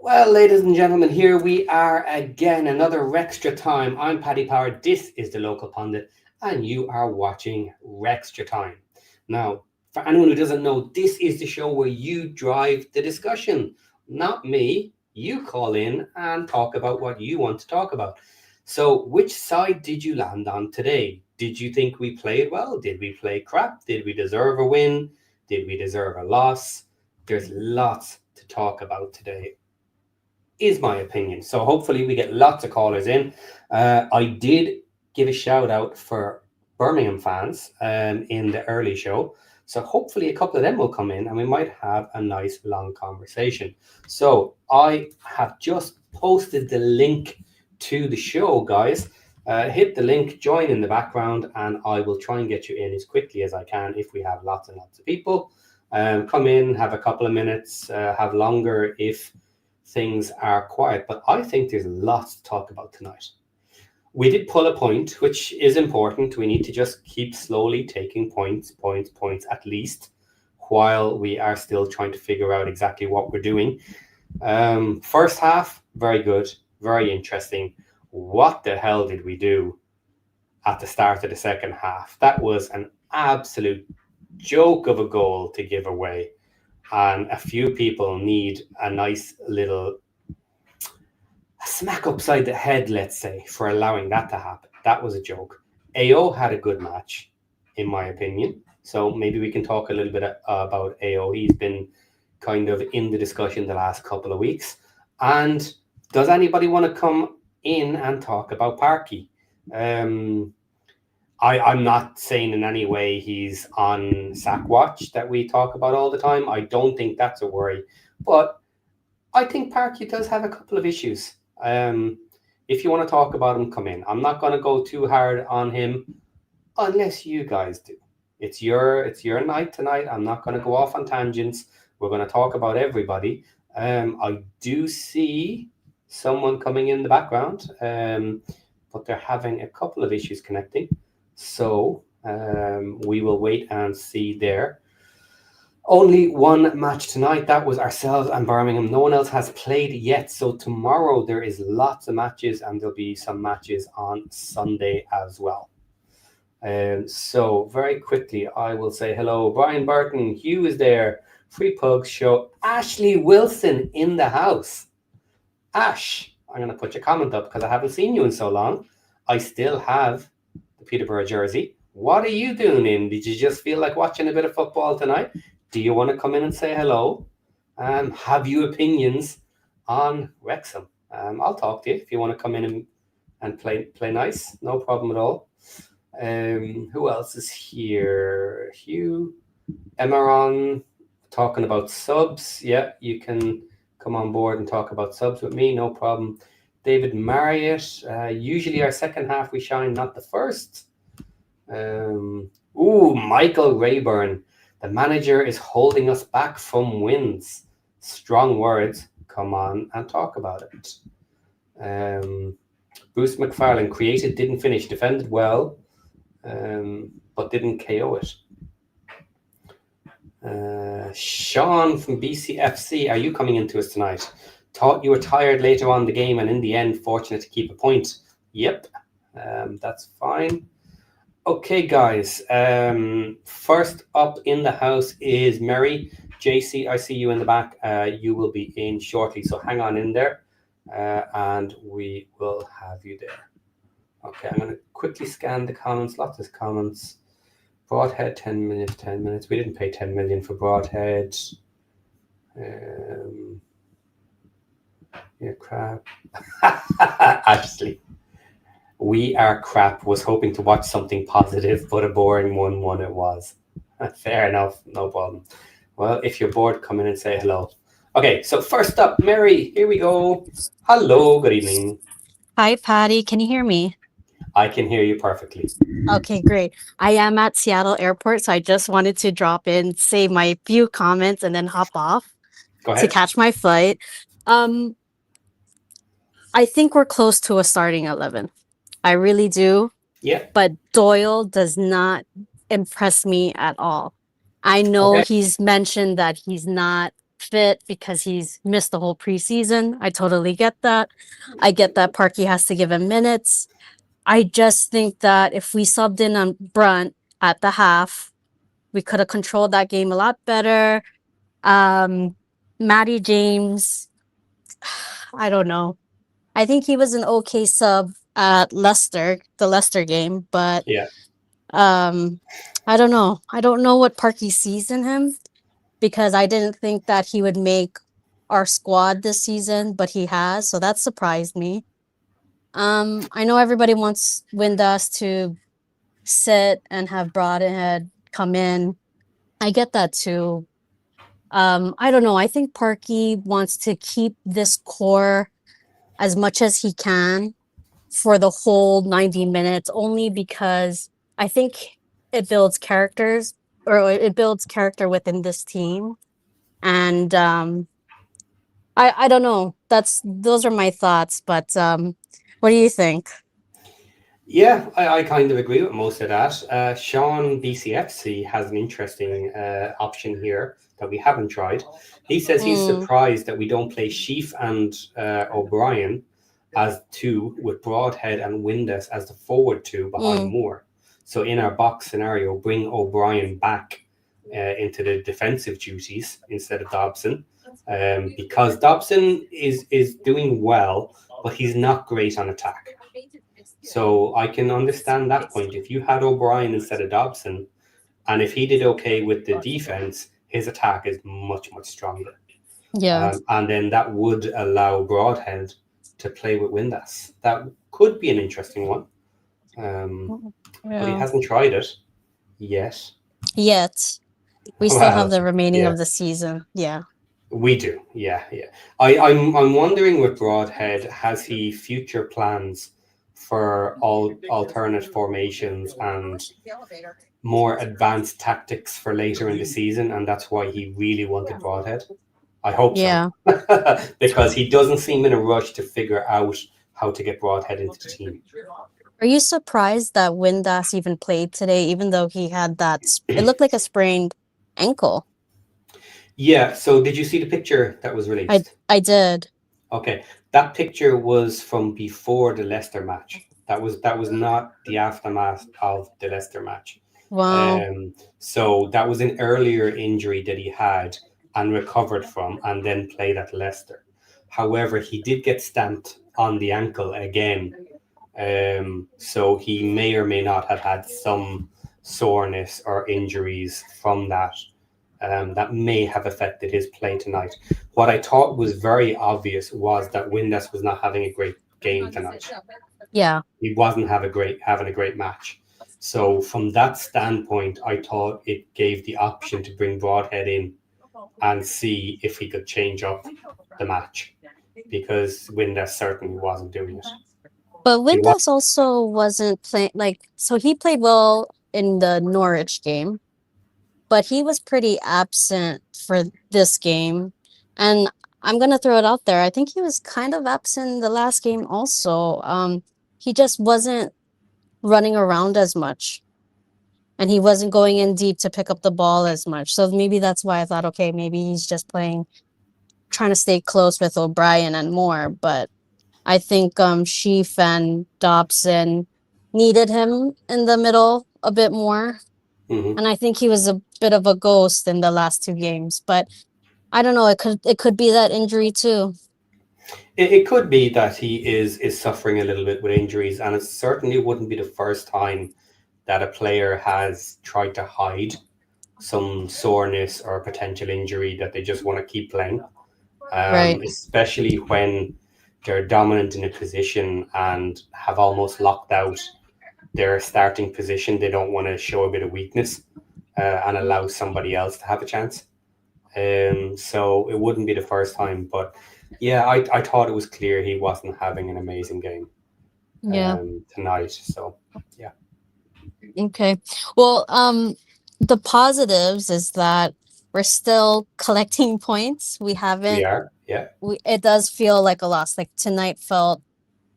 Well, ladies and gentlemen, here we are again, another WREXtra time. I'm Paddy Power, this is the local pundit, and you are watching WREXtra time. Now, for anyone who doesn't know, this is the show where you drive the discussion, not me. You call in and talk about what you want to talk about. So, which side did you land on today? Did you think we played well? Did we play crap? Did we deserve a win? Did we deserve a loss? There's lots to talk about today, is my opinion. So hopefully we get lots of callers in. I did give a shout out for Birmingham fans in the early show. So hopefully a couple of them will come in and we might have a nice long conversation. So I have just posted the link to the show, guys. Hit the link, join in the background, and I will try and get you in as quickly as I can if we have lots and lots of people. Come in, have a couple of minutes, have longer if things are quiet, but I think there's lots to talk about tonight. We did pull a point, which is important. We need to just keep slowly taking points at least, while we are still trying to figure out exactly what we're doing. First half, very good, very interesting. What the hell did we do at the start of the second half? That was an absolute joke of a goal to give away. And a few people need a nice little smack upside the head, let's say, for allowing that to happen. That was a joke. AO had a good match, in my opinion. So maybe we can talk a little bit about AO. He's been kind of in the discussion the last couple of weeks. And does anybody want to come in and talk about Parky? I'm not saying in any way he's on sack watch that we talk about all the time. I don't think that's a worry. But I think Parky does have a couple of issues. If you want to talk about him, come in. I'm not going to go too hard on him unless you guys do. It's your night tonight. I'm not going to go off on tangents. We're going to talk about everybody. I do see someone coming in the background, but they're having a couple of issues connecting. So we will wait and see there. Only one match tonight. That was ourselves and Birmingham. No one else has played yet. So tomorrow there is lots of matches and there'll be some matches on Sunday as well. So very quickly, I will say hello. Brian Burton, Hugh is there. Free Pugs Show. Ashley Wilson in the house. Ash, I'm going to put your comment up because I haven't seen you in so long. I still have Peterborough jersey. What are you doing in? Did you just feel like watching a bit of football tonight? Do you want to come in and say hello? Have you opinions on Wrexham? I'll talk to you if you want to come in and play nice. No problem at all. Who else is here? Hugh, Emeron, talking about subs. Yeah, you can come on board and talk about subs with me. No problem. David Marriott, usually our second half we shine, not the first. Michael Rayburn, the manager is holding us back from wins. Strong words. Come on and talk about it. Bruce McFarlane, created, didn't finish, defended well, but didn't KO it. Sean from BCFC, are you coming into us tonight? Thought you were tired later on in the game and in the end fortunate to keep a point. Yep, that's fine. Okay, guys. First up in the house is Mary. JC, I see you in the back. You will be in shortly, so hang on in there and we will have you there. Okay, I'm going to quickly scan the comments. Lots of comments. Broadhead, 10 minutes. We didn't pay 10 million for Broadhead. Yeah, crap. Ashley, we are crap. Was hoping to watch something positive, but a boring 1-1 it was. Fair enough, no problem. Well, if you're bored, come in and say hello. Okay, so first up, Mary, here we go. Hello, good evening. Hi, Patty. Can you hear me? I can hear you perfectly. Okay, great. I am at Seattle Airport, so I just wanted to drop in, say my few comments, and then hop off to catch my flight. I think we're close to a starting 11. I really do. Yeah. But Doyle does not impress me at all. I know he's mentioned that he's not fit because he's missed the whole preseason. I totally get that. I get that Parky has to give him minutes. I just think that if we subbed in on Brunt at the half, we could have controlled that game a lot better. Matty James, I don't know. I think he was an okay sub at Leicester, the Leicester game, but Yeah. I don't know. I don't know what Parky sees in him because I didn't think that he would make our squad this season, but he has, so that surprised me. I know everybody wants Windass to sit and have Broadhead come in. I get that too. I don't know. I think Parky wants to keep this core as much as he can for the whole 90 minutes, only because I think it builds characters, or it builds character within this team. And I don't know. Those are my thoughts, but what do you think? Yeah, I kind of agree with most of that. Sean BCFC has an interesting option here that we haven't tried. He says he's surprised that we don't play Sheaf and O'Brien as two, with Broadhead and Windass as the forward two behind Moore. So in our box scenario, bring O'Brien back into the defensive duties instead of Dobson, because Dobson is doing well, but he's not great on attack. So I can understand that point. If you had O'Brien instead of Dobson, and if he did okay with the defense, his attack is much, much stronger. Yeah. And then that would allow Broadhead to play with Windass. That could be an interesting one. But he hasn't tried it yet. We still have the remaining of the season. Yeah. We do. Yeah. I'm wondering with Broadhead, has he future plans for all alternate formations and more advanced tactics for later in the season, and that's why he really wanted Broadhead? I hope so. Because he doesn't seem in a rush to figure out how to get Broadhead into the team. Are you surprised that Windass even played today, even though he had that, it looked like a sprained ankle? Yeah, so did you see the picture that was released? I did. Okay, that picture was from before the Leicester match. That was not the aftermath of the Leicester match. Wow. So that was an earlier injury that he had and recovered from, and then played at Leicester. However, he did get stamped on the ankle again. So he may or may not have had some soreness or injuries from that. That may have affected his play tonight. What I thought was very obvious was that Windass was not having a great game tonight. Yeah. He wasn't having a great match. So from that standpoint, I thought it gave the option to bring Broadhead in and see if he could change up the match, because Windass certainly wasn't doing it. But Windass also wasn't playing, so he played well in the Norwich game, but he was pretty absent for this game. And I'm going to throw it out there. I think he was kind of absent the last game also. He just wasn't running around as much, and he wasn't going in deep to pick up the ball as much. So maybe that's why I thought, okay, maybe he's just trying to stay close with O'Brien and Moore. But I think Sheaf and Dobson needed him in the middle a bit more. And I think he was a bit of a ghost in the last two games. But I don't know, it could be that injury too. It could be that he is suffering a little bit with injuries, and it certainly wouldn't be the first time that a player has tried to hide some soreness or potential injury that they just want to keep playing. Right. Especially when they're dominant in a position and have almost locked out their starting position. They don't want to show a bit of weakness and allow somebody else to have a chance. So it wouldn't be the first time, but yeah, I thought it was clear he wasn't having an amazing game tonight. So yeah. Okay. Well, the positives is that we're still collecting points. We haven't. We are, yeah. It does feel like a loss. Like tonight felt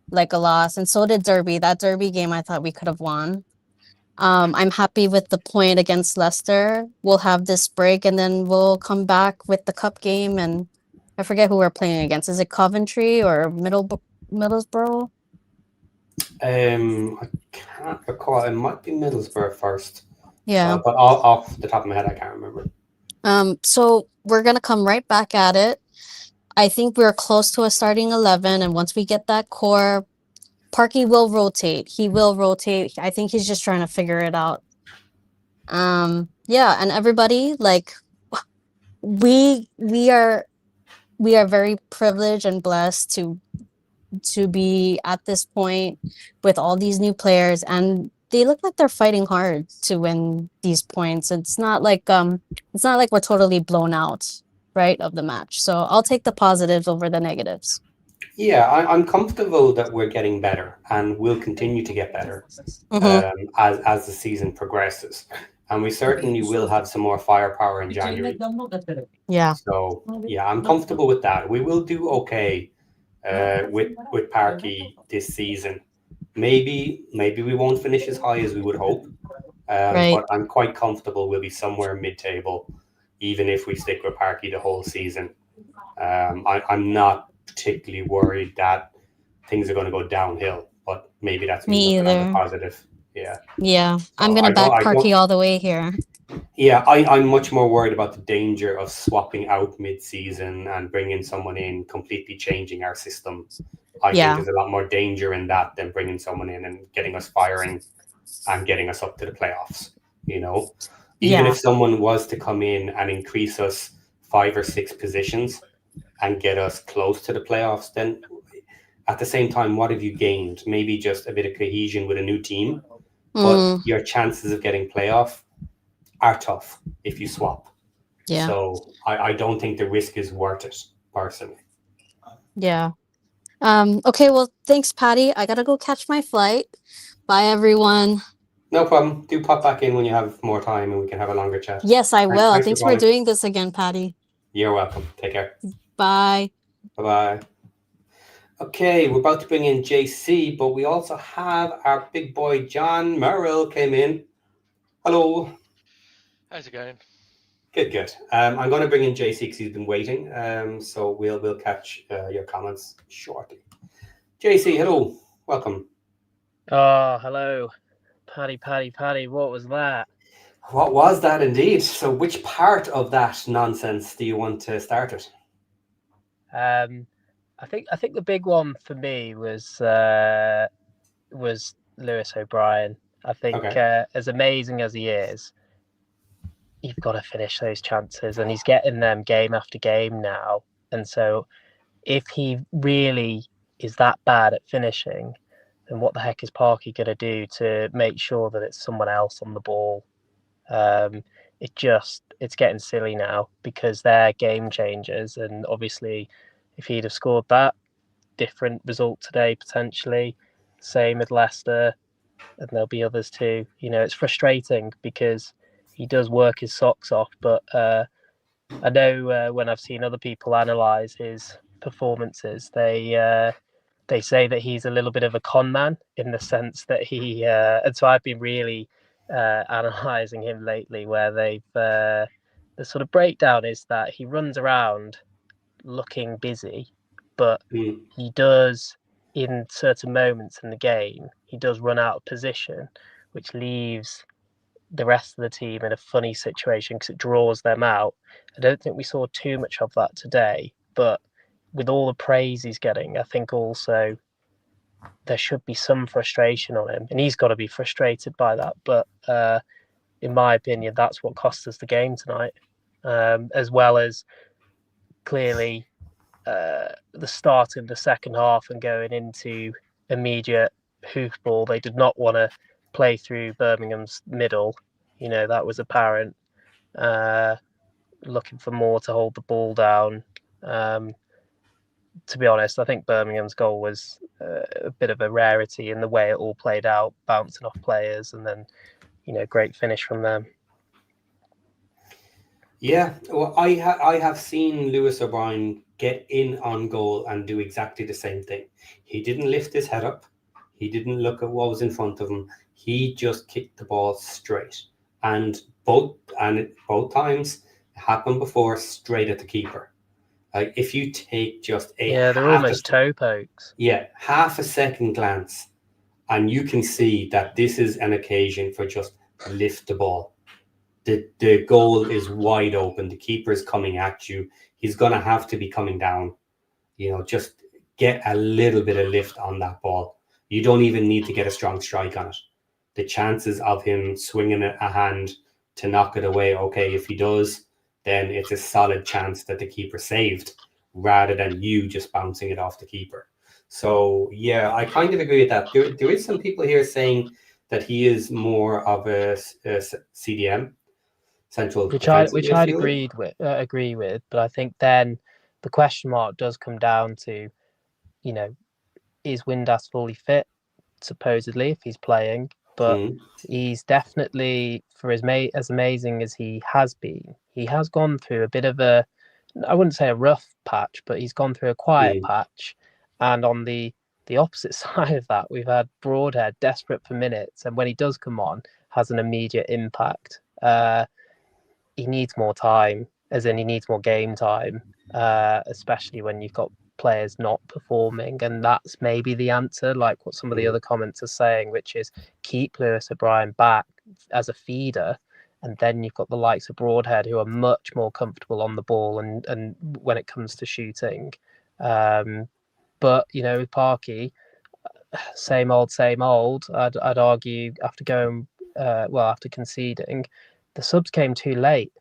like a loss, and so did Derby. That Derby game, I thought we could have won. I'm happy with the point against Leicester. We'll have this break and then we'll come back with the cup game, and I forget who we're playing against. Is it Coventry or Middlesbrough? I can't recall. It might be Middlesbrough first. Yeah. But off the top of my head, I can't remember. So we're gonna come right back at it. I think we're close to a starting 11, and once we get that core, Parky will rotate. He will rotate. I think he's just trying to figure it out. Yeah, and everybody, like, we are very privileged and blessed to be at this point with all these new players, and they look like they're fighting hard to win these points. It's not like we're totally blown out, right, of the match. So I'll take the positives over the negatives. Yeah, I'm comfortable that we're getting better and we'll continue to get better as the season progresses. And we certainly will have some more firepower in January. Yeah. So, yeah, I'm comfortable with that. We will do okay with Parky this season. Maybe we won't finish as high as we would hope. Right. But I'm quite comfortable we'll be somewhere mid-table, even if we stick with Parky the whole season. I'm not particularly worried that things are going to go downhill, but maybe that's me looking on the positive. Yeah, I'm gonna back Parky all the way here. Yeah, I'm much more worried about the danger of swapping out mid-season and bringing someone in, completely changing our system. I think there's a lot more danger in that than bringing someone in and getting us firing and getting us up to the playoffs. Even if someone was to come in and increase us 5 or 6 positions and get us close to the playoffs, then at the same time, what have you gained? Maybe just a bit of cohesion with a new team, but your chances of getting playoff are tough if you swap. Yeah. So I don't think the risk is worth it, personally. Yeah. Okay, well, thanks, Patty. I gotta go catch my flight. Bye, everyone. No problem. Do pop back in when you have more time and we can have a longer chat. Yes, I will. Thanks for doing this again, Patty. You're welcome. Take care. Bye. Bye-bye. Okay, we're about to bring in JC, but we also have our big boy John Merrill came in. Hello. How's it going? Good. I'm going to bring in JC because he's been waiting. So we'll catch your comments shortly. JC, hello. Welcome. Oh, hello. Paddy. What was that? What was that indeed? So which part of that nonsense do you want to start with? I think the big one for me was Lewis O'Brien. I think as amazing as he is, you've got to finish those chances, and he's getting them game after game now. And so if he really is that bad at finishing, then what the heck is Parky going to do to make sure that it's someone else on the ball? It's getting silly now because they're game changers, and obviously if he'd have scored that, different result today potentially. Same with Leicester, and there'll be others too. It's frustrating because he does work his socks off, but I know when I've seen other people analyse his performances, they say that he's a little bit of a con man in the sense that he and so I've been really analysing him lately, where the sort of breakdown is that he runs around looking busy, but he does, in certain moments in the game, he does run out of position, which leaves the rest of the team in a funny situation because it draws them out. I don't think we saw too much of that today, but with all the praise he's getting, I think also there should be some frustration on him, and he's got to be frustrated by that. But in my opinion, that's what cost us the game tonight, as well as clearly the start of the second half and going into immediate hoofball. They did not want to play through Birmingham's middle. That was apparent. Looking for more to hold the ball down. To be honest, I think Birmingham's goal was a bit of a rarity in the way it all played out, bouncing off players, and then, great finish from them. Yeah, well, I have seen Lewis O'Brien get in on goal and do exactly the same thing. He didn't lift his head up. He didn't look at what was in front of him. he just kicked the ball straight, and both times it happened before, straight at the keeper. Like if you take just a they're almost toe pokes. Yeah, half a second glance, and you can see that this is an occasion for just lift the ball. The goal is wide open. The keeper is coming at you. He's going to have to be coming down. Just get a little bit of lift on that ball. You don't even need to get a strong strike on it. The chances of him swinging a hand to knock it away, okay, if he does, then it's a solid chance that the keeper saved rather than you just bouncing it off the keeper. So, yeah, I kind of agree with that. There is some people here saying that he is more of a CDM, central defensive I'd midfielder. agree with, but I think then the question mark does come down to, is Windass fully fit? Supposedly, if he's playing, but he's definitely, for as amazing as he has been, he has gone through a bit of a, I wouldn't say a rough patch, but he's gone through a quiet patch. And on the opposite side of that, we've had Broadhead desperate for minutes, and when he does come on, has an immediate impact. He needs more time, as in he needs more game time, especially when you've got players not performing, and that's maybe the answer, like what some of the other comments are saying, which is keep Lewis O'Brien back as a feeder, and then you've got the likes of Broadhead who are much more comfortable on the ball and when it comes to shooting. But with Parky, same old. I'd argue after conceding, the subs came too late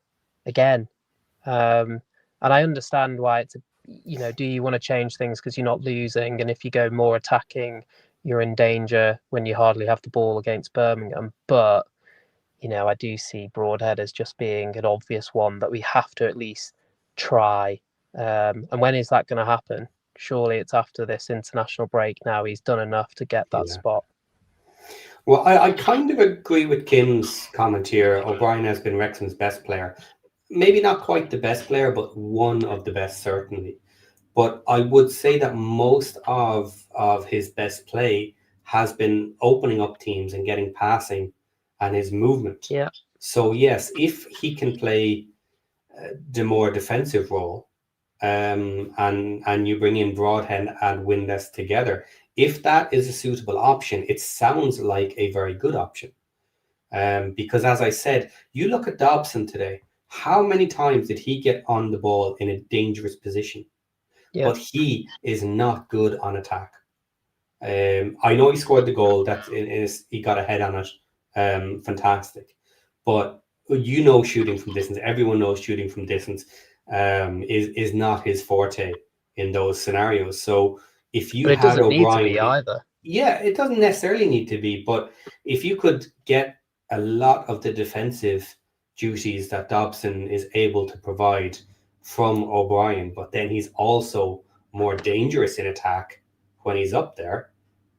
again. And I understand why it's do you want to change things because you're not losing, and if you go more attacking, you're in danger when you hardly have the ball against Birmingham. But I do see Broadhead as just being an obvious one that we have to at least try. And when is that going to happen? Surely it's after this international break now. He's done enough to get that spot. Well, I kind of agree with Kim's comment here. O'Brien has been Wrexham's best player. Maybe not quite the best player, but one of the best, certainly. But I would say that most of his best play has been opening up teams and getting passing and his movement. Yeah. So, yes, if he can play the more defensive role, and you bring in Broadhead and Windass together, if that is a suitable option, it sounds like a very good option. Because as I said, you look at Dobson today, how many times did he get on the ball in a dangerous position? Yeah. But he is not good on attack. I know he scored the goal, he got a head on it, fantastic. But shooting from distance, everyone knows shooting from distance is not his forte in those scenarios. So if you had O'Brien, need to be either. Yeah, it doesn't necessarily need to be, but if you could get a lot of the defensive duties that Dobson is able to provide from O'Brien, but then he's also more dangerous in attack when he's up there,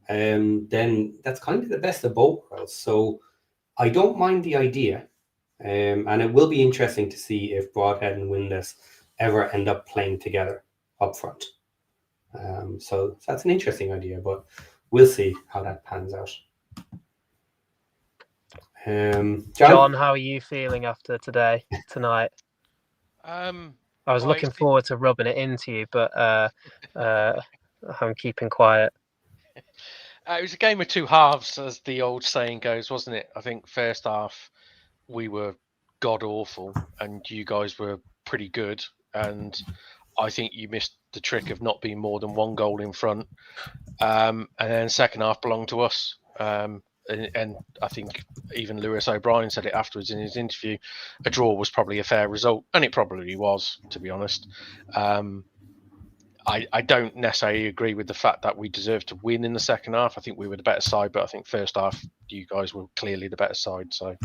then that's kind of the best of both worlds. So I don't mind the idea. And it will be interesting to see if Broadhead and Windass ever end up playing together up front. So that's an interesting idea, but we'll see how that pans out. John, how are you feeling after tonight? I was looking forward to rubbing it into you, but I'm keeping quiet. It was a game of two halves, as the old saying goes, wasn't it? I think first half we were god awful and you guys were pretty good, and I think you missed the trick of not being more than one goal in front, and then second half belonged to us, and I think even Lewis O'Brien said it afterwards in his interview, a draw was probably a fair result, and it probably was, to be honest. I don't necessarily agree with the fact that we deserved to win in the second half. I think we were the better side, but I think first half you guys were clearly the better side. So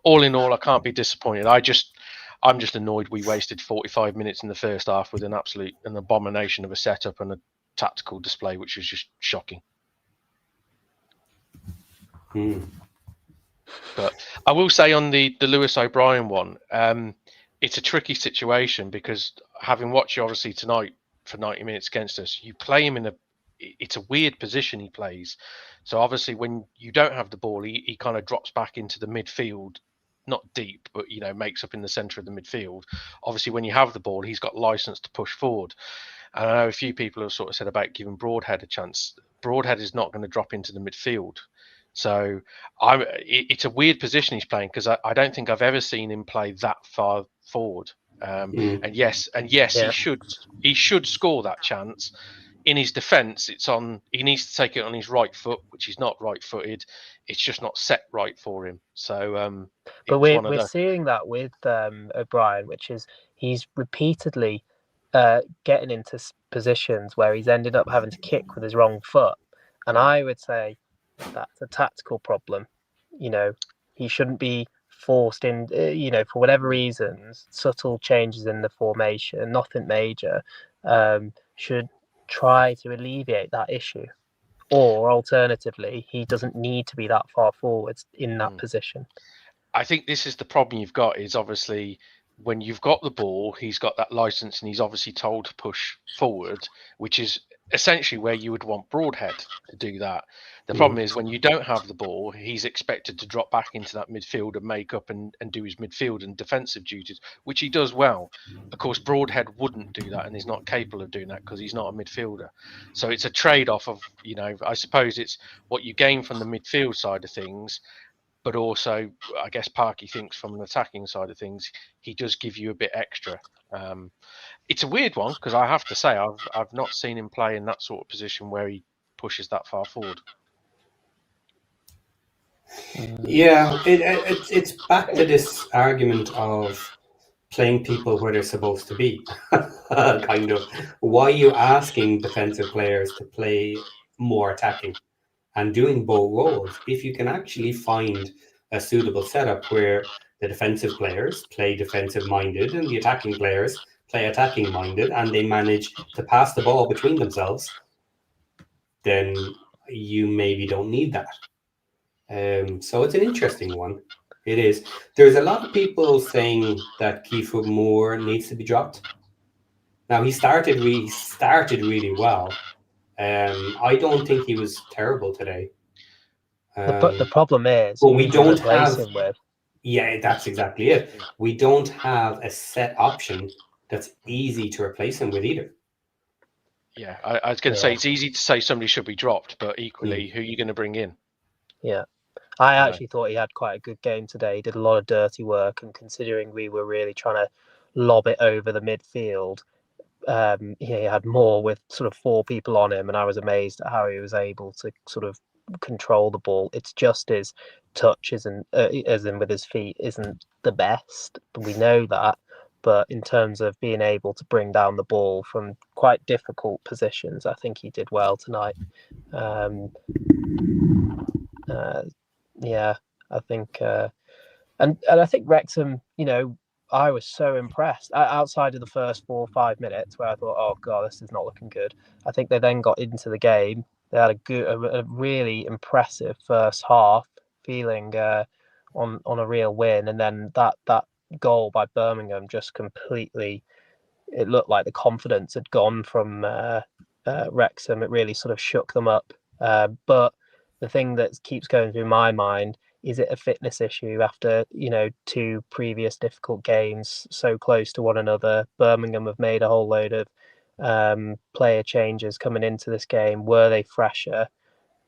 all in all, I can't be disappointed. I'm just annoyed we wasted 45 minutes in the first half with an abomination of a setup and a tactical display, which was just shocking. But I will say on the Lewis O'Brien one, it's a tricky situation because having watched you obviously tonight for 90 minutes against us, you play him in it's a weird position he plays. So obviously when you don't have the ball, he kind of drops back into the midfield, not deep, but makes up in the centre of the midfield. Obviously when you have the ball, he's got license to push forward. And I know a few people have sort of said about giving Broadhead a chance. Broadhead is not going to drop into the midfield. So it's a weird position he's playing, because I don't think I've ever seen him play that far forward. And yes, Yeah. he should score that chance. In his defence, he needs to take it on his right foot, which he's not right-footed. It's just not set right for him. So, But it's one of we're those. seeing that with O'Brien, which is he's repeatedly getting into positions where he's ended up having to kick with his wrong foot, and I would say that's a tactical problem. He shouldn't be forced in. For whatever reasons, subtle changes in the formation, nothing major, should try to alleviate that issue. Or alternatively, he doesn't need to be that far forwards in that position. I think this is the problem you've got, is obviously when you've got the ball, he's got that license and he's obviously told to push forward, which is essentially where you would want Broadhead to do that. The problem is when you don't have the ball, he's expected to drop back into that midfield and make up and do his midfield and defensive duties, which he does well. Of course, Broadhead wouldn't do that and is not capable of doing that because he's not a midfielder. So it's a trade-off of, I suppose it's what you gain from the midfield side of things, but also, I guess Parky thinks from an attacking side of things, he does give you a bit extra. It's a weird one, because I have to say, I've not seen him play in that sort of position where he pushes that far forward. Yeah, it's back to this argument of playing people where they're supposed to be. Kind of. Why are you asking defensive players to play more attacking and doing both roles if you can actually find a suitable setup where the defensive players play defensive minded and the attacking players play attacking minded, and they manage to pass the ball between themselves, then you maybe don't need that. So it's an interesting one. It is. There's a lot of people saying that Kiefer Moore needs to be dropped. Now he started really well. I don't think he was terrible today. The problem is, But we who do you don't replace have. him with? Yeah, that's exactly it. We don't have a set option that's easy to replace him with either. Yeah, I was going to say it's easy to say somebody should be dropped, but equally, who are you going to bring in? Yeah. I actually thought he had quite a good game today. He did a lot of dirty work, and considering we were really trying to lob it over the midfield, he had more with sort of 4 people on him, and I was amazed at how he was able to sort of control the ball. It's just his touch isn't, as in with his feet, isn't the best. We know that, but in terms of being able to bring down the ball from quite difficult positions, I think he did well tonight. Yeah, I think, and I think Wrexham, I was so impressed outside of the first 4 or 5 minutes where I thought, oh god, this is not looking good. I think they then got into the game. They had a really impressive first half, feeling on a real win, and then that goal by Birmingham just completely. It looked like the confidence had gone from Wrexham. It really sort of shook them up. But the thing that keeps going through my mind, is it a fitness issue after 2 previous difficult games so close to one another? Birmingham have made a whole load of player changes coming into this game. Were they fresher?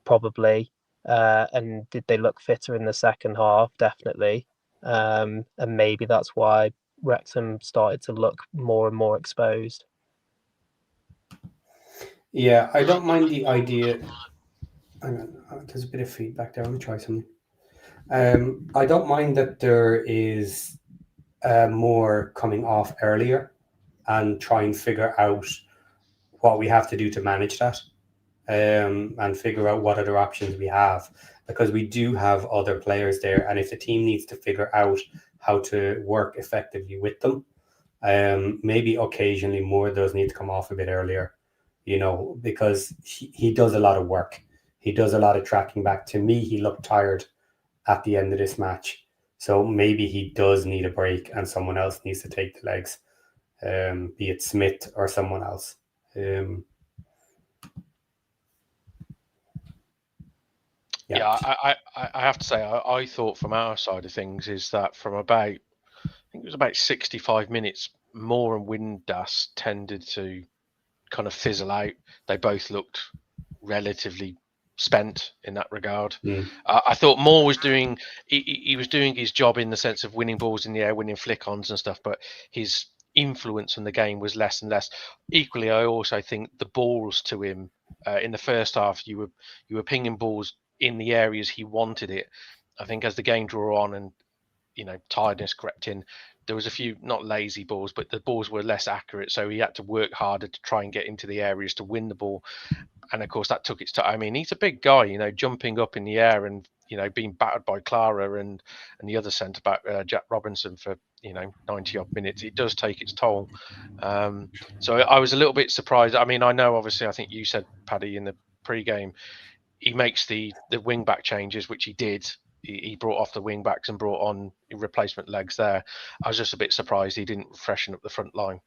Probably. And did they look fitter in the second half? Definitely. And maybe that's why Wrexham started to look more and more exposed. Yeah, I don't mind the idea. Hang on, there's a bit of feedback there. Let me try something. I don't mind that there is more coming off earlier and try and figure out what we have to do to manage that, and figure out what other options we have, because we do have other players there, and if the team needs to figure out how to work effectively with them, maybe occasionally Moore does need to come off a bit earlier, because he does a lot of work. He does a lot of tracking back. To me, he looked tired at the end of this match. So maybe he does need a break and someone else needs to take the legs, be it Smith or someone else. Yeah, I have to say, I thought from our side of things is that from about, I think it was about 65 minutes, Moore and Windass tended to kind of fizzle out. They both looked relatively spent in that regard. Mm. I thought Moore was doing, he was doing his job in the sense of winning balls in the air, winning flick-ons and stuff, but his influence on the game was less and less. Equally, I also think the balls to him in the first half, you were pinging balls in the areas he wanted it. I think as the game drew on and tiredness crept in, there was a few not lazy balls, but the balls were less accurate, so he had to work harder to try and get into the areas to win the ball. And of course that took its time. I mean, he's a big guy, jumping up in the air and being battered by Clara and the other centre back Jack Robinson for 90 odd minutes. It does take its toll. So I was a little bit surprised. I mean, I know obviously I think you said, Paddy, in the pre-game he makes the wing back changes, which he did. He brought off the wing backs and brought on replacement legs there. I was just a bit surprised he didn't freshen up the front line,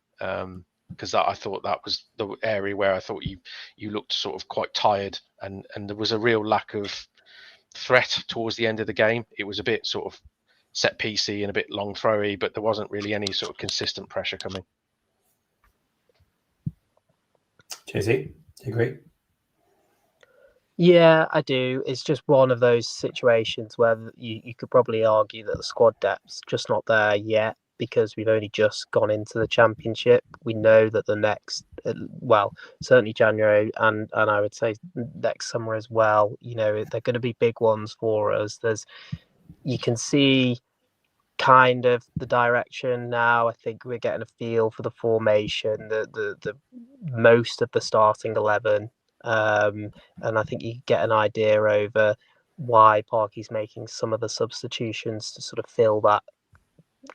because I thought that was the area where I thought you looked sort of quite tired, and there was a real lack of threat towards the end of the game. It was a bit sort of set piecey and a bit long throwy, but there wasn't really any sort of consistent pressure coming. JC, do you agree? Yeah, I do. It's just one of those situations where you could probably argue that the squad depth's just not there yet, because we've only just gone into the Championship. We know that the next, well, certainly January and I would say next summer as well, they're going to be big ones for us. You can see kind of the direction now. I think we're getting a feel for the formation, the most of the starting 11. And I think you get an idea over why Parky's making some of the substitutions to sort of fill that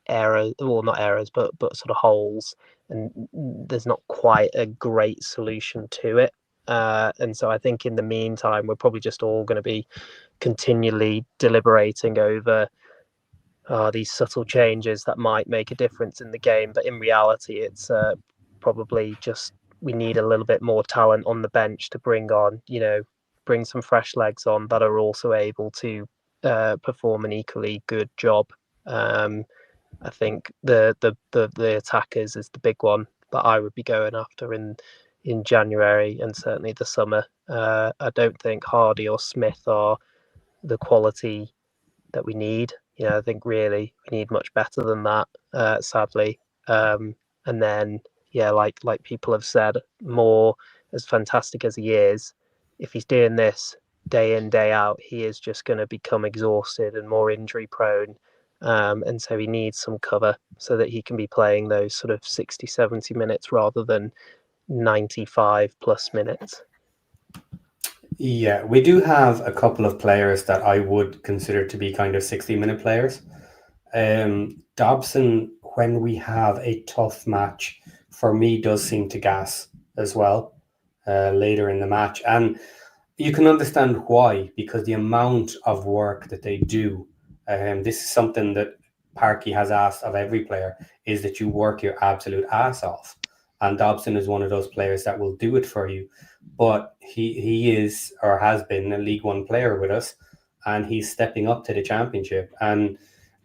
error, well, not errors, but sort of holes. And there's not quite a great solution to it. And so I think in the meantime, we're probably just all going to be continually deliberating over these subtle changes that might make a difference in the game. But in reality, it's probably just we need a little bit more talent on the bench to bring some fresh legs on that are also able to perform an equally good job. I think the attackers is the big one that I would be going after in January and certainly the summer. I don't think Hardy or Smith are the quality that we need. I think really we need much better than that, sadly. And then, like people have said, Moore, as fantastic as he is, if he's doing this day in, day out, he is just going to become exhausted and more injury prone. And so he needs some cover so that he can be playing those sort of 60, 70 minutes rather than 95 plus minutes. Yeah, we do have a couple of players that I would consider to be kind of 60-minute players. Dobson, when we have a tough match, for me, does seem to gas as well later in the match. And you can understand why, because the amount of work that they do, this is something that Parky has asked of every player, is that you work your absolute ass off. And Dobson is one of those players that will do it for you. But he is, or has been, a League One player with us, and he's stepping up to the Championship. And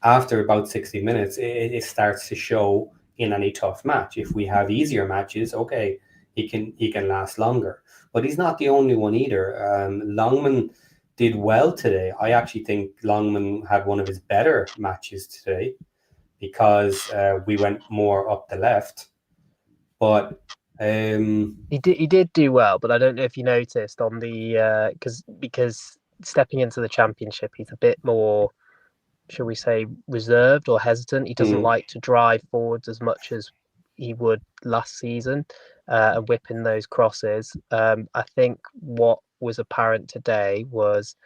after about 60 minutes, it starts to show in any tough match. If we have easier matches, okay, he can last longer. But he's not the only one either. Longman did well today. I actually think Longman had one of his better matches today because we went more up the left. But he did do well, but I don't know if you noticed on the because stepping into the Championship, he's a bit more, shall we say, reserved or hesitant. He doesn't like to drive forwards as much as he would last season and whipping those crosses. I think what was apparent today was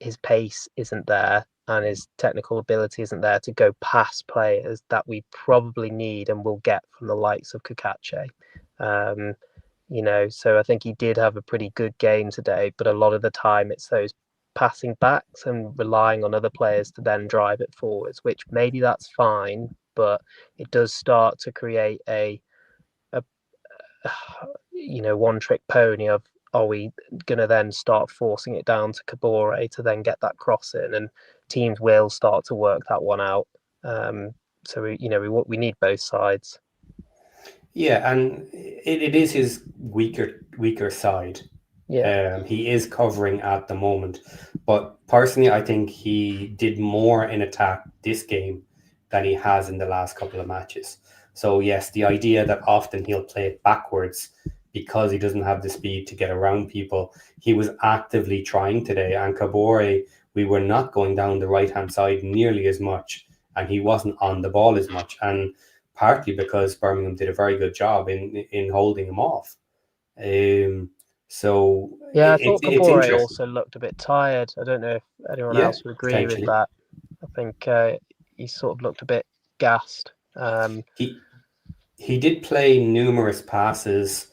his pace isn't there and his technical ability isn't there to go past players that we probably need and will get from the likes of Kukache. So I think he did have a pretty good game today, but a lot of the time it's those passing backs and relying on other players to then drive it forwards, which maybe that's fine, but it does start to create a one trick pony of are we going to then start forcing it down to Kabore to then get that cross in? And teams will start to work that one out. So we need both sides. Yeah, and it is his weaker side. Yeah. He is covering at the moment, but personally, I think he did more in attack this game than he has in the last couple of matches. So yes, the idea that often he'll play it backwards because he doesn't have the speed to get around people. He was actively trying today, and Kabore, we were not going down the right-hand side nearly as much, and he wasn't on the ball as much, and partly because Birmingham did a very good job in holding him off. So Yeah, I thought it's Kabore interesting. also looked a bit tired. I don't know if anyone Yeah, else would agree with that. I think he sort of looked a bit gassed. He did play numerous passes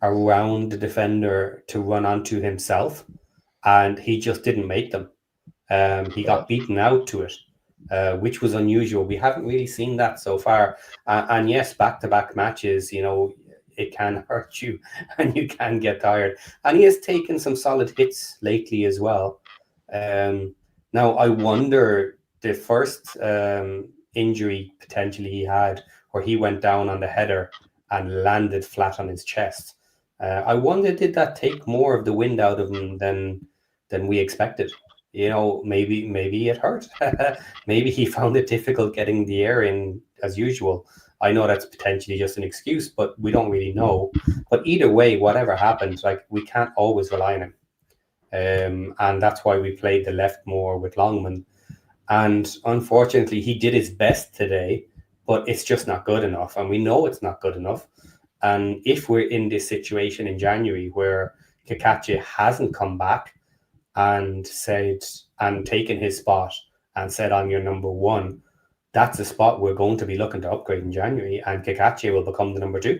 around the defender to run onto himself, and he just didn't make them. He got beaten out to it, which was unusual. We haven't really seen that so far. And yes, back-to-back matches, it can hurt you and you can get tired. And he has taken some solid hits lately as well. Now, I wonder, the first injury potentially he had, where he went down on the header and landed flat on his chest. I wonder, did that take more of the wind out of him than we expected? Maybe it hurt. Maybe he found it difficult getting the air in as usual. I know that's potentially just an excuse, but we don't really know. But either way, whatever happened, like, we can't always rely on him. And that's why we played the left more with Longman. And unfortunately, he did his best today, but it's just not good enough. And we know it's not good enough. And if we're in this situation in January where Kakachi hasn't come back and taken his spot and said, I'm your number one, that's a spot we're going to be looking to upgrade in January, and Kakachi will become the number two.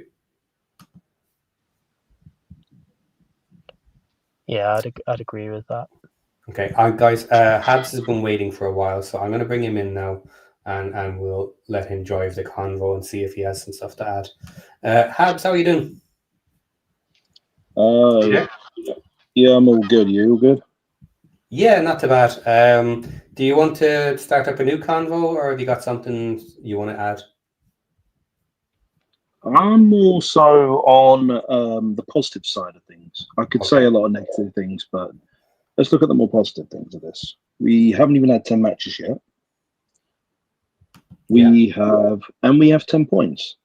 Yeah, I'd agree with that. Okay, guys, Habs has been waiting for a while, so I'm going to bring him in now, and we'll let him drive the convo and see if he has some stuff to add. Habs, how are you doing? Yeah, I'm all good. You all good? Yeah, not too bad. Do you want to start up a new convo, or have you got something you want to add? I'm more so on the positive side of things. I could say a lot of negative things, but let's look at the more positive things of this. We haven't even had 10 matches yet. We have 10 points.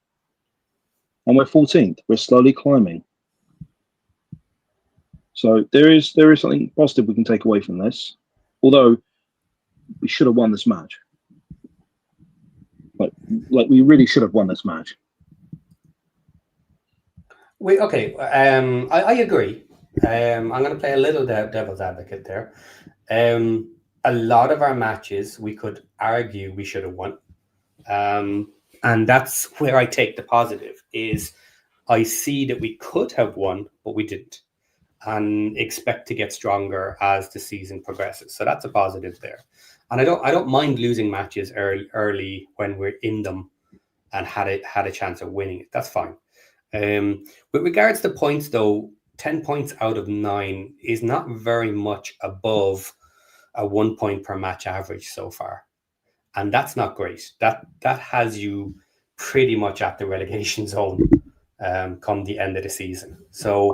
And we're 14th. We're slowly climbing. So there is something positive we can take away from this. Although we should have won this match. Like we really should have won this match. I agree. I'm going to play a little devil's advocate there. A lot of our matches, we could argue we should have won. And that's where I take the positive, is I see that we could have won, but we didn't, and expect to get stronger as the season progresses. So that's a positive there. And I don't mind losing matches early when we're in them and had a chance of winning it. That's fine. With regards to points, though, 10 points out of 9 is not very much above a 1 point per match average so far. And that's not great. That has you pretty much at the relegation zone come the end of the season. So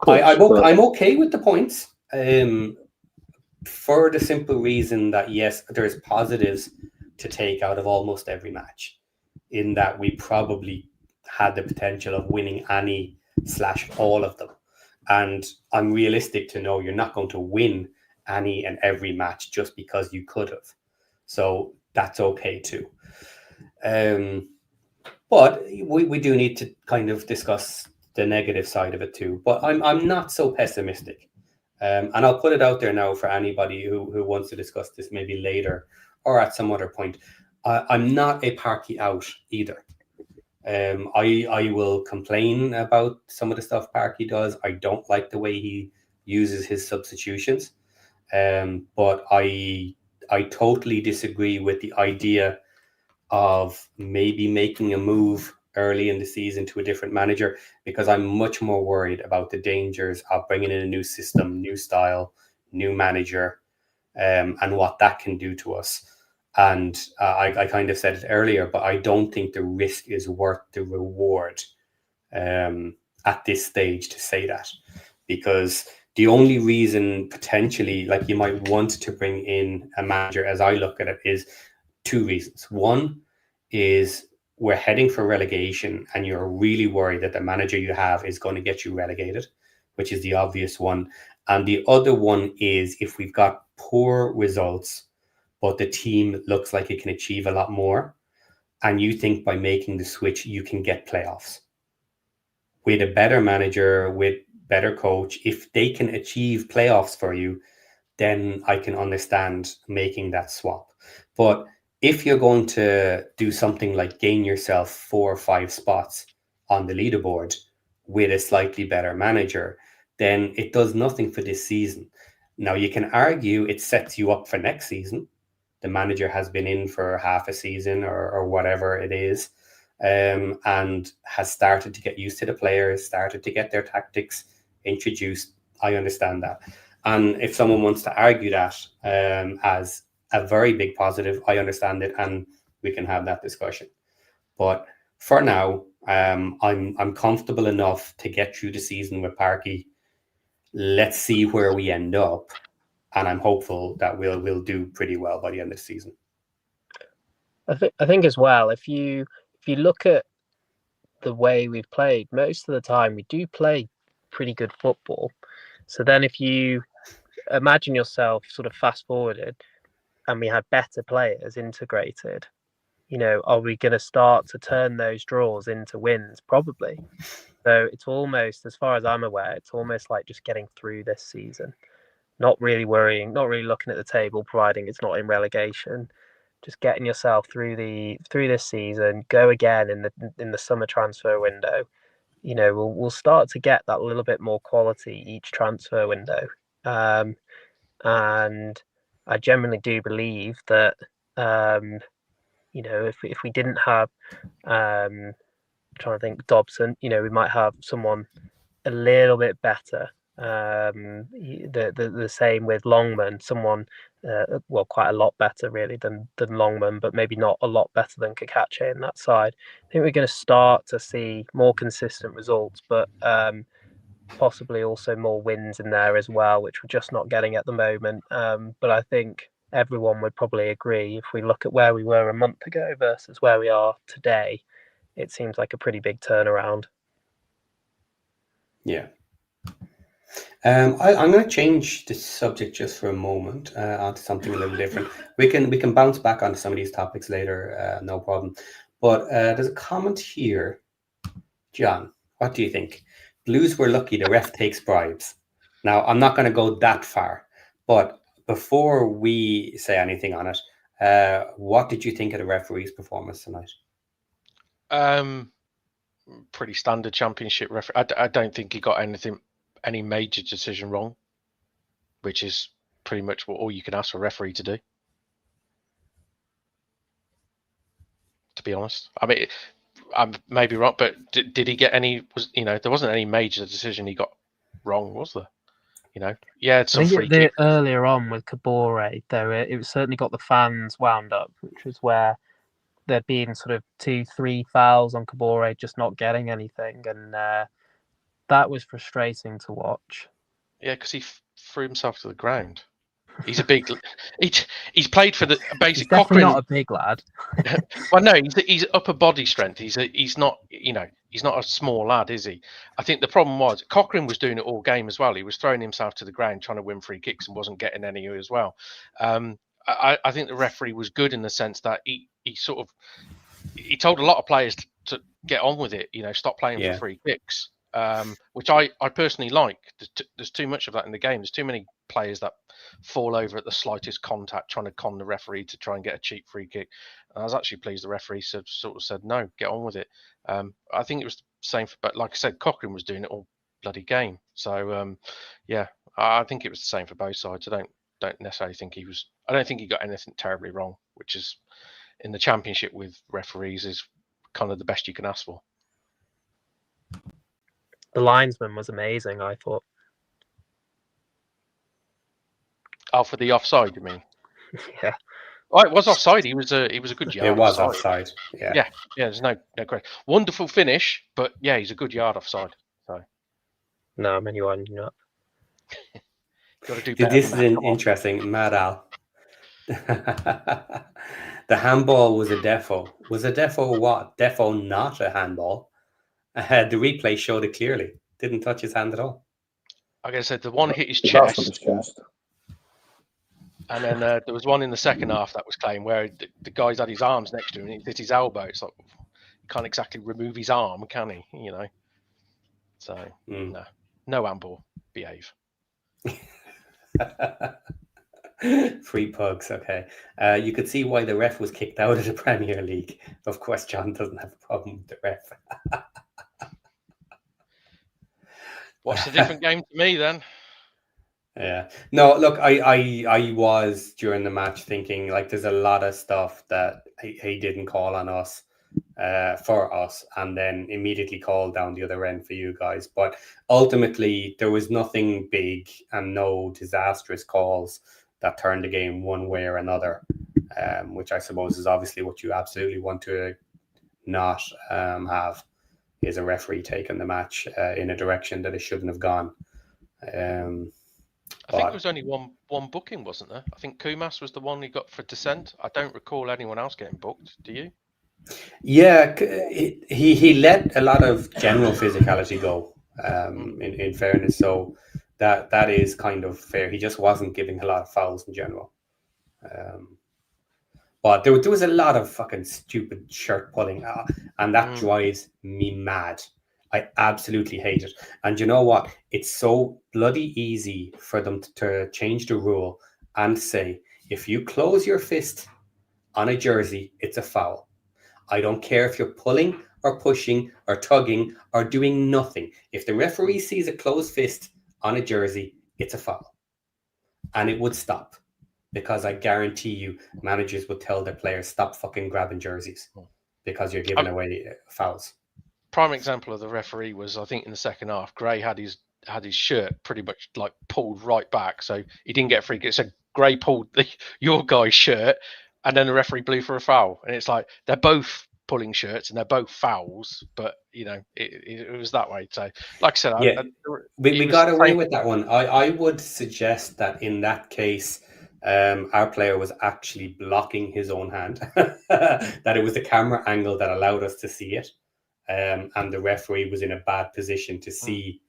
I'm okay with the points, for the simple reason that, yes, there's positives to take out of almost every match, in that we probably had the potential of winning any/all of them. And I'm realistic to know you're not going to win any and every match just because you could have. So that's okay too. But we do need to kind of discuss the negative side of it too. But I'm not so pessimistic. And I'll put it out there now for anybody who wants to discuss this maybe later or at some other point. I'm not a Parky out either. I will complain about some of the stuff Parky does. I don't like the way he uses his substitutions. But I totally disagree with the idea of maybe making a move early in the season to a different manager, because I'm much more worried about the dangers of bringing in a new system, new style, new manager, and what that can do to us. And I kind of said it earlier, but I don't think the risk is worth the reward at this stage to say that, because the only reason potentially, like, you might want to bring in a manager, as I look at it, is two reasons. One is we're heading for relegation and you're really worried that the manager you have is going to get you relegated, which is the obvious one. And the other one is if we've got poor results, but the team looks like it can achieve a lot more, and you think by making the switch you can get playoffs. With a better manager, with better coach, if they can achieve playoffs for you, then I can understand making that swap. But if you're going to do something like gain yourself 4 or 5 spots on the leaderboard with a slightly better manager, then it does nothing for this season. Now, you can argue it sets you up for next season. The manager has been in for half a season or whatever it is, and has started to get used to the players, started to get their tactics introduced. I understand that. And if someone wants to argue that as a very big positive, I understand it, and we can have that discussion. But for now, I'm comfortable enough to get through the season with Parky. Let's see where we end up, and I'm hopeful that we'll do pretty well by the end of the season. I think as well, if you look at the way we've played, most of the time we do play pretty good football. So then if you imagine yourself sort of fast forwarded and we had better players integrated, are we going to start to turn those draws into wins? Probably. So it's almost, as far as I'm aware, it's almost like just getting through this season, not really worrying, not really looking at the table, providing it's not in relegation. Just getting yourself through this season, go again in the summer transfer window. We'll start to get that little bit more quality each transfer window, and I genuinely do believe that if we didn't have trying to think Dobson, we might have someone a little bit better. The same with Longman, someone quite a lot better really than Longman, but maybe not a lot better than Kakache in that side. I think we're going to start to see more consistent results, but possibly also more wins in there as well, which we're just not getting at the moment. But I think everyone would probably agree, if we look at where we were a month ago versus where we are today, it seems like a pretty big turnaround. Yeah. I'm going to change the subject just for a moment onto something a little different. We can bounce back onto some of these topics later, no problem. But there's a comment here. John, what do you think? Blues were lucky the ref takes bribes. Now, I'm not going to go that far, but before we say anything on it, what did you think of the referee's performance tonight? Pretty standard championship referee. I don't think he got any major decision wrong, which is pretty much all you can ask for a referee to do, to be honest. I mean, I'm maybe wrong, but did he get any? There wasn't any major decision he got wrong, was there? Yeah, some free kick earlier on with Kabore, though, it certainly got the fans wound up, which was where there'd been sort of 2-3 fouls on Kabore just not getting anything, and that was frustrating to watch. Yeah, because he threw himself to the ground. He's a big. He's played for the basic. He's definitely Cochrane, not a big lad. Well, no, he's upper body strength. He's not. He's not a small lad, is he? I think the problem was Cochrane was doing it all game as well. He was throwing himself to the ground trying to win free kicks and wasn't getting any as well. I think the referee was good in the sense that he told a lot of players to get on with it. Stop playing for free kicks. Which I personally like. There's too much of that in the game. There's too many players that fall over at the slightest contact, trying to con the referee to try and get a cheap free kick. And I was actually pleased the referee sort of said, no, get on with it. I think it was the same but like I said, Cochrane was doing it all bloody game. So yeah, I think it was the same for both sides. I don't necessarily think I don't think he got anything terribly wrong, which is in the championship with referees is kind of the best you can ask for. The linesman was amazing, I thought. Oh, for the offside, you mean? Yeah. Oh, it was offside. He was a good yard. It was offside. offside. Yeah. Yeah. There's no question. Wonderful finish, but yeah, he's a good yard offside. So No, I'm anyone not. got to do better. This is than that. an Come on. interesting, Mad Al. The handball was a defo. Was a defo what? Defo not a handball. The replay showed it clearly. Didn't touch his hand at all. Like I said, the one hit his That's what chest, his chest. and then there was one in the second half that was claimed where the guy's had his arms next to him and he hit his elbow. It's like he can't exactly remove his arm, can he? You know. So no handball. Behave. Free pugs, okay. You could see why the ref was kicked out of the Premier League. Of course, John doesn't have a problem with the ref. What's the different game to me then? Yeah. No, look, I was during the match thinking like there's a lot of stuff that he didn't call on us for us, and then immediately called down the other end for you guys. But ultimately, there was nothing big and no disastrous calls that turned the game one way or another, which I suppose is obviously what you absolutely want to not have, is a referee taking the match in a direction that it shouldn't have gone. I think there was only one booking, wasn't there? I think Kumas was the one he got for dissent. I don't recall anyone else getting booked. Do you? Yeah, he let a lot of general physicality go. In fairness, so that is kind of fair. He just wasn't giving a lot of fouls in general. But there was a lot of fucking stupid shirt pulling, and that drives me mad. I absolutely hate it. And you know what? It's so bloody easy for them to change the rule and say, if you close your fist on a jersey, it's a foul. I don't care if you're pulling or pushing or tugging or doing nothing. If the referee sees a closed fist on a jersey, it's a foul. And it would stop. Because I guarantee you, managers would tell their players, stop fucking grabbing jerseys. Because you're giving away fouls. Prime example of the referee was, I think, in the second half, Gray had his shirt pretty much like pulled right back, so he didn't get a free kick. So Gray pulled your guy's shirt, and then the referee blew for a foul. And it's like they're both pulling shirts and they're both fouls, but you know it was that way. So, like I said, yeah, we got away with that one. I would suggest that in that case, our player was actually blocking his own hand. That it was the camera angle that allowed us to see it. And the referee was in a bad position to see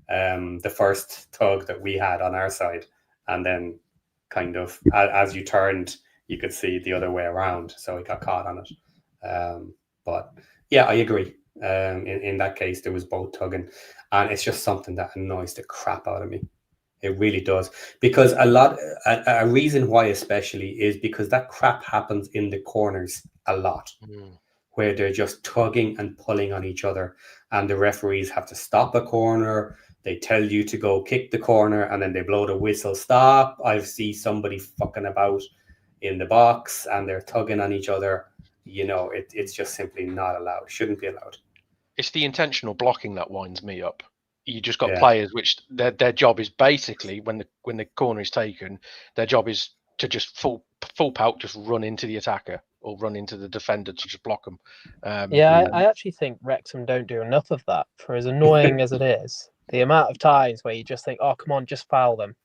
the first tug that we had on our side. And then kind of, as you turned, you could see the other way around. So he got caught on it. But yeah, I agree. In that case, there was both tugging. And it's just something that annoys the crap out of me. It really does. Because a reason why especially is because that crap happens in the corners a lot. Where they're just tugging and pulling on each other, and the referees have to stop a corner. They tell you to go kick the corner, and then they blow the whistle. Stop! I've seen somebody fucking about in the box, and they're tugging on each other. You know, it's just simply not allowed. Shouldn't be allowed. It's the intentional blocking that winds me up. You just got players which their job is basically when the corner is taken, their job is to just full pelt, just run into the attacker or run into the defender to just block them. I actually think Wrexham don't do enough of that. For as annoying as it is, the amount of times where you just think, oh, come on, just foul them,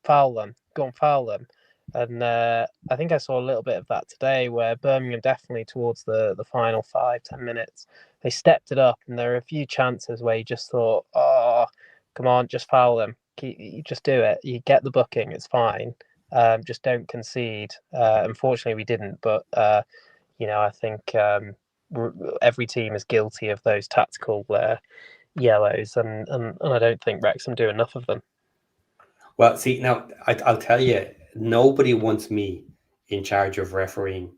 go and foul them. And I think I saw a little bit of that today where Birmingham definitely towards the final 5-10 minutes, they stepped it up, and there are a few chances where you just thought, oh, come on, just foul them. You just do it. You get the booking, it's fine. Just don't concede. Unfortunately, we didn't, but I think every team is guilty of those tactical yellows, and I don't think Wrexham do enough of them. Well, see, now I'll tell you, nobody wants me in charge of refereeing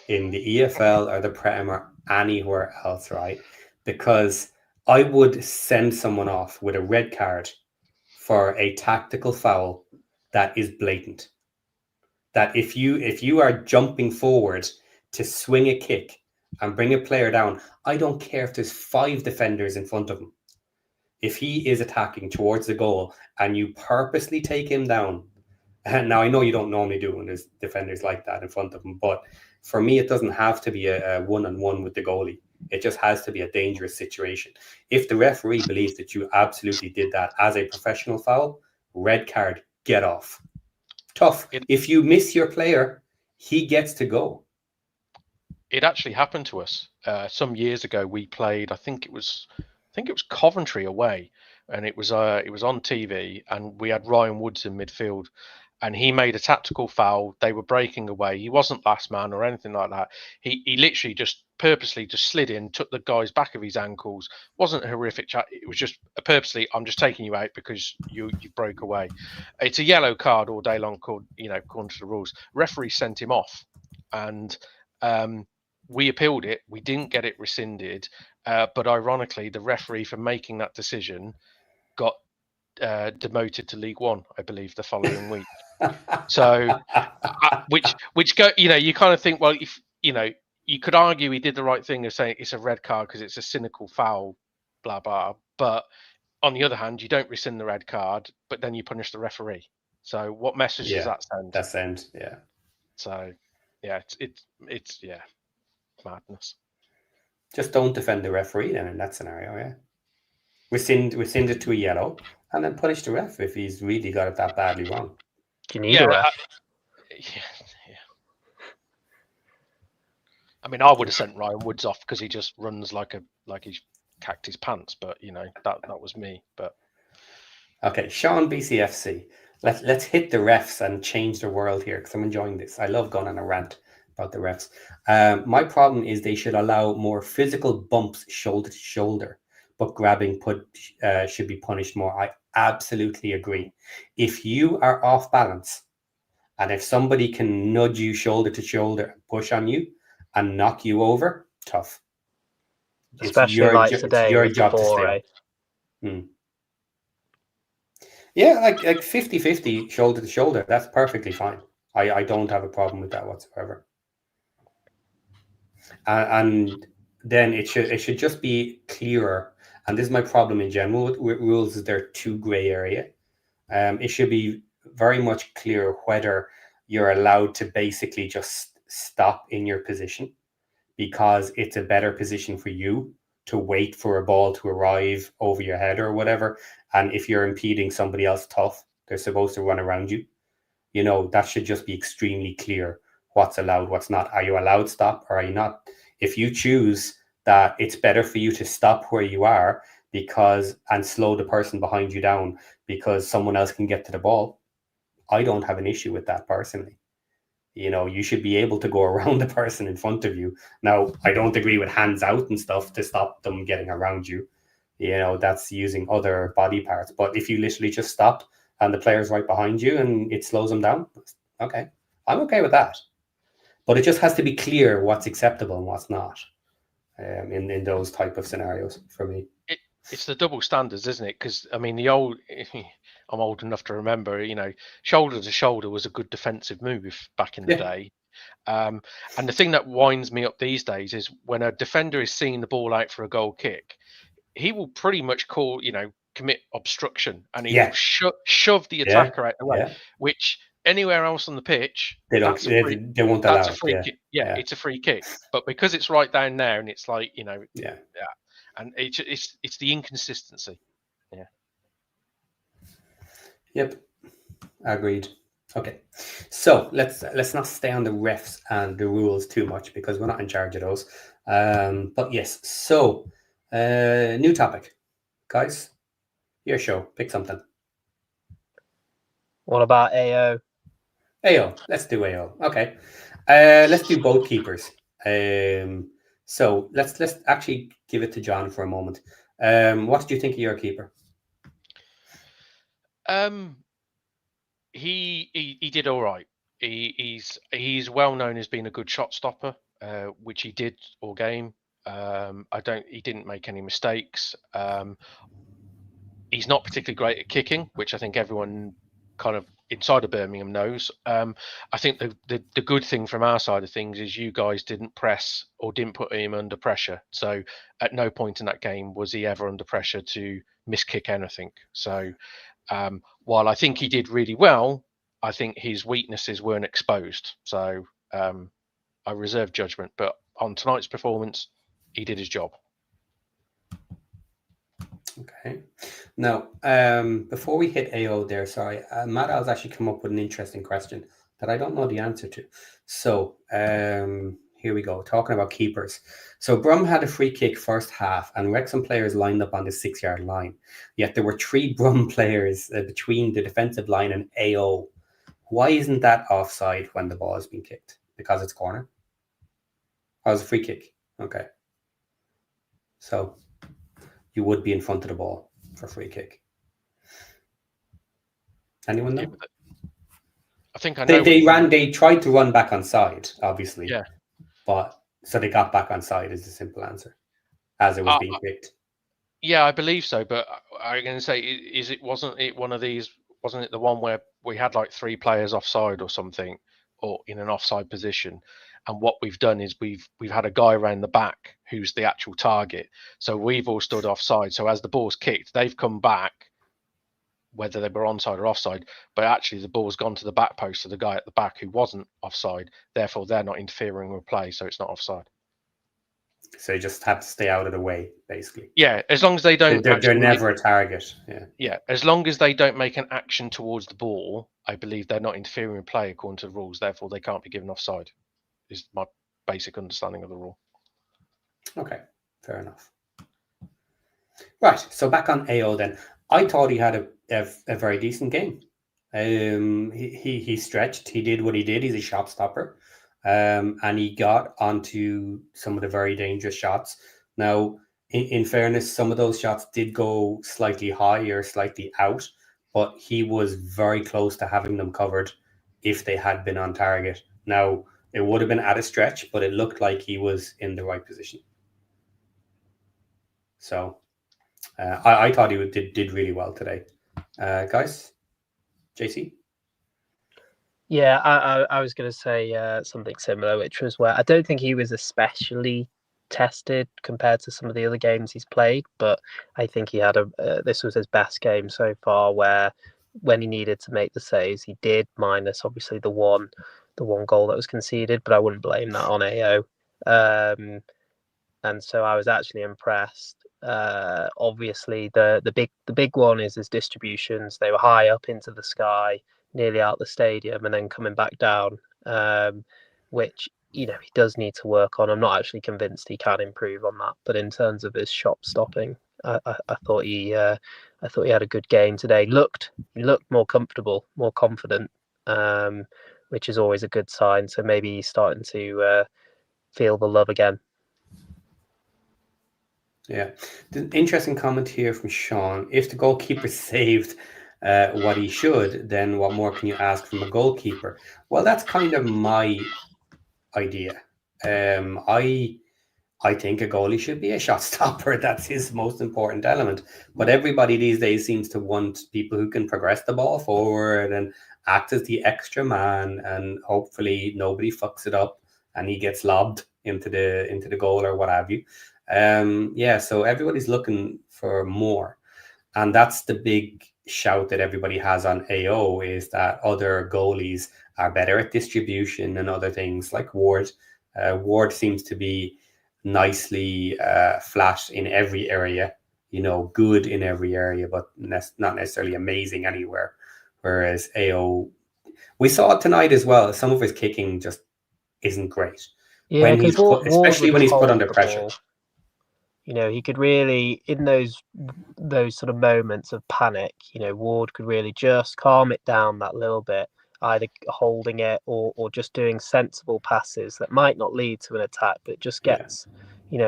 in the EFL or the Prem or anywhere else, right? Because I would send someone off with a red card for a tactical foul that is blatant. That if you are jumping forward to swing a kick and bring a player down, I don't care if there's 5 defenders in front of him. If he is attacking towards the goal and you purposely take him down, and now I know you don't normally do when there's defenders like that in front of him, but for me, it doesn't have to be a one-on-one with the goalie. It just has to be a dangerous situation. If the referee believes that you absolutely did that as a professional foul, red card, get off. Tough. If you miss your player, he gets to go. It actually happened to us some years ago. We played, I think it was Coventry away, and it was on TV, and we had Ryan Woods in midfield, and he made a tactical foul. They were breaking away. He wasn't last man or anything like that. He literally just purposely just slid in, took the guy's back of his ankles. Wasn't a horrific chat. It was just purposely, I'm just taking you out because you broke away. It's a yellow card all day long, according to the rules. Referee sent him off, and we appealed it. We didn't get it rescinded, but ironically, the referee for making that decision got demoted to League One, I believe, the following week. So, which go, you kind of think, well, if you could argue he did the right thing of saying it's a red card because it's a cynical foul, blah blah. But on the other hand, you don't rescind the red card, but then you punish the referee. So, what message does that send? That sends, yeah. So, yeah, it's madness. Just don't defend the referee then in that scenario, yeah. Rescind it to a yellow, and then punish the ref if he's really got it that badly wrong. Do you need a ref? Yeah. I mean, I would have sent Ryan Woods off because he just runs like he's cacked his pants. But that was me. But okay, Sean BCFC. Let's hit the refs and change the world here because I'm enjoying this. I love going on a rant about the refs. My problem is they should allow more physical bumps shoulder to shoulder, but grabbing should be punished more. I absolutely agree. If you are off balance, and if somebody can nudge you shoulder to shoulder and push on you and knock you over, tough. Especially like today, it's your with job the ball, to stay. right? Yeah, like 50-50 shoulder to shoulder, that's perfectly fine. I don't have a problem with that whatsoever. And then it should just be clearer. And this is my problem in general with rules, is they're too gray area. It should be very much clear whether you're allowed to basically just stop in your position because it's a better position for you to wait for a ball to arrive over your head or whatever. And if you're impeding somebody else tough, they're supposed to run around you. That should just be extremely clear what's allowed, what's not. Are you allowed stop or are you not? If you choose that it's better for you to stop where you are and slow the person behind you down because someone else can get to the ball, I don't have an issue with that personally. You should be able to go around the person in front of you. Now, I don't agree with hands out and stuff to stop them getting around you. That's using other body parts. But if you literally just stop and the player's right behind you and it slows them down, okay, I'm okay with that. But it just has to be clear what's acceptable and what's not in those type of scenarios for me. It's the double standards, isn't it? Because I mean, I'm old enough to remember, shoulder to shoulder was a good defensive move back in the day. And the thing that winds me up these days is when a defender is seeing the ball out for a goal kick, he will pretty much commit obstruction, and he will shove the attacker out the way, which anywhere else on the pitch, they won't allow. That's a free kick. Yeah, it's a free kick. But because it's right down there, and it's like and it's the inconsistency. Yeah. Yep. Agreed. Okay. So let's not stay on the refs and the rules too much because we're not in charge of those. But yes. So new topic, guys. Your show. Pick something. What about AO? AO. Let's do AO. Okay. Let's do both keepers. So let's actually give it to John for a moment. What did you think of your keeper? He did all right. He's well known as being a good shot stopper, which he did all game. He didn't make any mistakes. He's not particularly great at kicking, which I think everyone kind of inside of Birmingham knows. I think the good thing from our side of things is you guys didn't press or didn't put him under pressure. So at no point in that game was he ever under pressure to miskick anything. So while I think he did really well, I think his weaknesses weren't exposed. So I reserve judgment. But on tonight's performance, he did his job. Okay. Now, before we hit AO there, sorry, Matt has actually come up with an interesting question that I don't know the answer to. So here we go, talking about keepers. So Brum had a free kick first half and Wrexham players lined up on the 6-yard line. Yet there were 3 Brum players between the defensive line and AO. Why isn't that offside when the ball has been kicked? Because it's corner? Oh, it's a free kick. Okay. So you would be in front of the ball for free kick. Anyone know? I think I know. They tried to run back on side, obviously. Yeah. But so they got back on side is the simple answer, as it was being kicked. Yeah, I believe so. But I'm going to say, wasn't it one of these? Wasn't it the one where we had like 3 players offside or something, or in an offside position? And what we've done is we've had a guy around the back who's the actual target. So we've all stood offside. So as the ball's kicked, they've come back, whether they were onside or offside. But actually, the ball's gone to the back post of the guy at the back who wasn't offside. Therefore, they're not interfering with play, so it's not offside. So you just have to stay out of the way, basically. Yeah, as long as they don't. They're never a target. Yeah. Yeah, as long as they don't make an action towards the ball, I believe they're not interfering with play according to the rules. Therefore, they can't be given offside. Is my basic understanding of the rule. Okay, fair enough. Right, so back on AO then. I thought he had a very decent game. He stretched. He did what he did. He's a shot stopper. And he got onto some of the very dangerous shots. Now, in fairness, some of those shots did go slightly high or slightly out, but he was very close to having them covered if they had been on target. Now, it would have been at a stretch, but it looked like he was in the right position. So I thought he did really well today. Guys, JC? Yeah, I was going to say something similar, which was where I don't think he was especially tested compared to some of the other games he's played, but I think he had this was his best game so far, where when he needed to make the saves, he did, minus obviously the one goal that was conceded, but I wouldn't blame that on AO. And so I was actually impressed. Obviously, the big one is his distributions. They were high up into the sky, nearly out the stadium, and then coming back down, which he does need to work on. I'm not actually convinced he can improve on that, but in terms of his shot stopping, I thought he had a good game today. He looked more comfortable, more confident, which is always a good sign. So maybe he's starting to feel the love again. Yeah, the interesting comment here from Sean. If the goalkeeper saved what he should, then what more can you ask from a goalkeeper? Well, that's kind of my idea. I think a goalie should be a shot stopper. That's his most important element. But everybody these days seems to want people who can progress the ball forward and act as the extra man, and hopefully nobody fucks it up and he gets lobbed into the goal or what have you. So everybody's looking for more, and that's the big shout that everybody has on AO, is that other goalies are better at distribution and other things, like Ward. Ward seems to be nicely flat in every area, good in every area, but not necessarily amazing anywhere. Whereas AO, we saw it tonight as well. Some of his kicking just isn't great. Yeah, especially when he's put under pressure. He could really, in those sort of moments of panic, Ward could really just calm it down that little bit, either holding it or just doing sensible passes that might not lead to an attack, but just gets,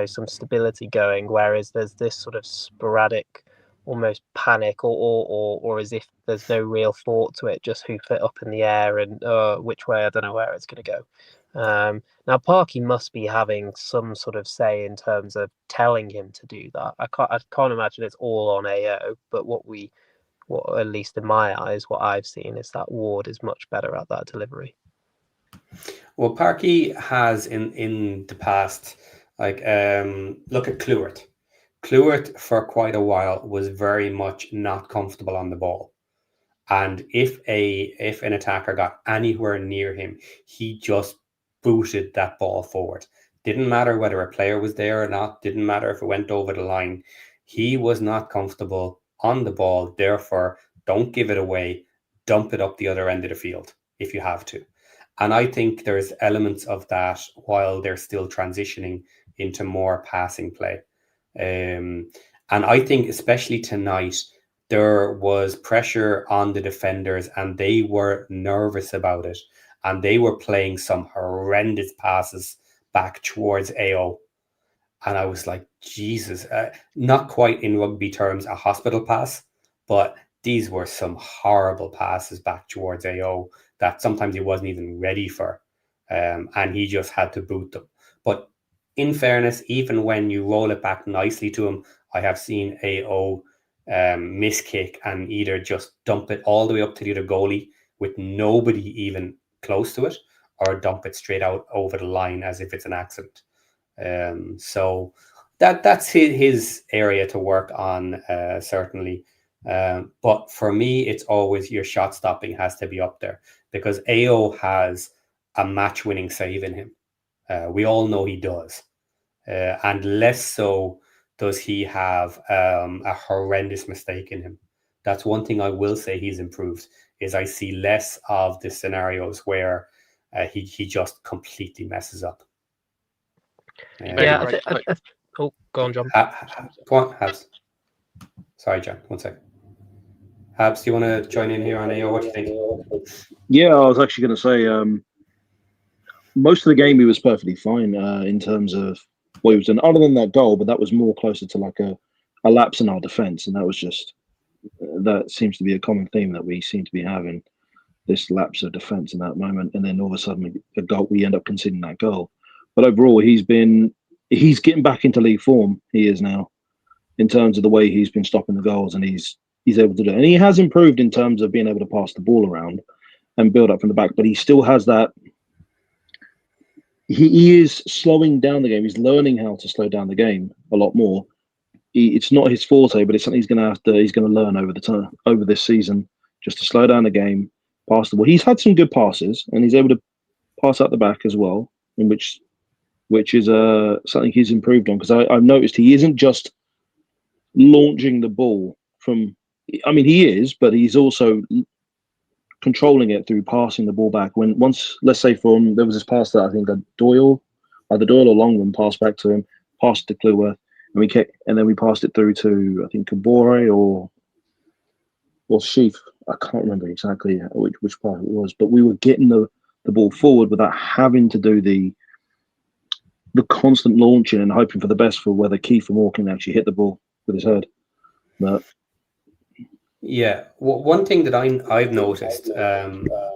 some stability going. Whereas there's this sort of sporadic, almost panic, or as if there's no real thought to it, just hoof it up in the air and which way, I don't know where it's going to go. Now Parky must be having some sort of say in terms of telling him to do that. I can't imagine it's all on AO, but what we what, at least in my eyes, what I've seen is that Ward is much better at that delivery. Well, Parky has in the past, like look at Clewert. Clewert for quite a while was very much not comfortable on the ball. And if an attacker got anywhere near him, he just booted that ball forward. Didn't matter whether a player was there or not, didn't matter if it went over the line. He was not comfortable on the ball. Therefore, don't give it away. Dump it up the other end of the field if you have to. And I think there's elements of that while they're still transitioning into more passing play. And I think especially tonight, there was pressure on the defenders and they were nervous about it. And they were playing some horrendous passes back towards AO. And I was like, Jesus, not quite in rugby terms, a hospital pass, but these were some horrible passes back towards AO that sometimes he wasn't even ready for. And he just had to boot them. But in fairness, even when you roll it back nicely to him, I have seen AO miss kick and either just dump it all the way up to the other goalie with nobody even close to it, or dump it straight out over the line as if it's an accident. So that's his area to work on, certainly. But for me, it's always your shot stopping has to be up there, because AO has a match-winning save in him. We all know he does. And less so does he have a horrendous mistake in him. That's one thing I will say he's improved, is I see less of the scenarios where he just completely messes up. Yeah, oh, go on, John. Go on, Habs. Sorry, John, 1 second. Habs, do you want to join in here on AO? What do you think? Yeah, I was actually going to say most of the game he was perfectly fine in terms of what he was doing, other than that goal, but that was more closer to like a lapse in our defence, and that was just that seems to be a common theme that we seem to be having, this lapse of defence in that moment, and then all of a sudden we end up conceding that goal. But overall, he's getting back into league form. He is now, in terms of the way he's been stopping the goals, and he's able to do it. And he has improved in terms of being able to pass the ball around and build up from the back, but he still has that. He is slowing down the game. He's learning how to slow down the game a lot more. It's not his forte, but it's something he's going to learn over this season, just to slow down the game, pass the ball. He's had some good passes, and he's able to pass out the back as well, in which is something he's improved on, because I've noticed he isn't just launching the ball from. I mean, he is, but he's also controlling it through passing the ball back. Once, let's say, there was this pass that I think either Doyle or Longman passed back to him, passed to Cleworth, and then we passed it through to, I think, Kabore or Sheaf. I can't remember exactly which part it was, but we were getting the ball forward without having to do the constant launching and hoping for the best for whether Keith or Moore can actually hit the ball with his head. But yeah, one thing that I've noticed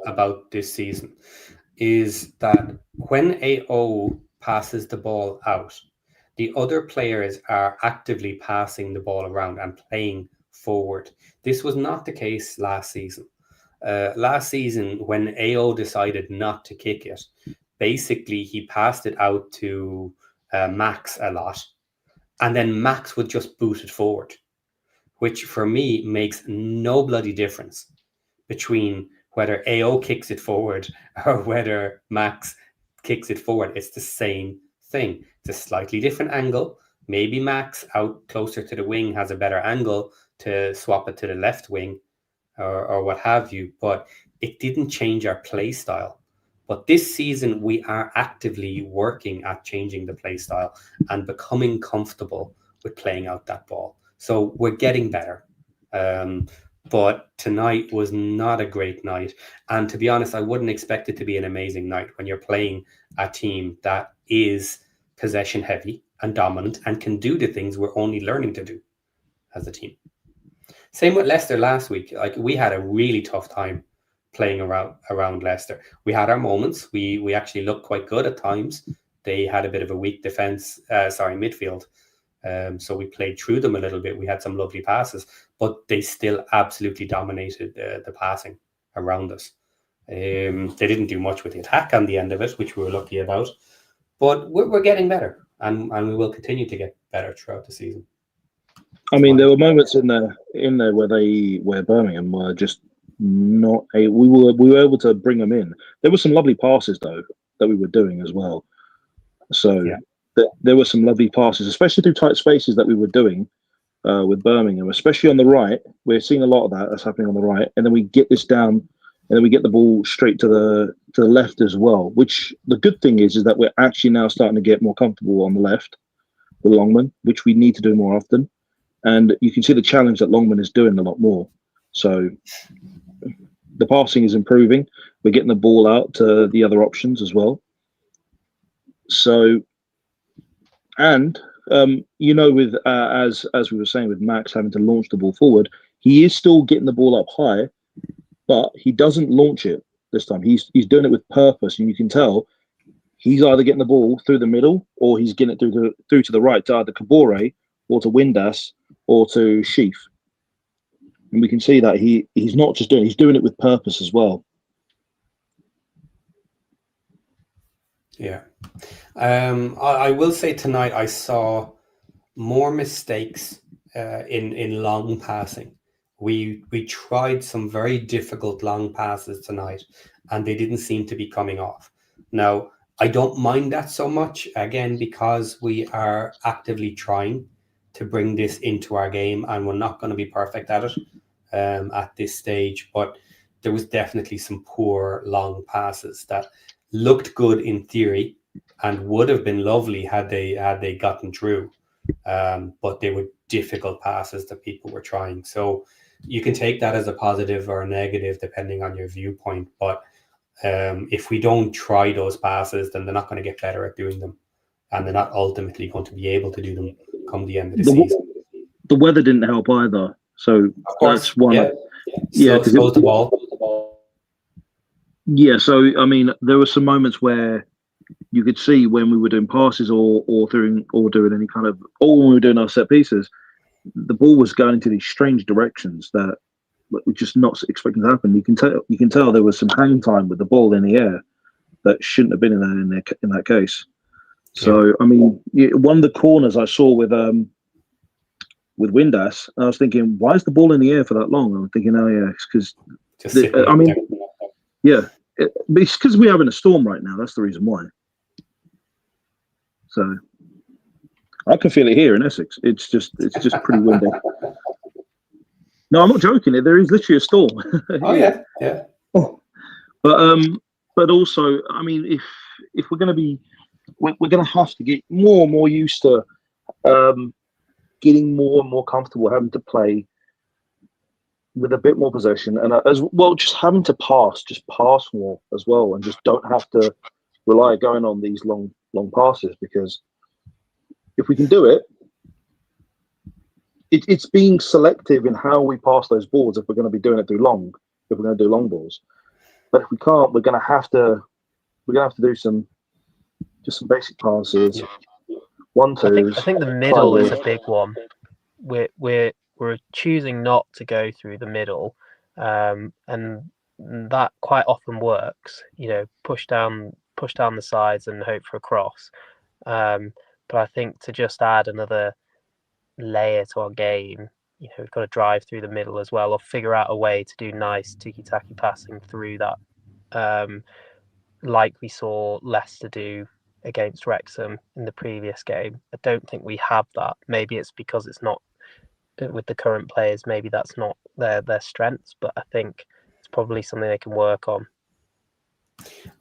about this season is that when AO passes the ball out, the other players are actively passing the ball around and playing forward. This was not the case last season. Last season, when AO decided not to kick it, basically he passed it out to Max a lot, and then Max would just boot it forward, which for me makes no bloody difference between whether AO kicks it forward or whether Max kicks it forward. It's the same thing. It's a slightly different angle. Maybe Max out closer to the wing has a better angle to swap it to the left wing or what have you, but it didn't change our play style. But this season, we are actively working at changing the play style and becoming comfortable with playing out that ball. So we're getting better. But tonight was not a great night. And to be honest, I wouldn't expect it to be an amazing night when you're playing a team that is possession heavy and dominant and can do the things we're only learning to do as a team. Same with Leicester last week. Like, we had a really tough time playing around Leicester. We had our moments. We actually looked quite good at times. They had a bit of a weak midfield. So we played through them a little bit. We had some lovely passes, but they still absolutely dominated the passing around us. They didn't do much with the attack on the end of it, which we were lucky about. But we're getting better, and we will continue to get better throughout the season. I mean, there were moments in there where Birmingham were just not a. We were able to bring them in. There were some lovely passes though that we were doing as well. So there were some lovely passes, especially through tight spaces that we were doing with Birmingham, especially on the right. We're seeing a lot of that that's happening on the right, and then we get this down, and then we get the ball straight to the left as well. Which the good thing is that we're actually now starting to get more comfortable on the left with Longman, which we need to do more often. And you can see the challenge that Longman is doing a lot more. So the passing is improving. We're getting the ball out to the other options as well. So, and with as we were saying, with Max having to launch the ball forward, he is still getting the ball up high, but he doesn't launch it this time. He's doing it with purpose, and you can tell he's either getting the ball through the middle or he's getting it through to the right to either Kabore or to Windass or to Sheaf. And we can see that he's not just he's doing it with purpose as well. Yeah. I will say tonight I saw more mistakes in long passing. We tried some very difficult long passes tonight, and they didn't seem to be coming off. Now, I don't mind that so much, again, because we are actively trying to bring this into our game, and we're not going to be perfect at it at this stage. But there was definitely some poor long passes that looked good in theory and would have been lovely had they gotten through. But they were difficult passes that people were trying. So you can take that as a positive or a negative depending on your viewpoint. But if we don't try those passes, then they're not going to get better at doing them, and they're not ultimately going to be able to do them come the end of the season. The weather didn't help either, so that's one. So the ball. Yeah, so I mean, there were some moments where you could see when we were doing passes or doing any kind of, or when we were doing our set pieces, the ball was going into these strange directions that we're just not expecting to happen. You can tell there was some hang time with the ball in the air that shouldn't have been in that case. So I mean, one of the corners I saw with Windass, I was thinking, why is the ball in the air for that long? I'm thinking, oh yeah, it's because it's because we're having a storm right now. That's the reason why. So I can feel it here in Essex. It's just pretty windy. No, I'm not joking. There is literally a storm. Oh yeah. But also, I mean, if we're going to be, we're going to have to get more and more used to getting more and more comfortable having to play with a bit more possession, and as well, just having to pass more as well, and just don't have to rely going on these long passes, because if we can do it, it's being selective in how we pass those balls if we're going to be doing it if we're going to do long balls. But if we can't, we're going to have to do some basic passes. 1-2s. I think the middle is a big one. We're choosing not to go through the middle, and that quite often works. Push down the sides and hope for a cross. But I think to just add another layer to our game, we've got to drive through the middle as well, or figure out a way to do nice tiki-taki passing through that, like we saw Leicester do against Wrexham in the previous game. I don't think we have that. Maybe it's because it's not with the current players. Maybe that's not their strengths, but I think it's probably something they can work on.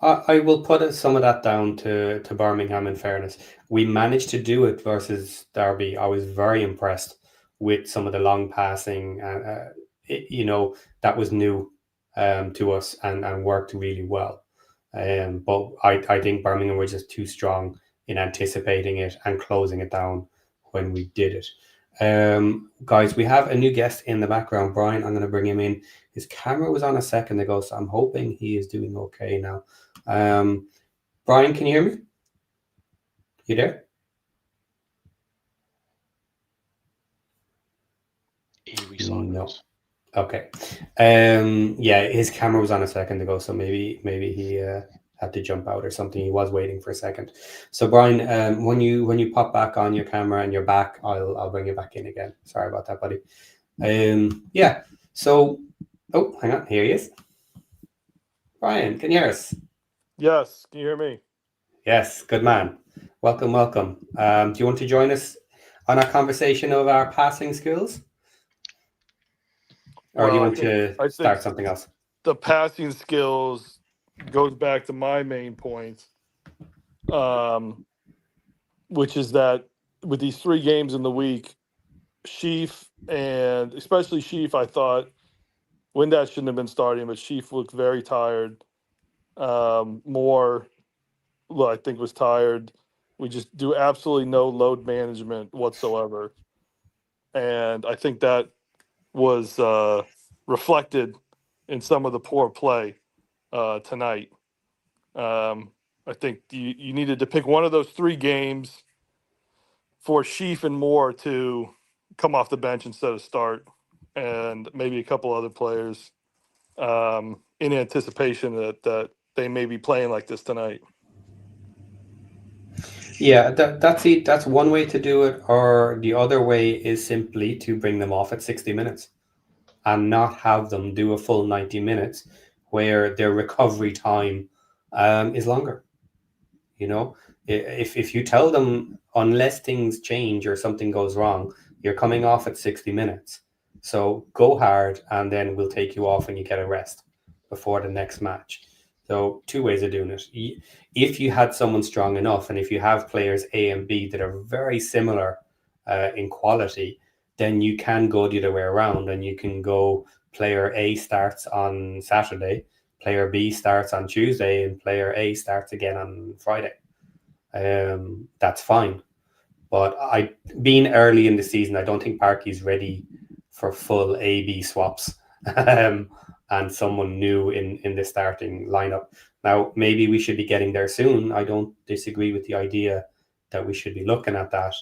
I will put some of that down to Birmingham. In fairness, we managed to do it versus Derby. I was very impressed with some of the long passing. That was new to us and worked really well. But I think Birmingham were just too strong in anticipating it and closing it down when we did it. Guys, we have a new guest in the background. Brian, I'm going to bring him in. His camera was on a second ago, so I'm hoping he is doing okay now. Brian, can you hear me? You there? be silent. No. Okay. Yeah, his camera was on a second ago, so maybe he had to jump out or something. He was waiting for a second. So Brian, when you pop back on your camera and you're back, I'll bring you back in again. Sorry about that, buddy. Yeah. So, oh, hang on. Here he is. Brian, can you hear us? Yes, can you hear me? Yes, good man. Welcome. Do you want to join us on our conversation of our passing skills? Or do you Well, want to I think start something else? the passing skills goes back to my main point, which is that with these 3 games in the week, Sheaf and especially Sheaf, I thought Windass shouldn't have been starting, but Sheaf looked very tired. Moore, I think, was tired. We just do absolutely no load management whatsoever. And I think that was reflected in some of the poor play tonight. I think you needed to pick one of those 3 games for Sheaf and Moore to come off the bench instead of start, and maybe a couple other players in anticipation that they may be playing like this tonight. Yeah, that's it. That's one way to do it, or the other way is simply to bring them off at 60 minutes and not have them do a full 90 minutes where their recovery time is longer. You know, if you tell them, unless things change or something goes wrong, you're coming off at 60 minutes. So go hard, and then we'll take you off and you get a rest before the next match. So 2 ways of doing it. If you had someone strong enough, and if you have players A and B that are very similar in quality, then you can go the other way around, and you can go player A starts on Saturday, player B starts on Tuesday, and player A starts again on Friday. That's fine. But being early in the season, I don't think Parky's ready for full A-B swaps and someone new in the starting lineup. Now, maybe we should be getting there soon. I don't disagree with the idea that we should be looking at that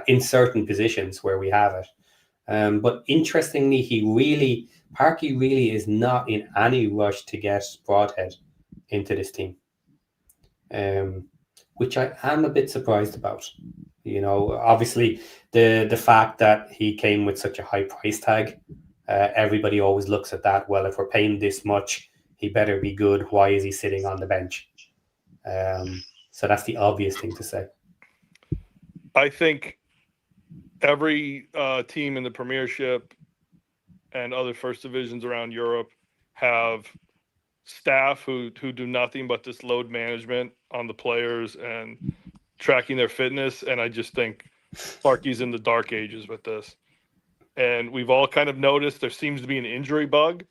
in certain positions where we have it. But interestingly, Parky really is not in any rush to get Broadhead into this team, which I am a bit surprised about. You know, obviously the fact that he came with such a high price tag, everybody always looks at that. Well, if we're paying this much, he better be good. Why is he sitting on the bench? So that's the obvious thing to say. I think every team in the Premiership and other first divisions around Europe have staff who do nothing but this load management on the players and tracking their fitness. And I just think Parky's in the dark ages with this. And we've all kind of noticed there seems to be an injury bug.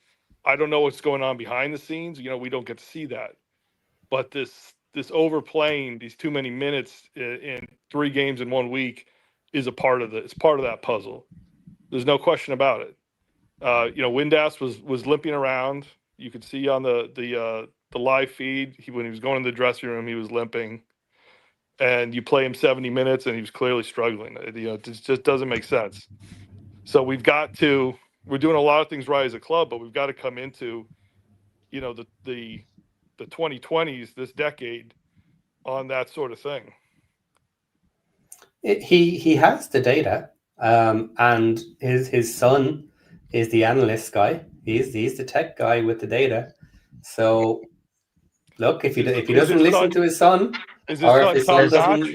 I don't know what's going on behind the scenes. You know, we don't get to see that. But this overplaying, these too many minutes in 3 games in 1 week is a part of it's part of that puzzle. There's no question about it. You know, Windass was limping around. You could see on the live feed, when he was going in the dressing room, he was limping. And you play him 70 minutes, and he was clearly struggling. You know, it just doesn't make sense. So we're doing a lot of things right as a club, but we've got to come into, you know, the 2020s, this decade, on that sort of thing. He has the data, and his son is the analyst guy. He's the tech guy with the data. So look, if he doesn't listen to his son, or if his son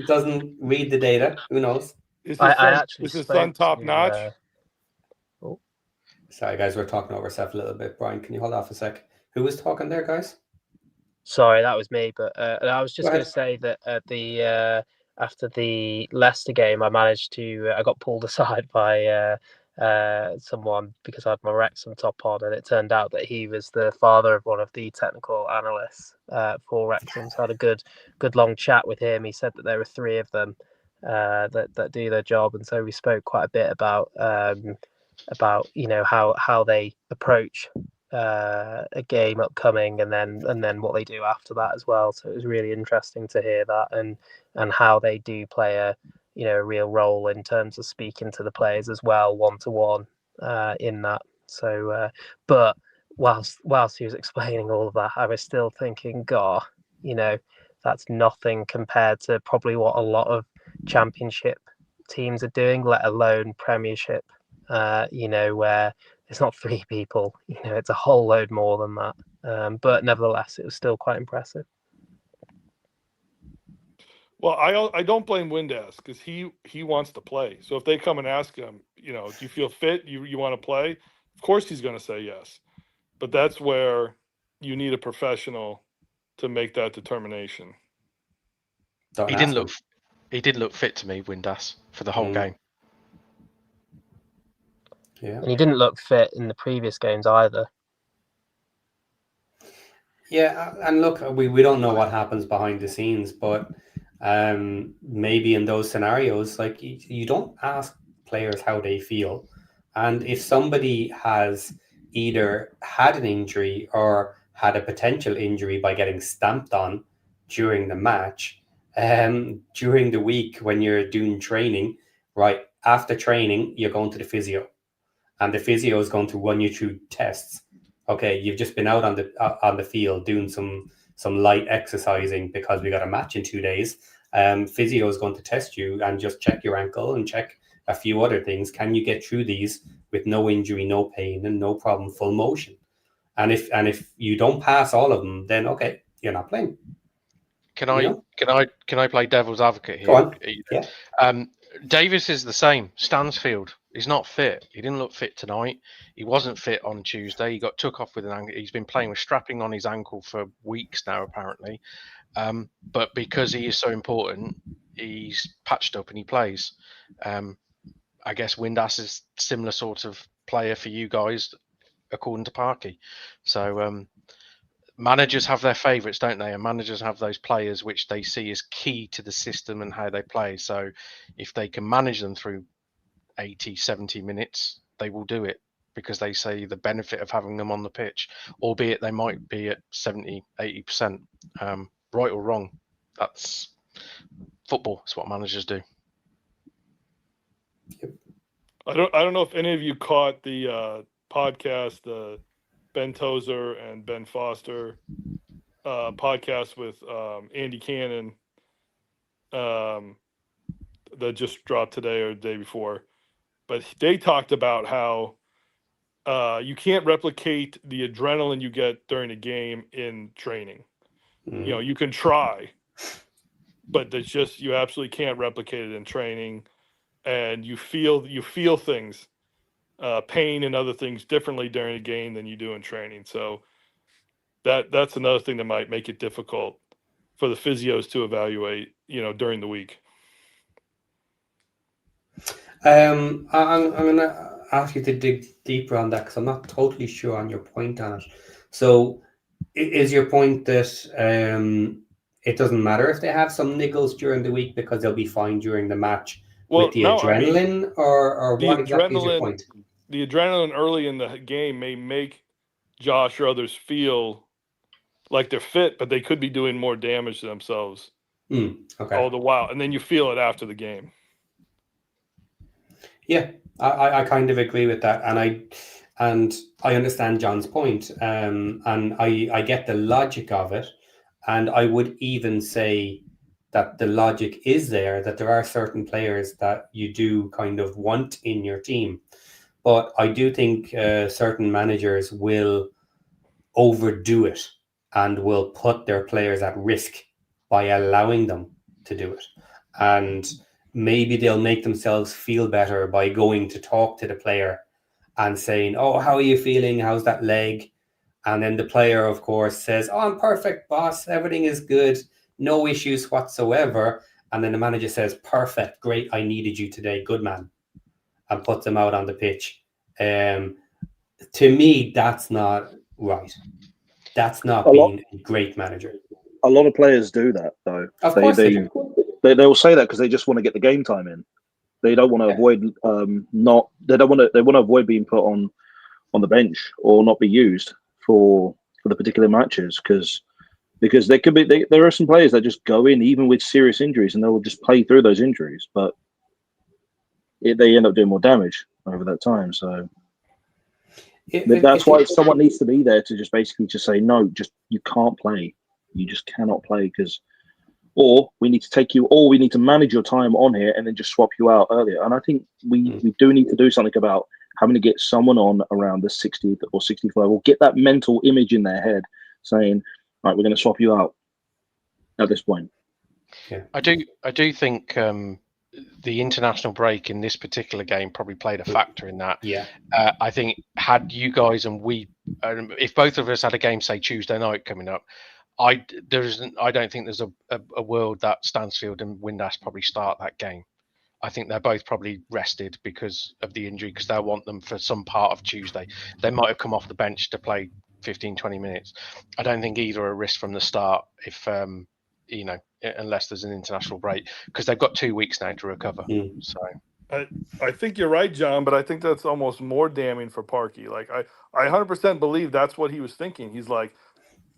doesn't read the data, who knows? Is his son top notch? Sorry, guys, we're talking over ourselves a little bit. Brian, can you hold off a sec? Who was talking there, guys? Sorry, that was me. But I was just going to say that after the Leicester game, I got pulled aside by someone because I had my Wrexham top on, and it turned out that he was the father of one of the technical analysts for Wrexham. So I had a good long chat with him. He said that there were 3 of them that do their job, and so we spoke quite a bit about you know how they approach a game upcoming, and then what they do after that as well. So it was really interesting to hear that, and how they do play a real role in terms of speaking to the players as well, one-to-one, in that. So, but whilst he was explaining all of that, I was still thinking, God, that's nothing compared to probably what a lot of Championship teams are doing, let alone Premiership. Where it's not 3 people, it's a whole load more than that. But nevertheless, it was still quite impressive. Well, I don't blame Windass because he wants to play. So if they come and ask him, do you feel fit? You want to play? Of course he's going to say yes. But that's where you need a professional to make that determination. He didn't look fit to me, Windass, for the whole game. Yeah. And he didn't look fit in the previous games either. Yeah, and look, we don't know what happens behind the scenes, but maybe in those scenarios, like you don't ask players how they feel. And if somebody has either had an injury or had a potential injury by getting stamped on during the match, during the week when you're doing training, right, after training, you're going to the physio. And the physio is going to run you through tests. Okay, you've just been out on the field doing some light exercising because we got a match in 2 days. Physio is going to test you and just check your ankle and check a few other things. Can you get through these with no injury, no pain, and no problem, full motion? And if you don't pass all of them, then okay, you're not playing. Can I play devil's advocate here? Go on. Yeah. Davis is the same. Stansfield, he's not fit. He didn't look fit tonight. He wasn't fit on Tuesday. He got took off with an ankle. He's been playing with strapping on his ankle for weeks now, apparently. But because he is so important, he's patched up and he plays. I guess Windass is similar sort of player for you guys, according to Parky. So managers have their favourites, don't they? And managers have those players which they see as key to the system and how they play. So if they can manage them through 80, 70 minutes, they will do it because they see the benefit of having them on the pitch, albeit they might be at 70, 80%. Right or wrong, that's football. It's what managers do. I don't know if any of you caught the podcast, Ben Tozer and Ben Foster podcast with Andy Cannon that just dropped today or the day before. But they talked about how you can't replicate the adrenaline you get during a game in training. You can try, but it's just you absolutely can't replicate it in training. And you feel things, pain and other things differently during a game than you do in training. So that's another thing that might make it difficult for the physios to evaluate, during the week. I'm going to ask you to dig deeper on that because I'm not totally sure on your point on it. So is your point that it doesn't matter if they have some niggles during the week because they'll be fine during the match with the adrenaline, or what exactly is your point? The adrenaline early in the game may make Josh or others feel like they're fit, but they could be doing more damage to themselves all the while. And then you feel it after the game. Yeah, I kind of agree with that. And I understand John's point. And I get the logic of it. And I would even say that the logic is there, that there are certain players that you do kind of want in your team. But I do think certain managers will overdo it and will put their players at risk by allowing them to do it. And maybe they'll make themselves feel better by going to talk to the player and saying, oh, how are you feeling? How's that leg? And then the player, of course, says, oh, I'm perfect, boss. Everything is good. No issues whatsoever. And then the manager says, perfect, great. I needed you today. Good man. And puts them out on the pitch. To me, that's not right. That's not being a great manager. A lot of players do that, though. Of course they do. They will say that because they just want to get the game time in. They don't want to avoid They want to avoid being put on the bench or not be used for the particular matches because there could be there are some players that just go in even with serious injuries and they will just play through those injuries, but they end up doing more damage over that time. So That's why someone needs to be there to just basically just say, no, just you can't play. You just cannot play because, or we need to take you, or we need to manage your time on here and then just swap you out earlier. And I think we do need to do something about having to get someone on around the 60th or 65, or get that mental image in their head saying, right, we're going to swap you out at this point. Yeah. I do think the international break in this particular game probably played a factor in that. Yeah. I think had you guys and we, if both of us had a game, say Tuesday night coming up, I don't think there's a world that Stansfield and Windass probably start that game. I think they're both probably rested because of the injury, because they'll want them for some part of Tuesday. They might have come off the bench to play 15, 20 minutes. I don't think either are risk from the start if, unless there's an international break, because they've got 2 weeks now to recover. So I think you're right, John, but I think that's almost more damning for Parky. Like I 100% believe that's what he was thinking. He's like,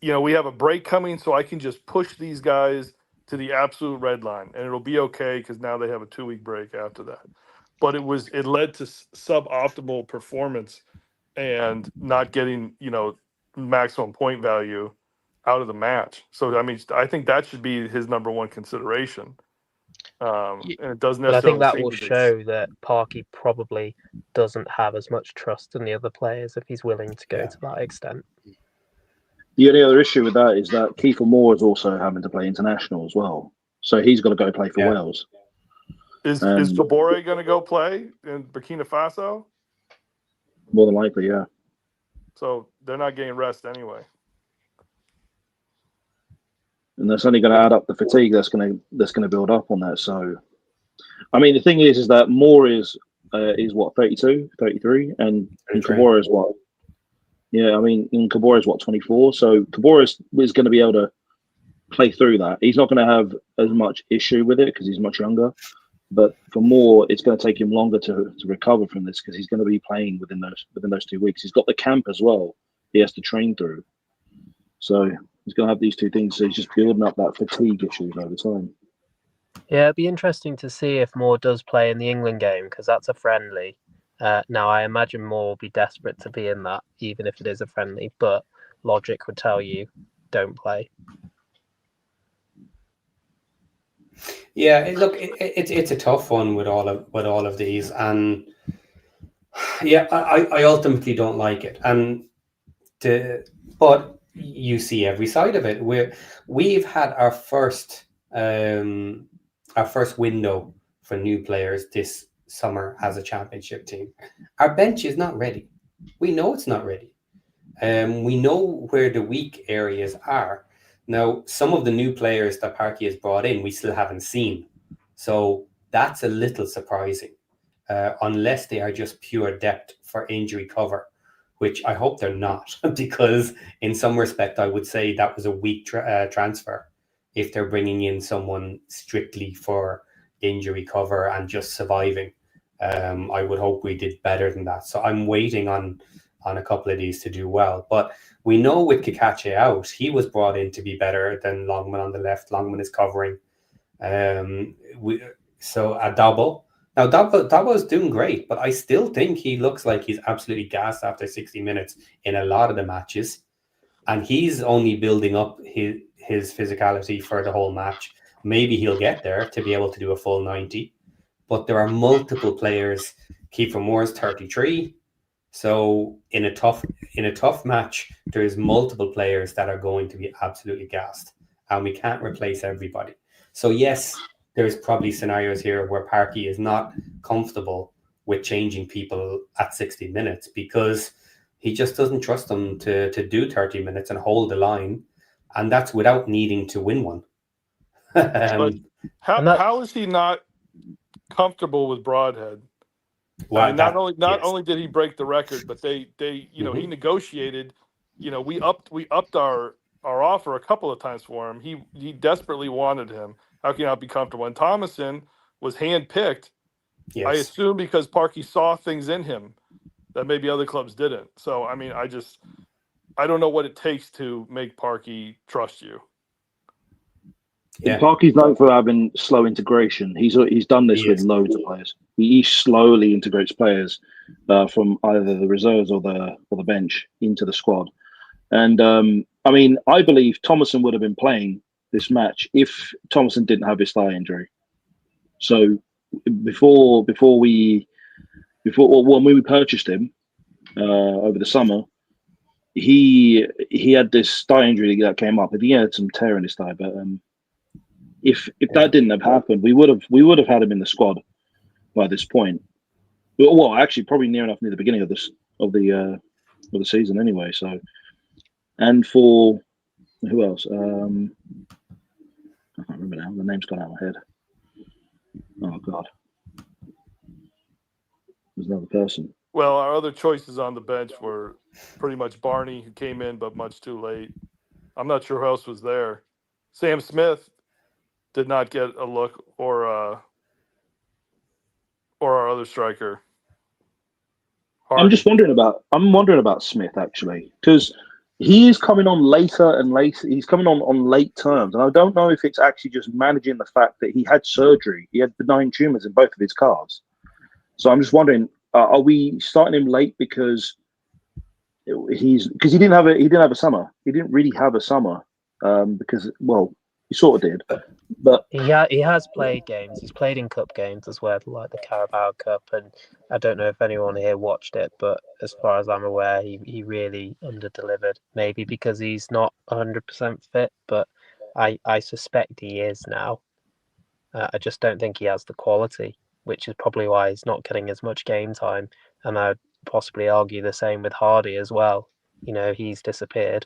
we have a break coming, so I can just push these guys to the absolute red line, and it'll be okay because now they have a 2-week break after that. But it led to suboptimal performance and not getting maximum point value out of the match. So I mean, I think that should be his number one consideration. And it doesn't necessarily. But I think that seem will to be. show that Parky probably doesn't have as much trust in the other players if he's willing to go to that extent. The only other issue with that is that Kiefer Moore is also having to play international as well, so he's got to go play for Wales. Is Kabore going to go play in Burkina Faso? More than likely, yeah. So they're not getting rest anyway. And that's only going to add up the fatigue that's going to build up on that. So, I mean, the thing is that Moore is what, 32, 33, and Kabore is what? Yeah, I mean, Kabore is what, 24. So Kabore is going to be able to play through that. He's not going to have as much issue with it because he's much younger. But for Moore, it's going to take him longer to recover from this because he's going to be playing within those 2 weeks. He's got the camp as well. He has to train through. So he's going to have these two things. So he's just building up that fatigue issues over time. Yeah, it'd be interesting to see if Moore does play in the England game because that's a friendly. Now, I imagine Moore will be desperate to be in that, even if it is a friendly. But logic would tell you don't play. Yeah, look, it's a tough one with all of these, and yeah, I ultimately don't like it, but you see every side of it. We've had our first window for new players this summer as a championship team. Our bench is not ready. We know it's not ready. We know where the weak areas are. Now, some of the new players that Parky has brought in, we still haven't seen. So that's a little surprising, unless they are just pure depth for injury cover, which I hope they're not, because in some respect, I would say that was a weak transfer if they're bringing in someone strictly for injury cover and just surviving. I would hope we did better than that. So I'm waiting on a couple of these to do well. But we know with Kikache out, he was brought in to be better than Longman on the left. Longman is covering. So a Dabo. Now, Dabo is doing great, but I still think he looks like he's absolutely gassed after 60 minutes in a lot of the matches. And he's only building up his physicality for the whole match. Maybe he'll get there to be able to do a full 90. But there are multiple players. Kiefer Moore's 33. So in a tough match, there's multiple players that are going to be absolutely gassed. And we can't replace everybody. So yes, there's probably scenarios here where Parky is not comfortable with changing people at 60 minutes because he just doesn't trust them to do 30 minutes and hold the line. And that's without needing to win one. But how is he not comfortable with Broadhead? Well, I mean, not only did he break the record, but they he negotiated. We upped our offer a couple of times for him. He desperately wanted him. How can you not be comfortable? And Thomason was handpicked. Yes. I assume because Parky saw things in him that maybe other clubs didn't. So I mean, I don't know what it takes to make Parky trust you. Yeah. Parky's known for having slow integration. He's done this with loads of players. He slowly integrates players from either the reserves or the bench into the squad. And I mean, I believe Thomason would have been playing this match if Thomason didn't have his thigh injury. So when we purchased him over the summer, he had this thigh injury that came up. I think he had some tear in his thigh, but if that didn't have happened, we would have had him in the squad by this point. Well, actually, probably near the beginning of the season anyway. So, and for who else? I can't remember now. The name's gone out of my head. Oh God, there's another person. Well, our other choices on the bench were pretty much Barney, who came in but much too late. I'm not sure who else was there. Sam Smith did not get a look, or our other striker. I'm wondering about Smith actually, because he is coming on later and later. He's coming on late terms, and I don't know if it's actually just managing the fact that he had surgery. He had benign tumors in both of his calves. So I'm just wondering, are we starting him late because he didn't have a summer. He didn't really have a summer because he sort of did, but he has played games. He's played in cup games as well, like the Carabao Cup, and I don't know if anyone here watched it, but as far as I'm aware, he really under-delivered. Maybe because he's not 100% fit, but I suspect he is now. I just don't think he has the quality, which is probably why he's not getting as much game time. And I'd possibly argue the same with Hardy as well. You know, he's disappeared.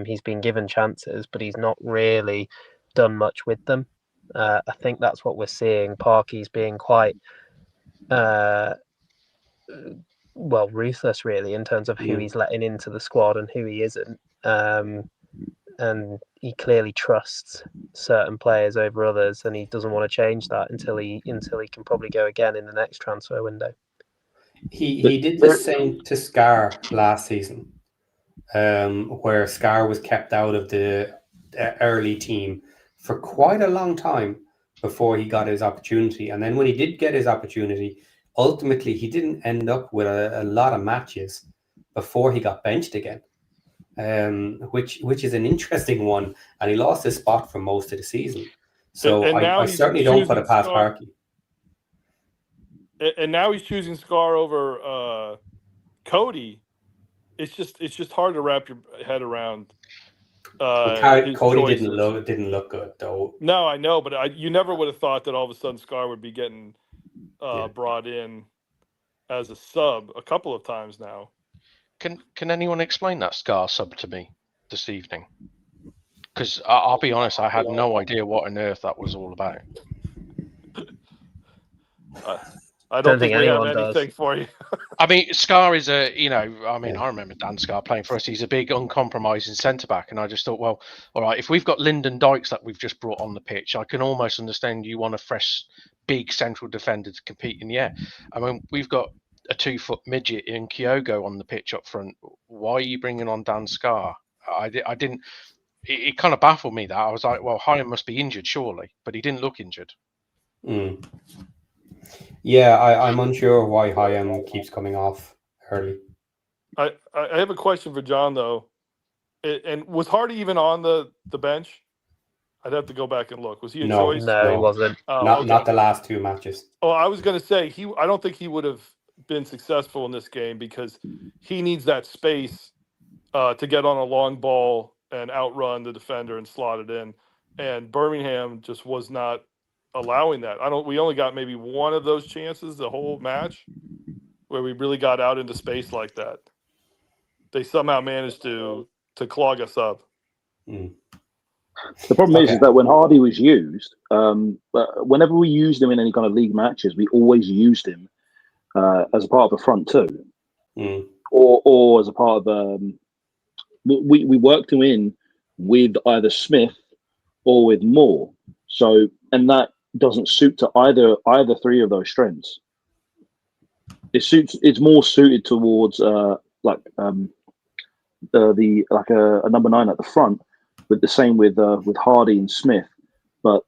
He's been given chances, but he's not really done much with them. I think that's what we're seeing. Parky's being quite ruthless, really, in terms of who he's letting into the squad and who he isn't. And he clearly trusts certain players over others, and he doesn't want to change that until he can probably go again in the next transfer window. He did the same to Scar last season, where Scar was kept out of the early team for quite a long time before he got his opportunity. And then when he did get his opportunity, ultimately he didn't end up with a lot of matches before he got benched again, which is an interesting one. And he lost his spot for most of the season. So I certainly don't put it past Parky. And now he's choosing Scar over Cody. It's just hard to wrap your head around. Cody didn't look good though. No, I know, but you never would have thought that all of a sudden Scar would be getting brought in as a sub a couple of times now. Can anyone explain that Scar sub to me this evening? Because I'll be honest, I had no idea what on earth that was all about. I don't think we have anything for you. I mean, Scar is I remember Dan Scar playing for us. He's a big, uncompromising centre-back. And I just thought, well, all right, if we've got Lyndon Dykes that we've just brought on the pitch, I can almost understand you want a fresh, big central defender to compete in the air. I mean, we've got a 2-foot midget in Kyogo on the pitch up front. Why are you bringing on Dan Scar? I didn't... It kind of baffled me that. I was like, well, Hyam must be injured, surely. But he didn't look injured. Mm. Yeah, I'm unsure why Hyam keeps coming off early. I have a question for John, though. And was Hardy even on the bench? I'd have to go back and look. Was he a choice? No, he wasn't. Not the last two matches. Oh, I was going to say, I don't think he would have been successful in this game because he needs that space to get on a long ball and outrun the defender and slot it in. And Birmingham just was not allowing that. We only got maybe one of those chances the whole match where we really got out into space like that. They somehow managed to clog us up. Mm. The problem is that when Hardy was used, whenever we used him in any kind of league matches, we always used him as a part of the front two, or as a part of we worked him in with either Smith or with Moore. So, and that doesn't suit to either three of those strengths. It's more suited towards a number 9 at the front, with the same with Hardy and Smith. But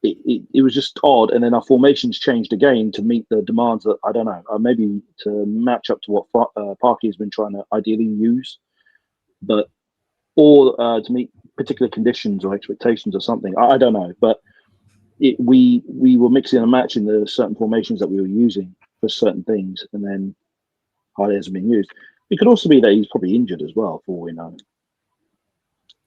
it was just odd. And then our formations changed again to meet the demands that, I don't know, maybe to match up to what Parky has been trying to ideally use, but or to meet particular conditions or expectations or something. I don't know, but we were mixing and matching the certain formations that we were using for certain things, and then hardly hasn't been used. It could also be that he's probably injured as well, for all we know.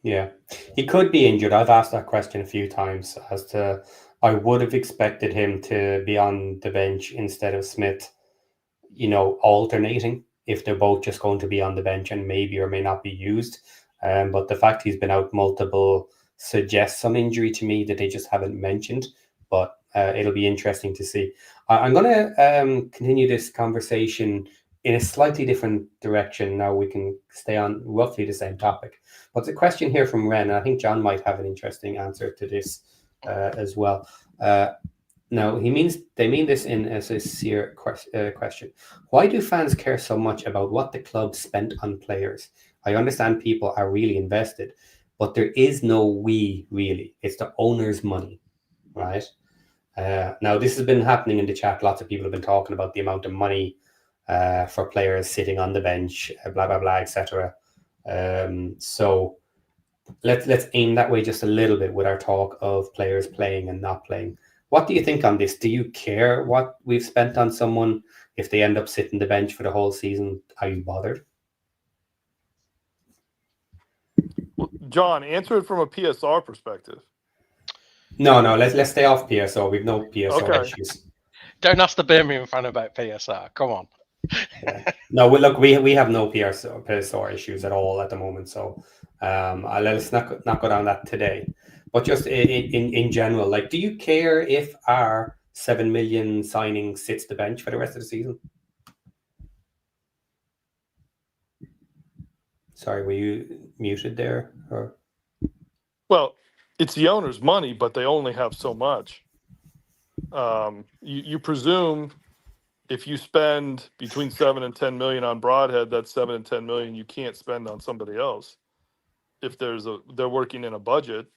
Yeah, he could be injured. I've asked that question a few times as to I would have expected him to be on the bench instead of Smith, alternating if they're both just going to be on the bench and maybe or may not be used. But the fact he's been out multiple suggests some injury to me that they just haven't mentioned. But it'll be interesting to see. I'm going to continue this conversation in a slightly different direction. Now we can stay on roughly the same topic. But the question here from Ren, and I think John might have an interesting answer to this as well. No, they mean this in a sincere question. Why do fans care so much about what the club spent on players? I understand people are really invested, but there is no we really. It's the owner's money, right? Now, this has been happening in the chat. Lots of people have been talking about the amount of money for players sitting on the bench, blah, blah, blah, etc. So let's aim that way just a little bit with our talk of players playing and not playing. What do you think on this? Do you care what we've spent on someone? If they end up sitting the bench for the whole season, are you bothered? John, answer it from a PSR perspective. No, let's stay off PSO. We've no PSO issues. Don't ask the Birmingham fan about PSR. Come on. Yeah. No, look, we have no PSR issues at all at the moment. So let's not go down that today. But just in general, like, do you care if our 7 million signing sits the bench for the rest of the season? Sorry, were you muted there? Or? Well, it's the owner's money, but they only have so much. You presume if you spend between 7 and 10 million on Broadhead, that's 7 and 10 million you can't spend on somebody else. If they're working in a budget.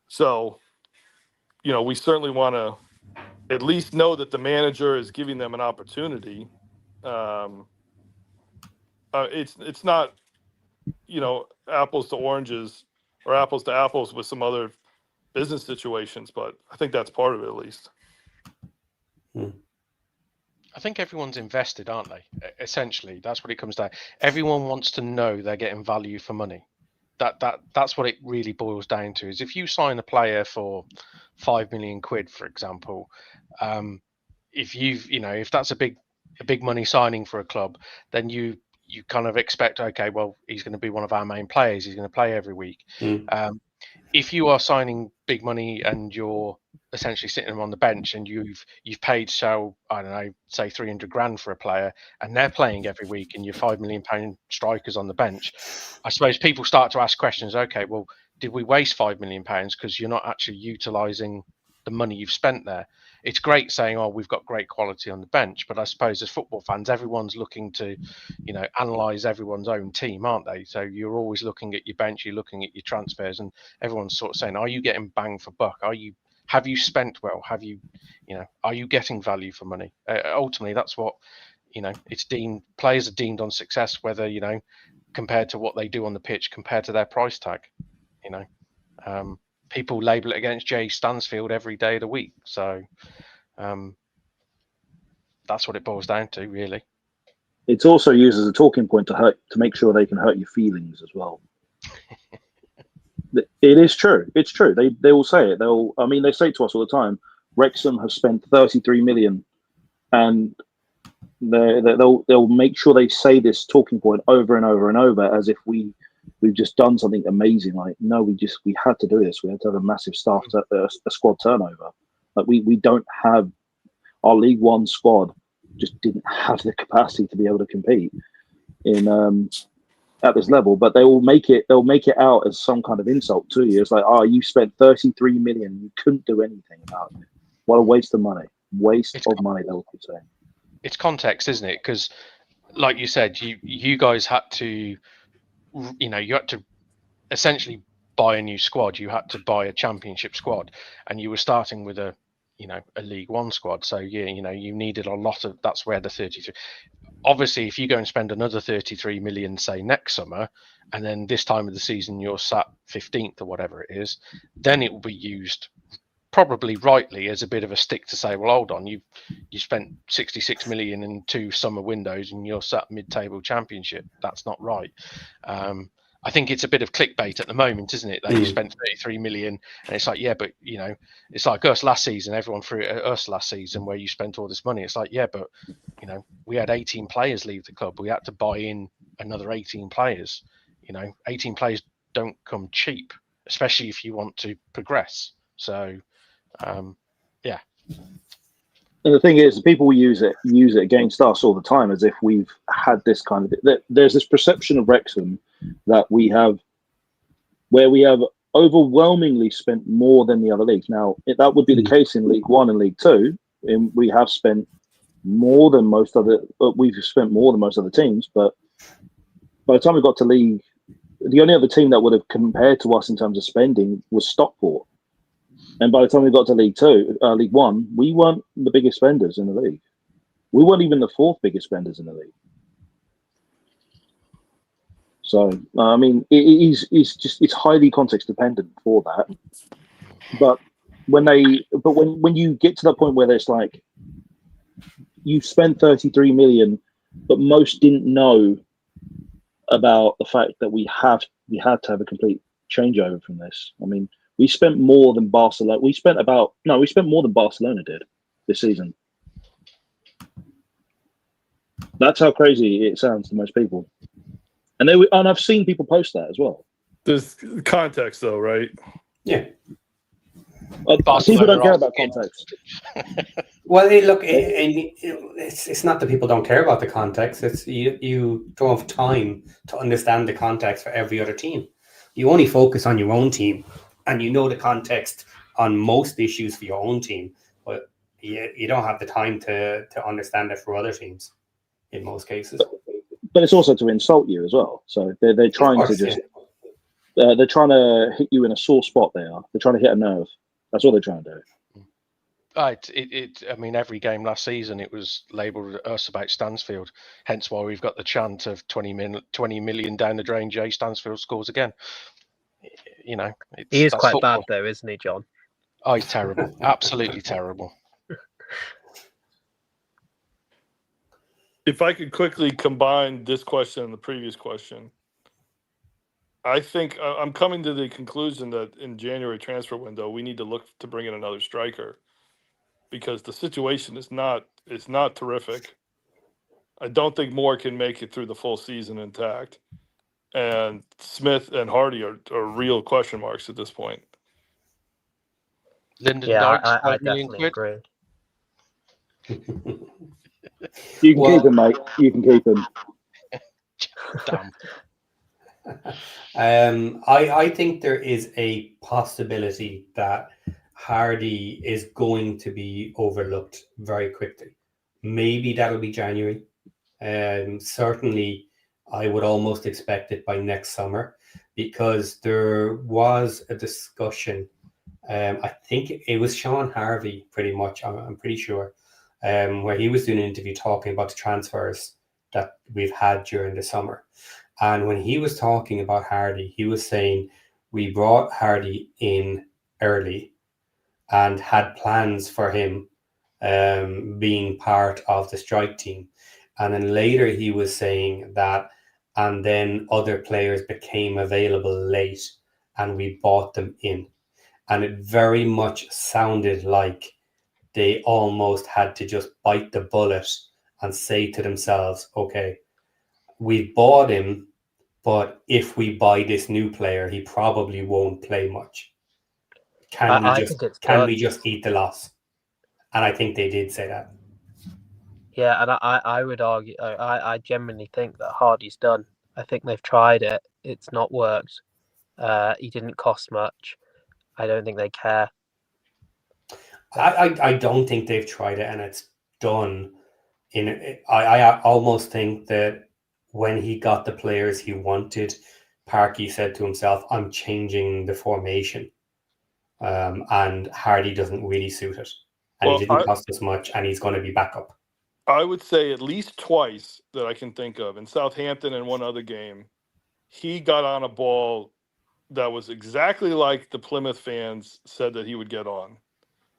So, we certainly want to at least know that the manager is giving them an opportunity. It's not, apples to oranges or apples to apples with some other business situations, but I think that's part of it at least. I think everyone's invested, aren't they? Essentially, that's what it comes down. Everyone wants to know they're getting value for money. That's what it really boils down to. Is if you sign a player for 5 million quid, for example, if that's a big money signing for a club, then you kind of expect, okay, well, he's going to be one of our main players. He's going to play every week. If you are signing big money and you're essentially sitting them on the bench and you've paid, so I don't know, say 300 grand for a player and they're playing every week and you're £5 million strikers on the bench, I suppose people start to ask questions. Okay, well, did we waste £5 million because you're not actually utilising the money you've spent there? It's great saying, oh, we've got great quality on the bench, but I suppose as football fans, everyone's looking to, analyse everyone's own team, aren't they? So you're always looking at your bench, you're looking at your transfers, and everyone's sort of saying, are you getting bang for buck? Have you spent well? Are you getting value for money? Ultimately, that's what, it's deemed. Players are deemed on success, whether, compared to what they do on the pitch, compared to their price tag. People label it against Jay Stansfield every day of the week. So that's what it boils down to, really. It's also used as a talking point to make sure they can hurt your feelings as well. It is true. It's true. They will say it. They say to us all the time, Wrexham have spent 33 million, and they'll make sure they say this talking point over and over and over as if we've just done something amazing. Like, no, we had to do this. We had to have a massive a squad turnover. Like we don't have our League One squad just didn't have the capacity to be able to compete in at this level. But they'll make it out as some kind of insult to you. It's like, oh, you spent 33 million, you couldn't do anything about it. What a waste of money. Waste of money, they'll keep saying. It's context, isn't it? Because, like you said, you guys had to, you had to essentially buy a new squad, you had to buy a championship squad, and you were starting with a League One squad. So you needed a lot of. That's where the 33. Obviously, if you go and spend another 33 million, say next summer, and then this time of the season you're sat 15th or whatever it is, then it will be used probably rightly as a bit of a stick to say, well, hold on, you spent 66 million in 2 summer windows and you're sat mid-table championship. That's not right. I think it's a bit of clickbait at the moment, isn't it? That you spent 33 million, and it's like, yeah, but it's like us last season. Everyone threw it at us last season, where you spent all this money. It's like, yeah, but we had 18 players leave the club. We had to buy in another 18 players. 18 players don't come cheap, especially if you want to progress. So, yeah. And the thing is, people use it against us all the time, as if we've had this kind of. There's this perception of Wrexham that we have overwhelmingly spent more than the other leagues. Now, that would be the case in League One and League Two, and we have spent more than most other. We've spent more than most other teams, but by the time we got to League, the only other team that would have compared to us in terms of spending was Stockport. And by the time we got to League One, we weren't the biggest spenders in the league. We weren't even the 4th biggest spenders in the league. So, I mean, it's highly context dependent for that. But when you get to the point where there's like, you spent 33 million, but most didn't know about the fact that we had to have a complete changeover from this. I mean, we spent more than Barcelona. We spent more than Barcelona did this season. That's how crazy it sounds to most people. And I've seen people post that as well. There's context, though, right? Yeah. People don't care about context. Well, it's not that people don't care about the context. It's you don't have time to understand the context for every other team. You only focus on your own team, and you know the context on most issues for your own team, but you don't have the time to understand it for other teams in most cases. But it's also to insult you as well. So they're trying to just they're trying to hit you in a sore spot. They're trying to hit a nerve. That's what they're trying to do. I mean, every game last season it was labelled us about Stansfield. Hence why we've got the chant of 20 million down the drain. Jay Stansfield scores again. He is quite football. Bad though, isn't he, John? Oh, he's terrible. Absolutely terrible. If I could quickly combine this question and the previous question, I think I'm coming to the conclusion that in January transfer window, we need to look to bring in another striker, because the situation is not terrific. I don't think Moore can make it through the full season intact, and Smith and Hardy are real question marks at this point. Lyndon Dykes, I £5 million agree. You can keep him, mate. You can keep him. Damn. I think there is a possibility that Hardy is going to be overlooked very quickly. Maybe that'll be January. Certainly, I would almost expect it by next summer, because there was a discussion. I think it was Sean Harvey, pretty much. I'm pretty sure, where he was doing an interview talking about the transfers that we've had during the summer. And when he was talking about Hardy, he was saying we brought Hardy in early and had plans for him being part of the strike team. And then later he was saying that, and then other players became available late and we bought them in. And it very much sounded like they almost had to just bite the bullet and say to themselves, okay, we bought him, but if we buy this new player, he probably won't play much. Can we just eat the loss? And I think they did say that. Yeah, and I would argue, I genuinely think that Hardy's done. I think they've tried it. It's not worked. He didn't cost much. I don't think they care. I don't think they've tried it and it's done. I almost think that when he got the players he wanted, Parky said to himself, I'm changing the formation. And Hardy doesn't really suit it. And Well, he didn't cost us much, and he's going to be back up. I would say at least twice that I can think of in Southampton and one other game, he got on a ball that was exactly like the Plymouth fans said that he would get on,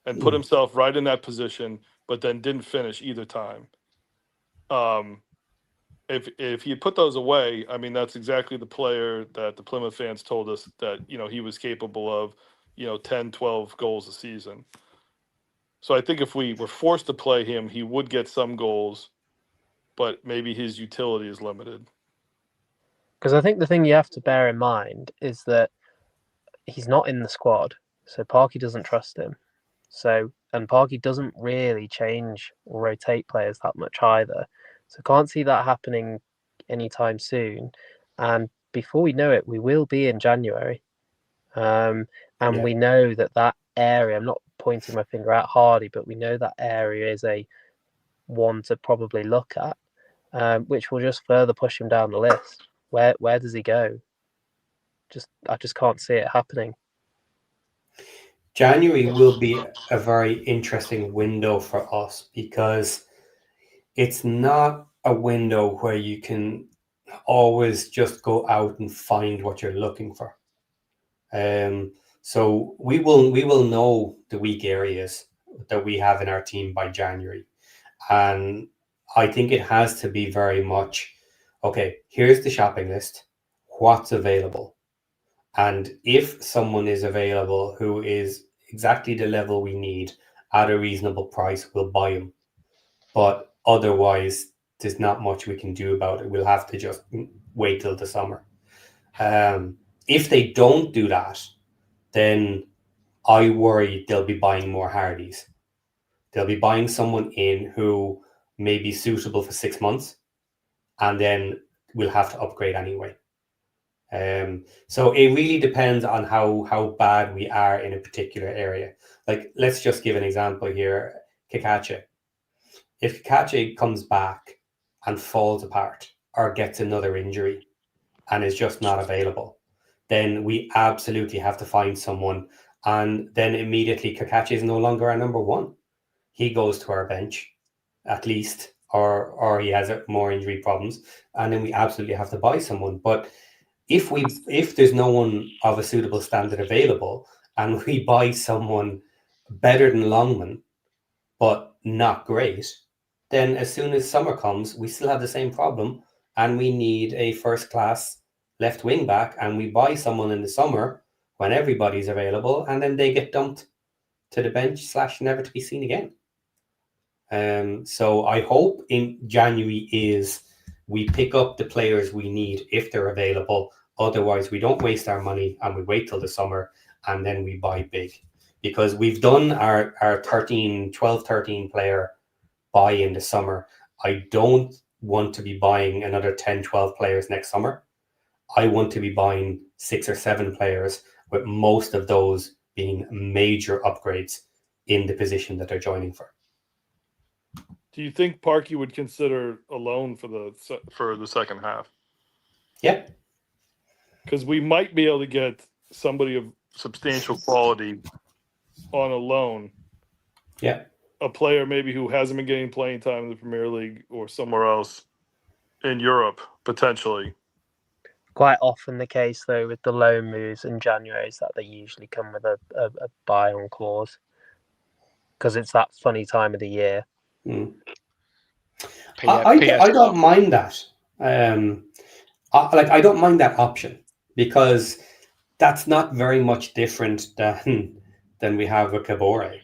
and put himself right in that position, but then didn't finish either time. If he put those away, I mean, that's exactly the player that the Plymouth fans told us that, he was capable of, 10, 12 goals a season. So I think if we were forced to play him, he would get some goals, but maybe his utility is limited. Because I think the thing you have to bear in mind is that he's not in the squad, so Parky doesn't trust him. And Parky doesn't really change or rotate players that much either. So can't see that happening anytime soon. And before we know it, we will be in January. We know that area, I'm not pointing my finger at Hardy, but we know that area is a one to probably look at, which will just further push him down the list. Where does he go? I just can't see it happening. January will be a very interesting window for us because it's not a window where you can always just go out and find what you're looking for. So we will know the weak areas that we have in our team by January. And I think it has to be very much, okay, here's the shopping list, what's available. And if someone is available who is exactly the level we need at a reasonable price, we'll buy them. But otherwise, there's not much we can do about it. We'll have to just wait till the summer. If they don't do that, then I worry they'll be buying more Hardys. They'll be buying someone in who may be suitable for 6 months, and then we'll have to upgrade anyway. So it really depends on how bad we are in a particular area. Like, let's just give an example here. Kakache. If Kakache comes back and falls apart or gets another injury and is just not available, then we absolutely have to find someone. And then immediately Kakache is no longer our number one. He goes to our bench, at least, or he has more injury problems. And then we absolutely have to buy someone. But if there's no one of a suitable standard available and we buy someone better than Longman, but not great, then as soon as summer comes, we still have the same problem and we need a first-class left wing back, and we buy someone in the summer when everybody's available, and then they get dumped to the bench / never to be seen again. So I hope in January is we pick up the players we need if they're available. Otherwise, we don't waste our money and we wait till the summer and then we buy big. Because we've done our 12, 13 player buy in the summer. I don't want to be buying another 10, 12 players next summer. I want to be buying 6 or 7 players, with most of those being major upgrades in the position that they're joining for. Do you think Parky would consider a loan for the second half? Yep. Because we might be able to get somebody of substantial quality on a loan. Yeah. A player maybe who hasn't been getting playing time in the Premier League or somewhere else in Europe, potentially. Quite often the case, though, with the loan moves in January is that they usually come with a buy-on clause because it's that funny time of the year. I don't mind that. I don't mind that option because that's not very much different than we have with Kabore.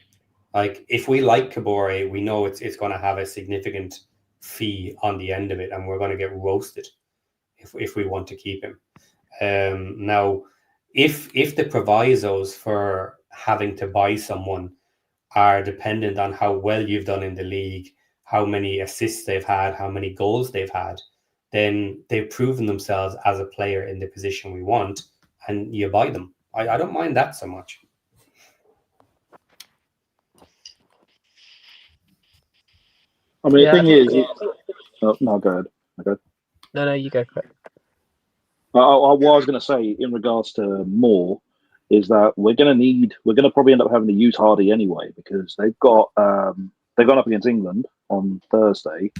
Like, if we like Kabore, we know it's going to have a significant fee on the end of it, and we're going to get roasted if we want to keep him. Now, if the provisos for having to buy someone are dependent on how well you've done in the league, how many assists they've had, how many goals they've had, then they've proven themselves as a player in the position we want, and you buy them. I don't mind that so much. I mean, the thing is, no, go ahead. No, you go for it. What I was going to say in regards to Moore is that we're going to probably end up having to use Hardy anyway, because they've gone up against England on Thursday,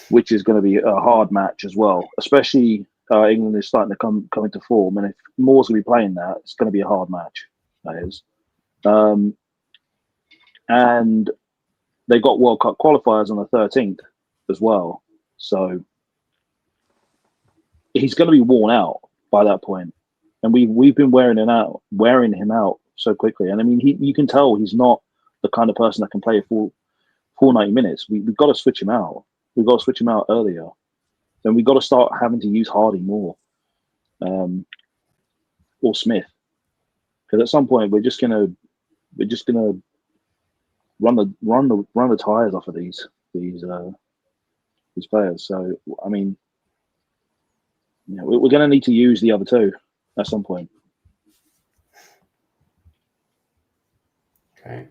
which is going to be a hard match as well. Especially England is starting to come into form, and if Moore's going to be playing that, it's going to be a hard match. That is, and they got World Cup qualifiers on the 13th as well, so he's going to be worn out by that point. And we've been wearing him out so quickly. And I mean, you can tell he's not the kind of person that can play a full 90 minutes. We've got to switch him out. We've got to switch him out earlier. And we've got to start having to use Hardy more, or Smith, because at some point we're just gonna run the tires off of these players. So I mean, we're going to need to use the other two at some point. Okay.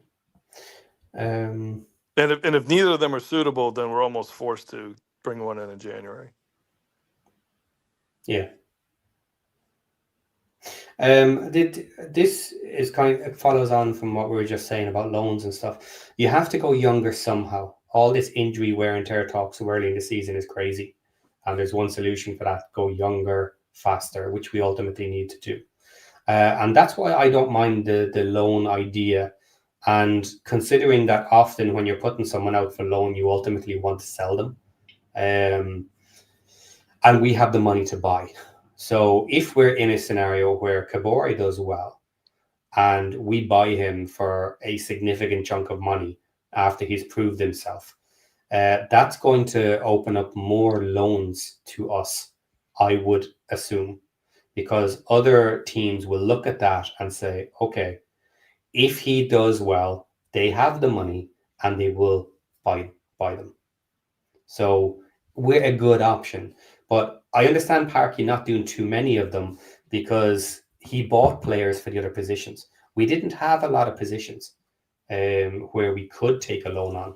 And if neither of them are suitable, then we're almost forced to bring one in January. Yeah. This is it follows on from what we were just saying about loans and stuff. You have to go younger somehow. All this injury wear and tear talk so early in the season is crazy. And there's one solution for that: go younger, faster, which we ultimately need to do. And that's why I don't mind the loan idea. And considering that often when you're putting someone out for loan, you ultimately want to sell them. And we have the money to buy. So if we're in a scenario where Kabore does well and we buy him for a significant chunk of money after he's proved himself, that's going to open up more loans to us, I would assume, because other teams will look at that and say, okay, if he does well, they have the money and they will buy them. So we're a good option. But I understand Parky not doing too many of them because he bought players for the other positions. We didn't have a lot of positions where we could take a loan on.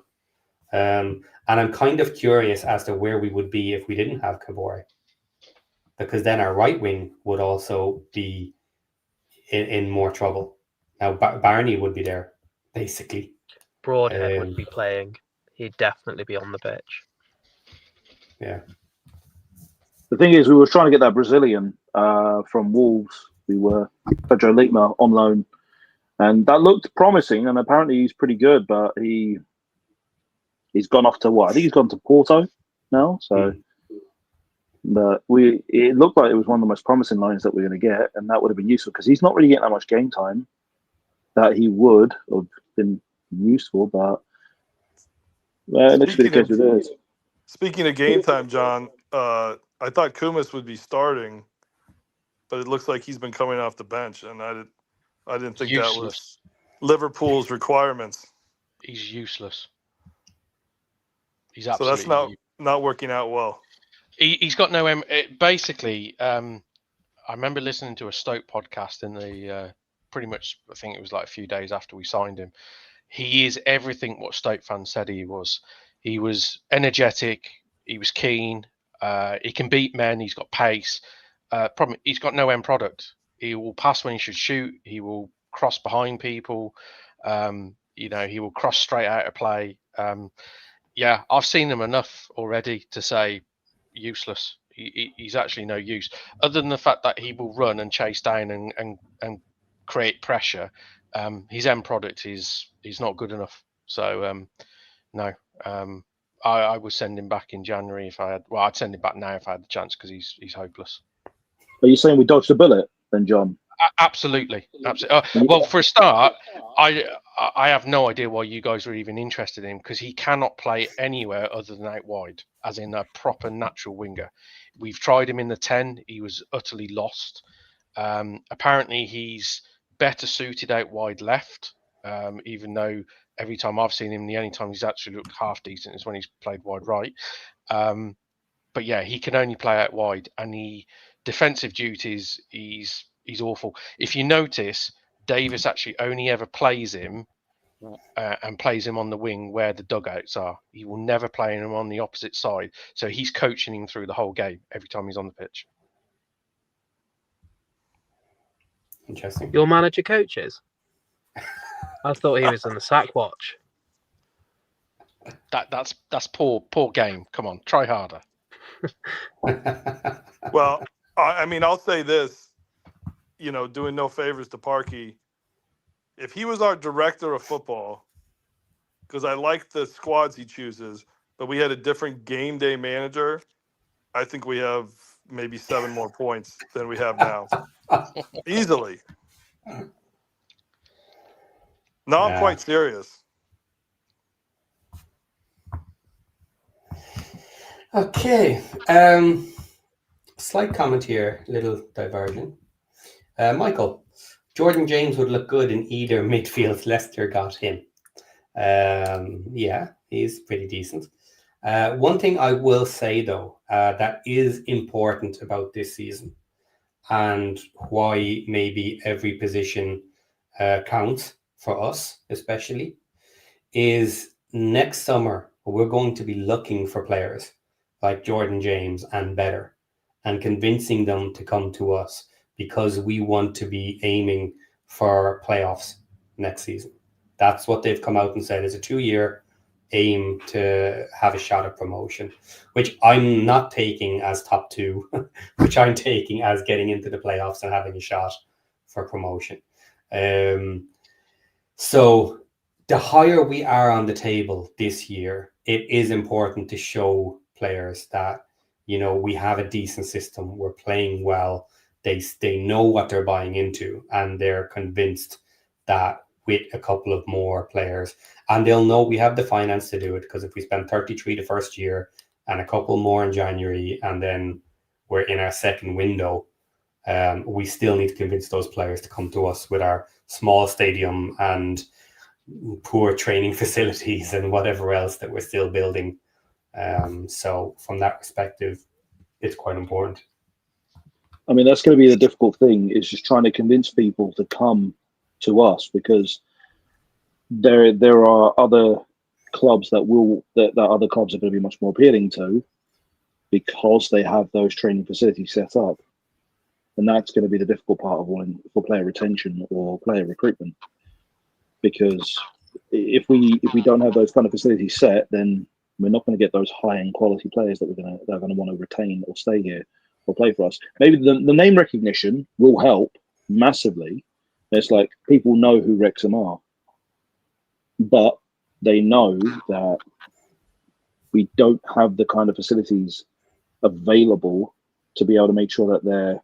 And I'm kind of curious as to where we would be if we didn't have Kabore, because then our right wing would also be in more trouble. Now Barney would be there, basically. Broadhead would be playing. He'd definitely be on the pitch. Yeah. The thing is, we were trying to get that Brazilian from Wolves. We were Pedro Litma on loan, and that looked promising. And apparently, he's pretty good. But he's gone off to what? I think he's gone to Porto now. So, but it looked like it was one of the most promising lines that we were going to get, and that would have been useful because he's not really getting that much game time that he would have been useful. But it looks to be the case with this. Speaking of game time, John, I thought Kumas would be starting, but it looks like he's been coming off the bench, and I didn't think that was Liverpool's requirements. He's useless. He's So absolutely. that's not working out well. He's got no. Basically, I remember listening to a Stoke podcast in the pretty much. I think it was like a few days after we signed him. He is everything what Stoke fans said he was. He was energetic. He was keen. He can beat men. He's got pace. Problem, he's got no end product. He will pass when he should shoot. He will cross behind people. He will cross straight out of play. Yeah, I've seen him enough already to say useless. He's actually no use, other than the fact that he will run and chase down and create pressure. His end product is not good enough. So no. I would send him back in January if I had. Well, I'd send him back now if I had the chance because he's hopeless. Are you saying we dodged a bullet then, John? Absolutely. Well, for a start, I have no idea why you guys were even interested in him because he cannot play anywhere other than out wide, as in a proper natural winger. We've tried him in the 10. He was utterly lost. Apparently, he's better suited out wide left, even though every time I've seen him, the only time he's actually looked half decent is when he's played wide right. But yeah, he can only play out wide, and defensive duties, he's awful. If you notice, Davis actually only ever plays him and plays him on the wing where the dugouts are. He will never play him on the opposite side. So he's coaching him through the whole game every time he's on the pitch. Interesting. Your manager coaches? I thought he was in the sack watch. That's poor game. Come on, try harder. Well, I mean, I'll say this, doing no favors to Parkey. If he was our director of football, because I like the squads he chooses, but we had a different game day manager, I think we have maybe 7 more points than we have now. Easily. No, I'm quite serious. Okay. Slight comment here, little diversion. Michael, Jordan James would look good in either midfield. Leicester got him. Yeah, he's pretty decent. One thing I will say, though, that is important about this season and why maybe every position counts for us, especially, is next summer we're going to be looking for players like Jordan James and better and convincing them to come to us because we want to be aiming for playoffs next season. That's what they've come out and said is a 2-year aim to have a shot at promotion, which I'm not taking as top 2, which I'm taking as getting into the playoffs and having a shot for promotion. So the higher we are on the table this year, it is important to show players that, we have a decent system. We're playing well. They know what they're buying into, and they're convinced that with a couple of more players, and they'll know we have the finance to do it, because if we spend 33 the first year and a couple more in January, and then we're in our second window, we still need to convince those players to come to us with our small stadium and poor training facilities and whatever else that we're still building. So from that perspective, it's quite important. I mean, that's going to be the difficult thing, is just trying to convince people to come to us, because there are other clubs that other clubs are going to be much more appealing to, because they have those training facilities set up, and that's going to be the difficult part of one for player retention or player recruitment. Because if we don't have those kind of facilities set, then we're not going to get those high-end quality players that are going to want to retain or stay here or play for us. Maybe the name recognition will help massively. It's like people know who Wrexham are, but they know that we don't have the kind of facilities available to be able to make sure that they're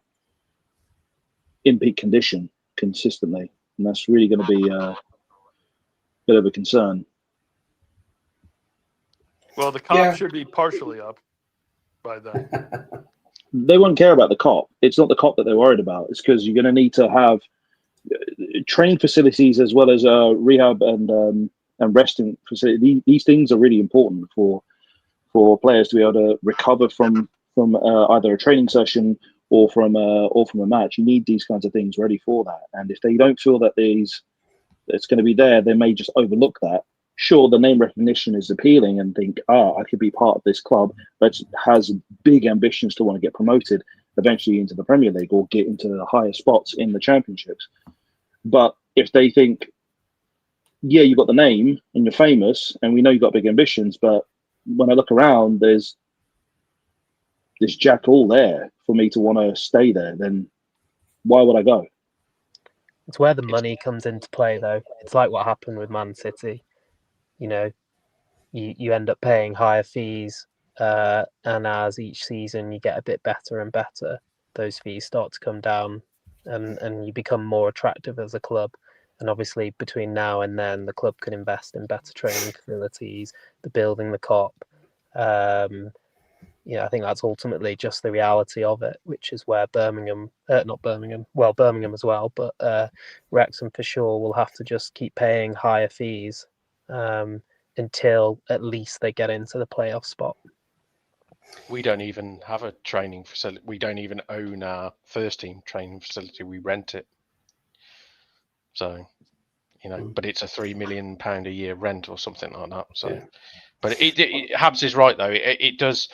in peak condition consistently, and that's really going to be a bit of a concern. Well, the cop should be partially up by then. They won't care about the cop. It's not the cop that they're worried about. It's because you're going to need to have training facilities as well as rehab and resting facility. These things are really important for players to be able to recover from either a training session or from a match. You need these kinds of things ready for that. And if they don't feel that it's going to be there, they may just overlook that. Sure, the name recognition is appealing and think, I could be part of this club that has big ambitions to want to get promoted eventually into the Premier League or get into the higher spots in the championships. But if they think, yeah, you've got the name and you're famous and we know you've got big ambitions, but when I look around, there's jack all there for me to want to stay there, then why would I go? It's where the money comes into play, though. It's like what happened with Man City. You end up paying higher fees, and as each season you get a bit better and better, those fees start to come down, and you become more attractive as a club. And obviously, between now and then, the club can invest in better training facilities, the building, the cop. I think that's ultimately just the reality of it, which is where Birmingham as well, but Wrexham for sure will have to just keep paying higher fees until at least they get into the playoff spot. We don't even have a training facility. We don't even own our first team training facility. We rent it. So, but it's a £3 million a year rent or something like that. So, yeah. But Habs is right though. It does.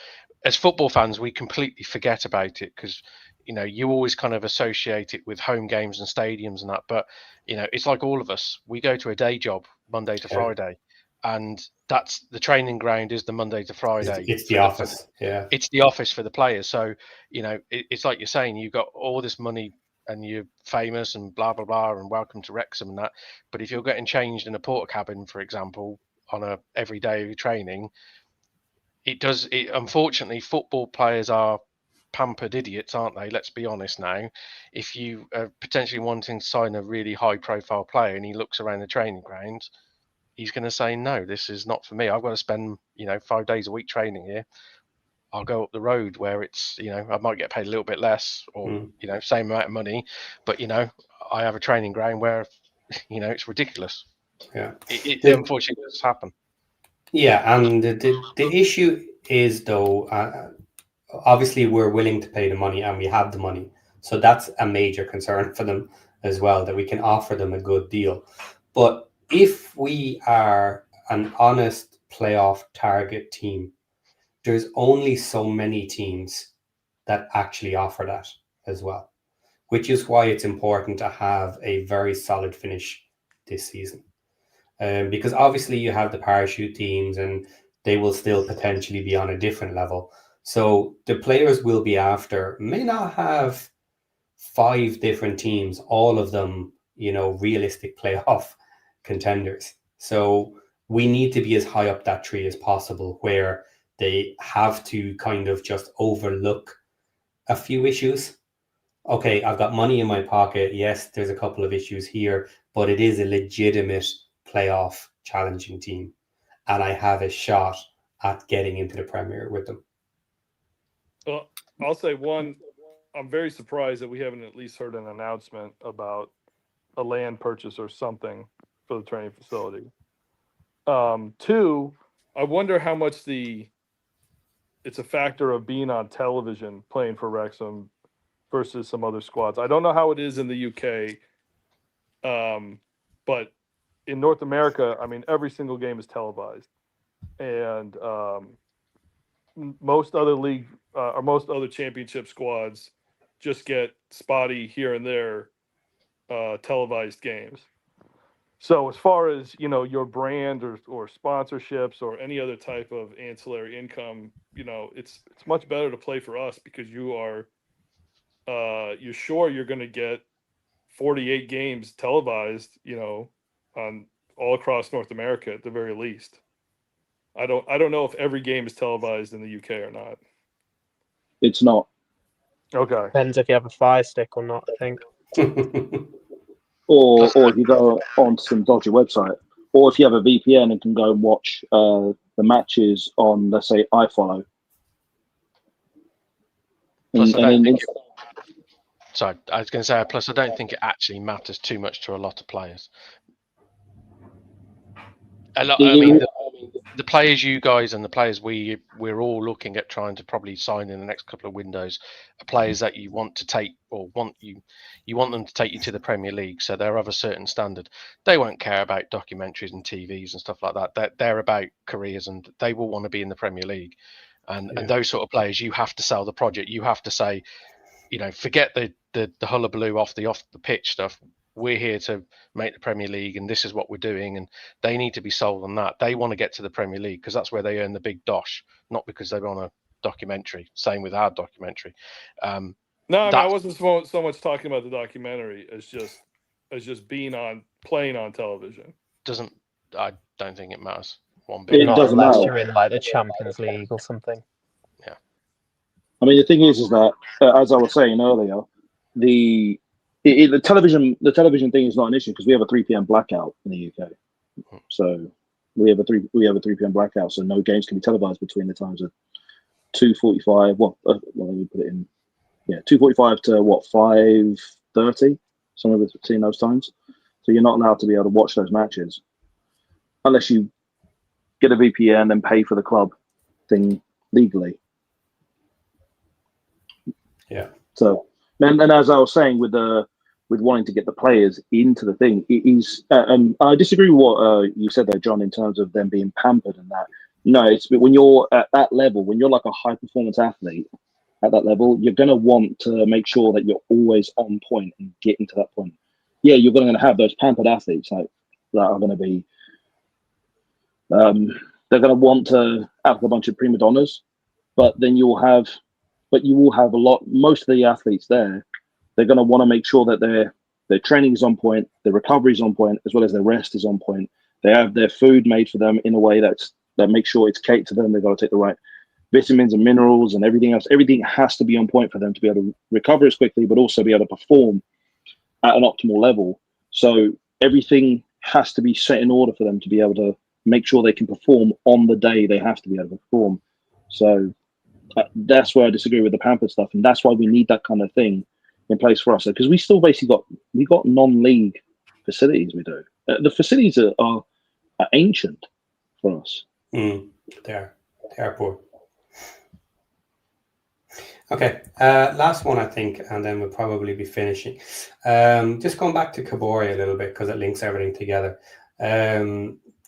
As football fans, we completely forget about it because you always kind of associate it with home games and stadiums and that, but it's like all of us. We go to a day job Monday to Friday, and that's the training ground is the Monday to Friday. It's the office. It's the office for the players. So it's like you're saying, you've got all this money and you're famous and blah blah blah and welcome to Wrexham and that. But if you're getting changed in a porter cabin, for example, on a every day of your training, unfortunately, football players are pampered idiots, aren't they? Let's be honest now. If you are potentially wanting to sign a really high profile player and he looks around the training ground, he's going to say, no, this is not for me. I've got to spend 5 days a week training here. I'll go up the road where it's I might get paid a little bit less or same amount of money, but I have a training ground where it's ridiculous. It unfortunately does happen. And the issue is, though, obviously we're willing to pay the money and we have the money, so that's a major concern for them as well, that we can offer them a good deal. But if we are an honest playoff target team, there's only so many teams that actually offer that as well, which is why it's important to have a very solid finish this season. Because obviously you have the parachute teams and they will still potentially be on a different level. So the players will be after may not have 5 different teams, all of them, realistic playoff contenders. So we need to be as high up that tree as possible, where they have to kind of just overlook a few issues. Okay, I've got money in my pocket. Yes, there's a couple of issues here, but it is a legitimate playoff challenging team, and I have a shot at getting into the Premier with them. Well, I'll say one, I'm very surprised that we haven't at least heard an announcement about a land purchase or something for the training facility. 2, I wonder how much it's a factor of being on television playing for Wrexham versus some other squads. I don't know how it is in the UK, but in North America, I mean, every single game is televised, and most other league or most other championship squads just get spotty here and there televised games. So as far as your brand or sponsorships or any other type of ancillary income, it's much better to play for us, because you're sure you're going to get 48 games televised, on all across North America at the very least. I don't know if every game is televised in the UK or not. It's not. Okay. Depends if you have a Fire Stick or not, I think. Or if you go on some dodgy website, or if you have a VPN and can go and watch the matches on, let's say, iFollow. Plus, I was going to say, plus I don't think it actually matters too much to a lot of players. The players you guys and the players we're all looking at trying to probably sign in the next couple of windows are players that you want to take, or you want them to take you to the Premier League, so they're of a certain standard. They won't care about documentaries and TVs and stuff like that. They're about careers, and they will want to be in the Premier League. And those sort of players, you have to sell the project. You have to say, forget the hullabaloo off the pitch stuff. We're here to make the Premier League, and this is what we're doing. And they need to be sold on that. They want to get to the Premier League because that's where they earn the big dosh, not because they're on a documentary. Same with our documentary. I wasn't so much talking about the documentary as just playing on television. I don't think it matters one bit. It doesn't unless matter. you're in like the Champions League or something. Yeah. I mean, the thing is that as I was saying earlier, the television thing is not an issue because we have a 3 p.m. blackout in the UK. So we have a 3 p.m. blackout, so no games can be televised between the times of 2:45. Let me put it in. 2:45 to 5:30, somewhere between those times. So you're not allowed to be able to watch those matches unless you get a VPN and pay for the club thing legally. Yeah. So, and as I was saying, with wanting to get the players into the thing, it is. And I disagree with what you said there, John, in terms of them being pampered and that. No, it's when you're at that level, when you're like a high performance athlete, at that level, you're going to want to make sure that you're always on point and getting to that point. Yeah, you're going to have those pampered athletes like that are going to be. They're going to want to act a bunch of prima donnas, but then you will have a lot. Most of the athletes there, they're going to want to make sure that their training is on point, their recovery is on point, as well as their rest is on point. They have their food made for them in a way that makes sure it's catered to them. They've got to take the right vitamins and minerals and everything else. Everything has to be on point for them to be able to recover as quickly, but also be able to perform at an optimal level. So everything has to be set in order for them to be able to make sure they can perform on the day they have to be able to perform. So that's where I disagree with the pampered stuff, and that's why we need that kind of thing in place for us, because we still basically got non-league facilities. We do. The facilities are ancient for us. They are poor. Okay, last one, I think, and then we'll probably be finishing. Just going back to Kabore a little bit, because it links everything together.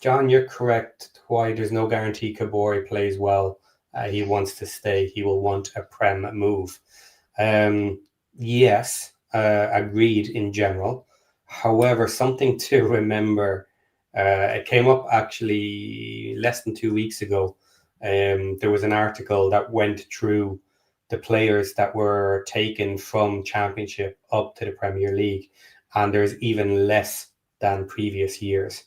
John, you're correct. Why there's no guarantee Kabore plays well. He wants to stay. He will want a Prem move. Yes, agreed in general. However, something to remember, it came up actually less than 2 weeks ago. There was an article that went through the players that were taken from Championship up to the Premier League, and there's even less than previous years.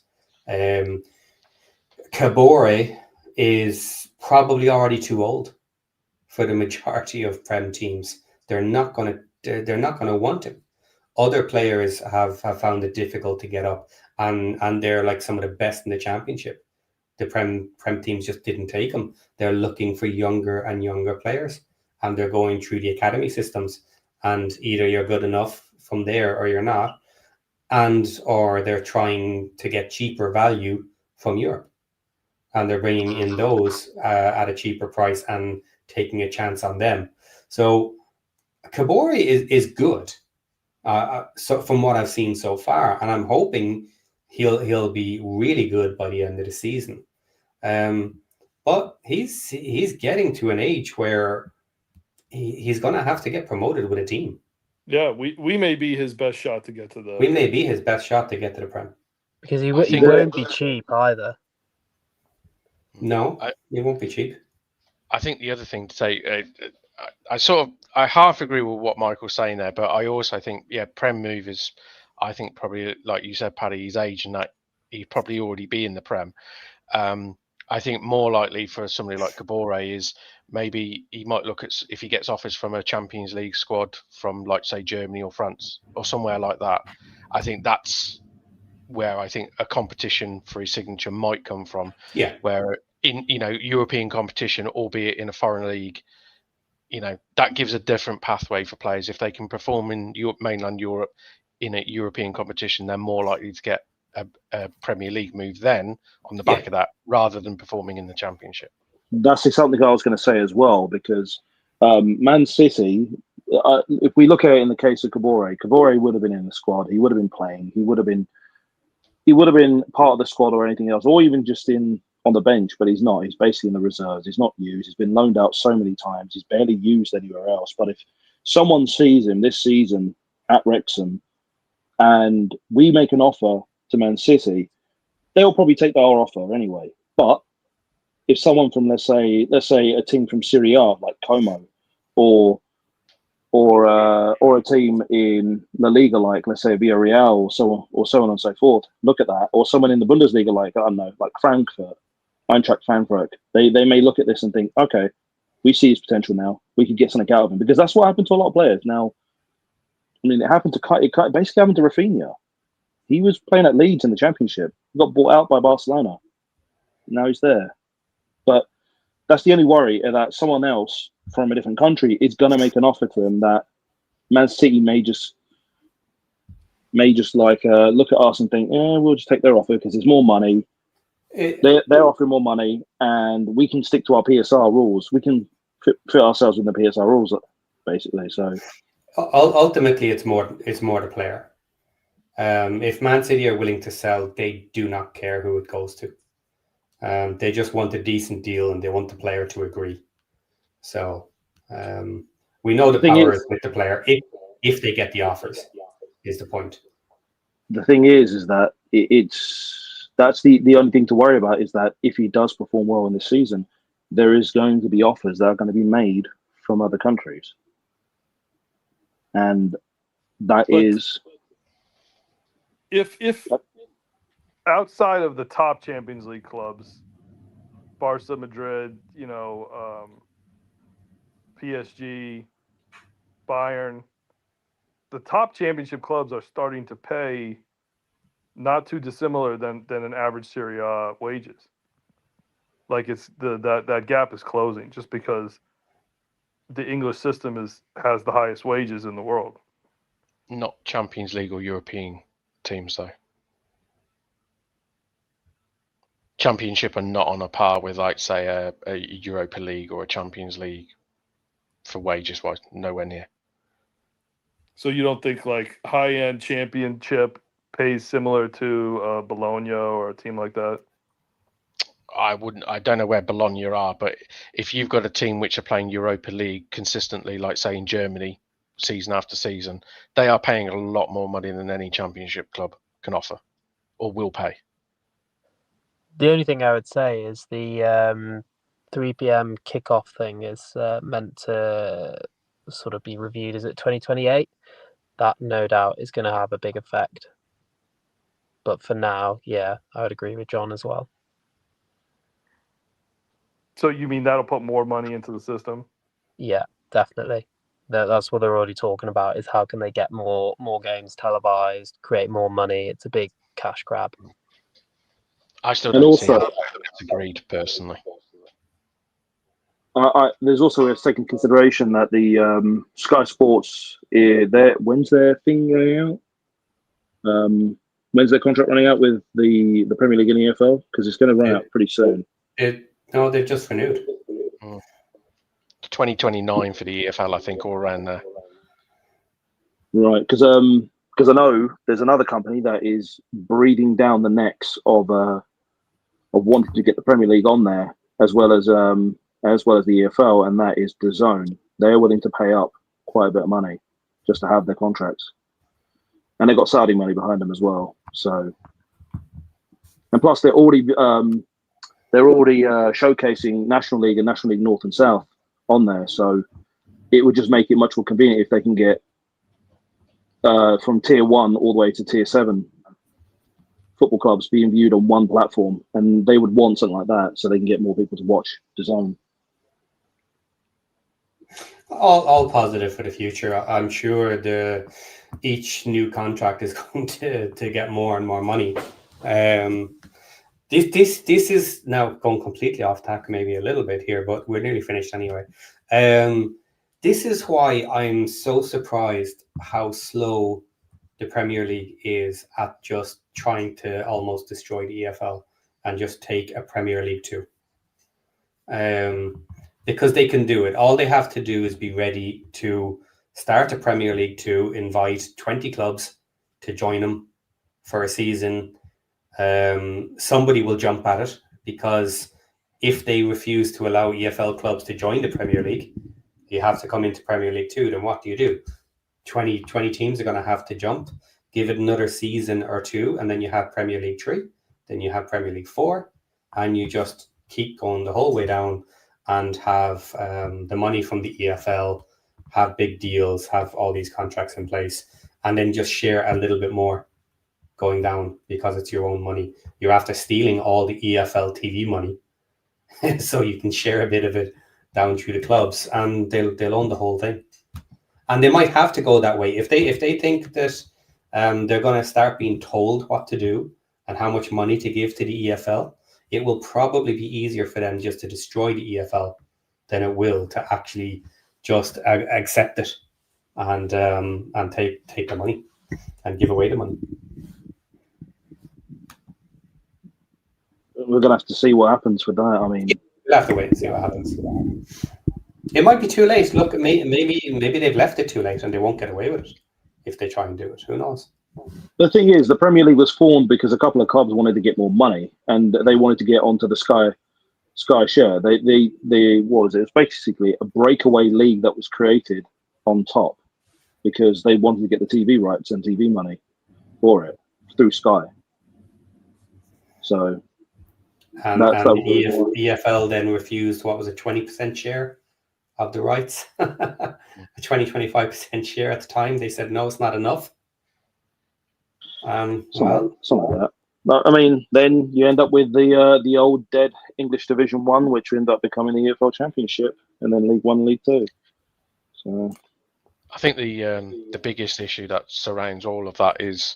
Kabore is probably already too old for the majority of Prem teams. They're not going to want him. Other players have found it difficult to get up, and they're like some of the best in the Championship. The Prem teams just didn't take him. They're looking for younger and younger players, and they're going through the academy systems, and either you're good enough from there or you're not, or they're trying to get cheaper value from Europe, and they're bringing in those at a cheaper price and taking a chance on them. So Kabore is good, so from what I've seen so far, and I'm hoping he'll be really good by the end of the season. But he's getting to an age where he's going to have to get promoted with a team. Yeah, we may be his best shot to get to the. We may be his best shot to get to the Prem. Because he won't be cheap either. No, he won't be cheap. I think the other thing to say, I half agree with what Michael's saying there, but I also think, Prem move is, I think probably like you said, Paddy, his age and that he'd probably already be in the Prem. I think more likely for somebody like Kabore is maybe he might look at if he gets offers from a Champions League squad from, like, say, Germany or France or somewhere like that. I think that's where I think a competition for his signature might come from. Yeah. Where in European competition, albeit in a foreign league, that gives a different pathway for players. If they can perform in mainland Europe in a European competition, they're more likely to get a Premier League move then on the back of that, rather than performing in the Championship. That's something I was going to say as well, because Man City, if we look at it in the case of Kabore would have been in the squad. He would have been playing. He would have been part of the squad or anything else, or even just on the bench, but he's not. He's basically in the reserves. He's not used. He's been loaned out so many times. He's barely used anywhere else. But if someone sees him this season at Wrexham and we make an offer to Man City, they'll probably take our offer anyway. But if someone from, let's say a team from Serie A like Como, or a team in La Liga like, let's say, Villarreal or so on and so forth, look at that, or someone in the Bundesliga like, I don't know, like Frankfurt, Eintracht Frankfurt, they may look at this and think, okay, we see his potential now. We could get something out of him, because that's what happened to a lot of players. Now, I mean, it basically happened to Rafinha. He was playing at Leeds in the Championship. He got bought out by Barcelona. Now he's there. But that's the only worry, that someone else from a different country is going to make an offer to him that Man City may just like look at us and think, we'll just take their offer because there's more money. They're offering more money, and we can stick to our PSR rules. We can fit ourselves in the PSR rules, basically. So ultimately, it's more the player. If Man City are willing to sell, they do not care who it goes to. They just want a decent deal, and they want the player to agree. So We know the thing power is- is with the player if they get the offers, is the point. The thing is that that's the only thing to worry about, is that if he does perform well in this season, there is going to be offers that are going to be made from other countries, and that But- is If outside of the top Champions League clubs, Barca, Madrid, PSG, Bayern, the top championship clubs are starting to pay not too dissimilar than an average Serie A wages. Like it's that gap is closing just because the English system has the highest wages in the world. Not Champions League or European teams, though. Championship are not on a par with, like, say, a Europa League or a Champions League for wages wise, nowhere near. So you don't think like high-end championship pays similar to Bologna or a team like that? I don't know where Bologna are, but if you've got a team which are playing Europa League consistently, like say in Germany, season after season, they are paying a lot more money than any championship club can offer or will pay. The only thing I would say is the 3 p.m. kickoff thing is meant to sort of be reviewed. Is it 2028? That no doubt is going to have a big effect. But for now, yeah, I would agree with John as well. So you mean that'll put more money into the system? Yeah, definitely. That's what they're already talking about, is how can they get more games televised, create more money. It's a big cash grab. I still And don't see also- how that's agreed personally. there's also a second consideration that the Sky Sports, when's their thing going out? When's their contract running out with the Premier League and EFL? Because it's going to run out pretty soon. No, they've just renewed. 2029 for the EFL, I think, or around there. Right, because I know there's another company that is breathing down the necks of wanting to get the Premier League on there, as well as the EFL, and that is DAZN. They're willing to pay up quite a bit of money just to have their contracts, and they've got Saudi money behind them as well. So, and plus they're already showcasing National League and National League North and South on there. So it would just make it much more convenient if they can get from tier 1 all the way to tier 7 football clubs being viewed on one platform, and they would want something like that so they can get more people to watch DAZN. All positive for the future. I'm sure each new contract is going to get more and more money. This is now going completely off tack, maybe a little bit here, but we're nearly finished anyway. This is why I'm so surprised how slow the Premier League is at just trying to almost destroy the EFL and just take a Premier League 2. Because they can do it. All they have to do is be ready to start a Premier League 2, invite 20 clubs to join them for a season. Somebody will jump at it, because if they refuse to allow EFL clubs to join the Premier League, you have to come into Premier League 2. Then what do? 20 teams are going to have to jump, give it another season or two, and then you have Premier League 3, then you have Premier League 4, and you just keep going the whole way down and have the money from the EFL, have big deals, have all these contracts in place, and then just share a little bit more going down because it's your own money. You're after stealing all the EFL TV money so you can share a bit of it down through the clubs, and they'll own the whole thing. And they might have to go that way if they think that they're going to start being told what to do and how much money to give to the EFL. It will probably be easier for them just to destroy the EFL than it will to actually just accept it and take the money and give away the money. We're going to have to see what happens with that. I mean, We'll have to wait and see what happens. It might be too late. Look, maybe they've left it too late and they won't get away with it if they try and do it. Who knows? the thing is, the Premier League was formed because a couple of clubs wanted to get more money, and they wanted to get onto the Sky share. They what was it? It's basically a breakaway league that was created on top because they wanted to get the TV rights and TV money for it through Sky. So And the EFL then refused, what was it, 20% share of the rights? A 25% share at the time. They said, no, it's not enough. Something like that. But I mean, then you end up with the old dead English Division 1, which ended up becoming the EFL Championship, and then League 1, League 2. So I think the biggest issue that surrounds all of that is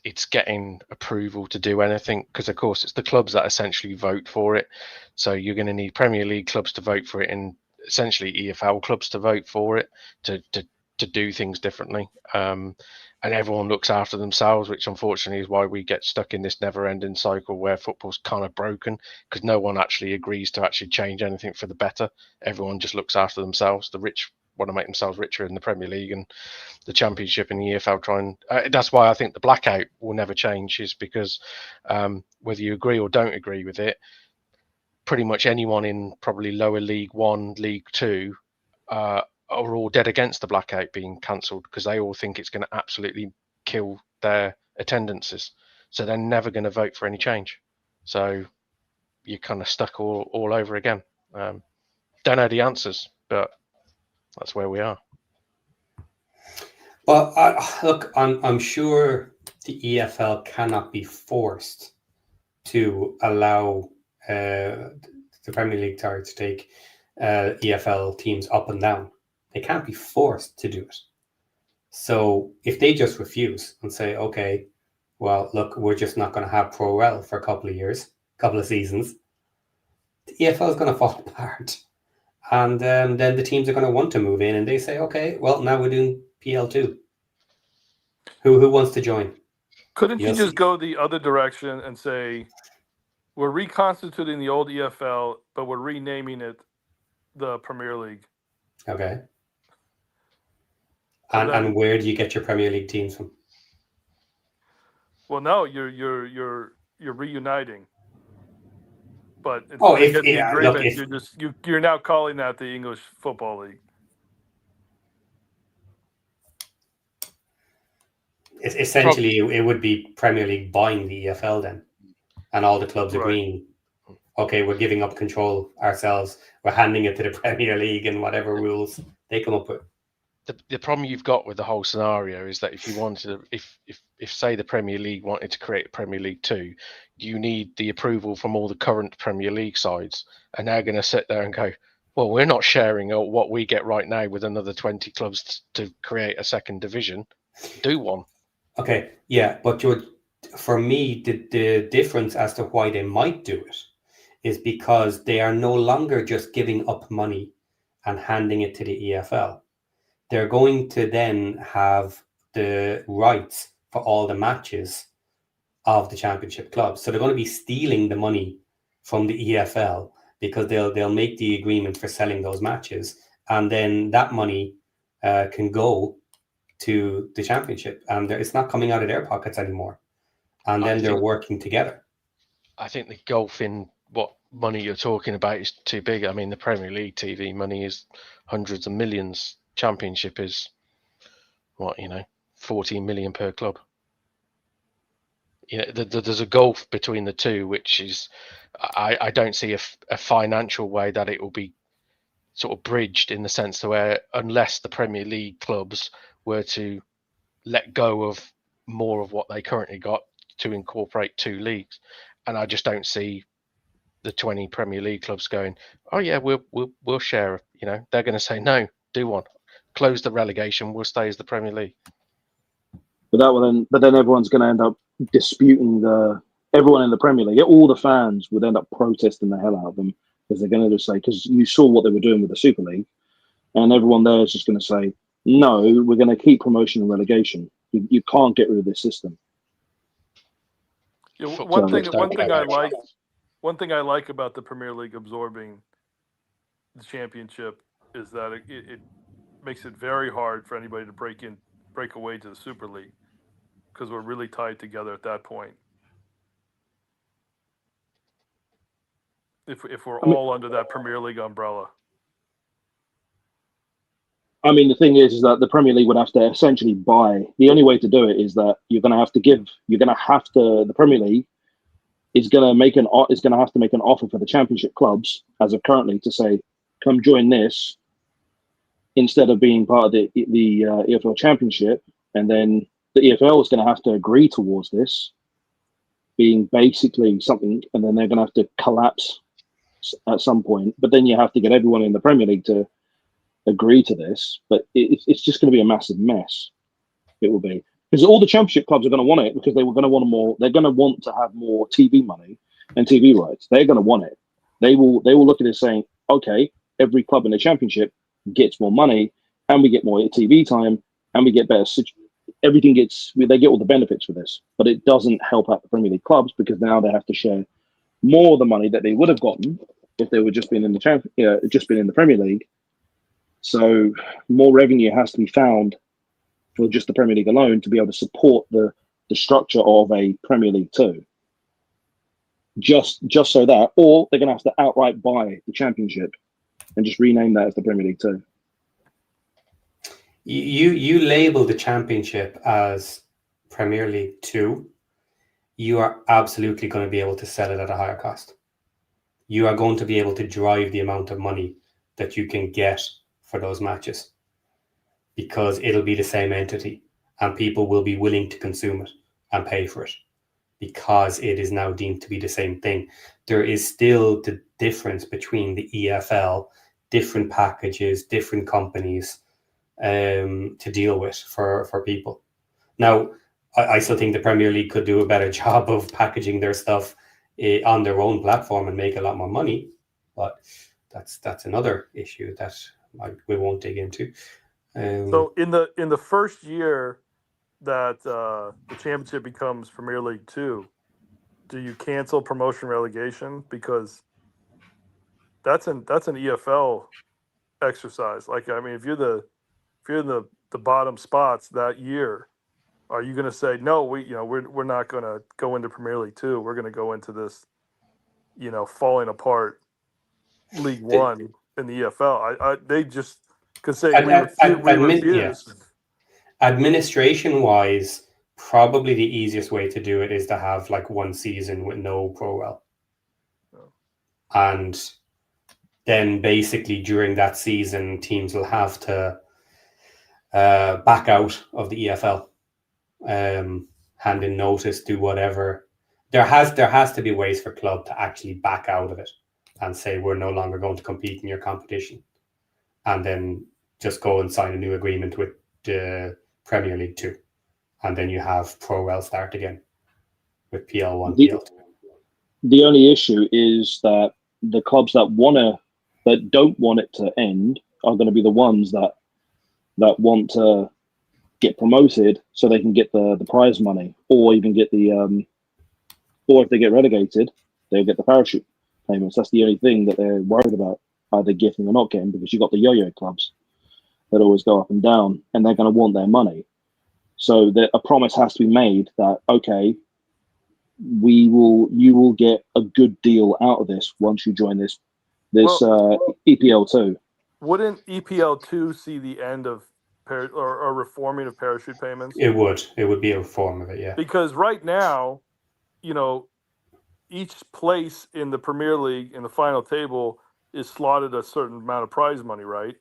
it's getting approval to do anything, because of course it's the clubs that essentially vote for it. So you're going to need Premier League clubs to vote for it, and essentially EFL clubs to vote for it to do things differently. And everyone looks after themselves, which unfortunately is why we get stuck in this never-ending cycle where football's kind of broken, because no one actually agrees to actually change anything for the better. Everyone just looks after themselves. The rich want to make themselves richer in the Premier League, and the Championship and the EFL try and that's why I think the blackout will never change, is because whether you agree or don't agree with it, pretty much anyone in probably lower League 1, League 2 are all dead against the blackout being cancelled, because they all think it's going to absolutely kill their attendances. So they're never going to vote for any change. So you're kind of stuck all over again. Don't know the answers, but that's where we are. Well, look, I'm sure the EFL cannot be forced to allow the Premier League to take EFL teams up and down. They can't be forced to do it. So if they just refuse and say, okay, well, look, we're just not going to have Pro Rel for a couple of years, couple of seasons, the EFL is going to fall apart. And then the teams are going to want to move in, and they say, okay, well, now we're doing PL2. Who wants to join? Couldn't you just go the other direction and say, we're reconstituting the old EFL, but we're renaming it the Premier League? Okay. And where do you get your Premier League teams from? Well, no, you're reuniting. But you're now calling that the English Football League. Essentially, it would be Premier League buying the EFL then, and all the clubs agreeing, okay, we're giving up control ourselves, we're handing it to the Premier League and whatever rules they come up with. The problem you've got with the whole scenario is that if you wanted, if say the Premier League wanted to create a Premier League 2, you need the approval from all the current Premier League sides, and they're going to sit there and go, well, we're not sharing what we get right now with another 20 clubs to create a second division. Do one. Okay, yeah, but for me, the difference as to why they might do it is because they are no longer just giving up money and handing it to the EFL. They're going to then have the rights for all the matches of the championship clubs. So they're going to be stealing the money from the EFL, because they'll make the agreement for selling those matches, and then that money can go to the championship, and it's not coming out of their pockets anymore. And then they're working together. I think the gulf in what money you're talking about is too big. I mean, the Premier League TV money is hundreds of millions. Championship is 14 million per club. There's a gulf between the two, which is I don't see a financial way that it will be sort of bridged, in the sense to where, unless the Premier League clubs were to let go of more of what they currently got to incorporate 2 leagues, and I just don't see the 20 Premier League clubs going, oh yeah, we'll share. They're going to say, no, do one, close the relegation, we'll stay as the Premier League. But then everyone's going to end up disputing everyone in the Premier League. All the fans would end up protesting the hell out of them, because they're going to just say, because you saw what they were doing with the Super League, and everyone there is just going to say, no, we're going to keep promotion and relegation. You can't get rid of this system. Yeah, one thing I like about the Premier League absorbing the championship is that it makes it very hard for anybody to break away to the Super League, because we're really tied together at that point. If we're all under that Premier League umbrella. I mean, the thing is that the Premier League would have to essentially buy. The only way to do it is that the Premier League is going to have to make an offer for the Championship clubs as of currently to say, come join this instead of being part of the EFL Championship, and then the EFL is going to have to agree towards this being basically something, and then they're going to have to collapse at some point. But then you have to get everyone in the Premier League to agree to this. But it's just going to be a massive mess. It will be, because all the Championship clubs are going to want it, because they were going to want more. They're going to want to have more TV money and TV rights. They're going to want it. They will look at it saying, okay, every club in the Championship gets more money, and we get more TV time, and we get better. Everything they get all the benefits for this, but it doesn't help out the Premier League clubs, because now they have to share more of the money that they would have gotten if they were just been in the Premier League. So more revenue has to be found for just the Premier League alone to be able to support the structure of a Premier League 2. Just so that, or they're going to have to outright buy the Championship and just rename that as the Premier League 2. You label the Championship as Premier League 2, you are absolutely going to be able to sell it at a higher cost. You are going to be able to drive the amount of money that you can get for those matches, because it'll be the same entity and people will be willing to consume it and pay for it, because it is now deemed to be the same thing. There is still the difference between the EFL, different packages, different companies to deal with for people. Now, I still think the Premier League could do a better job of packaging their stuff on their own platform and make a lot more money, but that's another issue that we won't dig into. So in the first year that the Championship becomes Premier League 2, do you cancel promotion relegation? Because that's an EFL exercise. Like, I mean, if you're in the bottom spots that year, are you going to say, no, we're not going to go into Premier League 2. We're going to go into this, falling apart League 1 in the EFL. They just could say we refuse. Yeah. Administration-wise, probably the easiest way to do it is to have like one season with no pro-rel. Oh. And then basically during that season, teams will have to back out of the EFL. Hand in notice, do whatever. There has to be ways for club to actually back out of it and say we're no longer going to compete in your competition, and then just go and sign a new agreement with the Premier League 2, and then you have pro-rel start again with PL1, PL2. The only issue is that the clubs that don't want it to end are going to be the ones that want to get promoted so they can get the prize money, or even get the or if they get relegated, they'll get the parachute payments. That's the only thing that they're worried about, either getting or not getting, because you've got the yo-yo clubs that always go up and down, and they're going to want their money. So a promise has to be made that, okay, you will get a good deal out of this once you join this EPL2. Wouldn't EPL2 see the end of or reforming of parachute payments? It would be a reform of it, yeah. Because right now, each place in the Premier League in the final table is slotted a certain amount of prize money, right?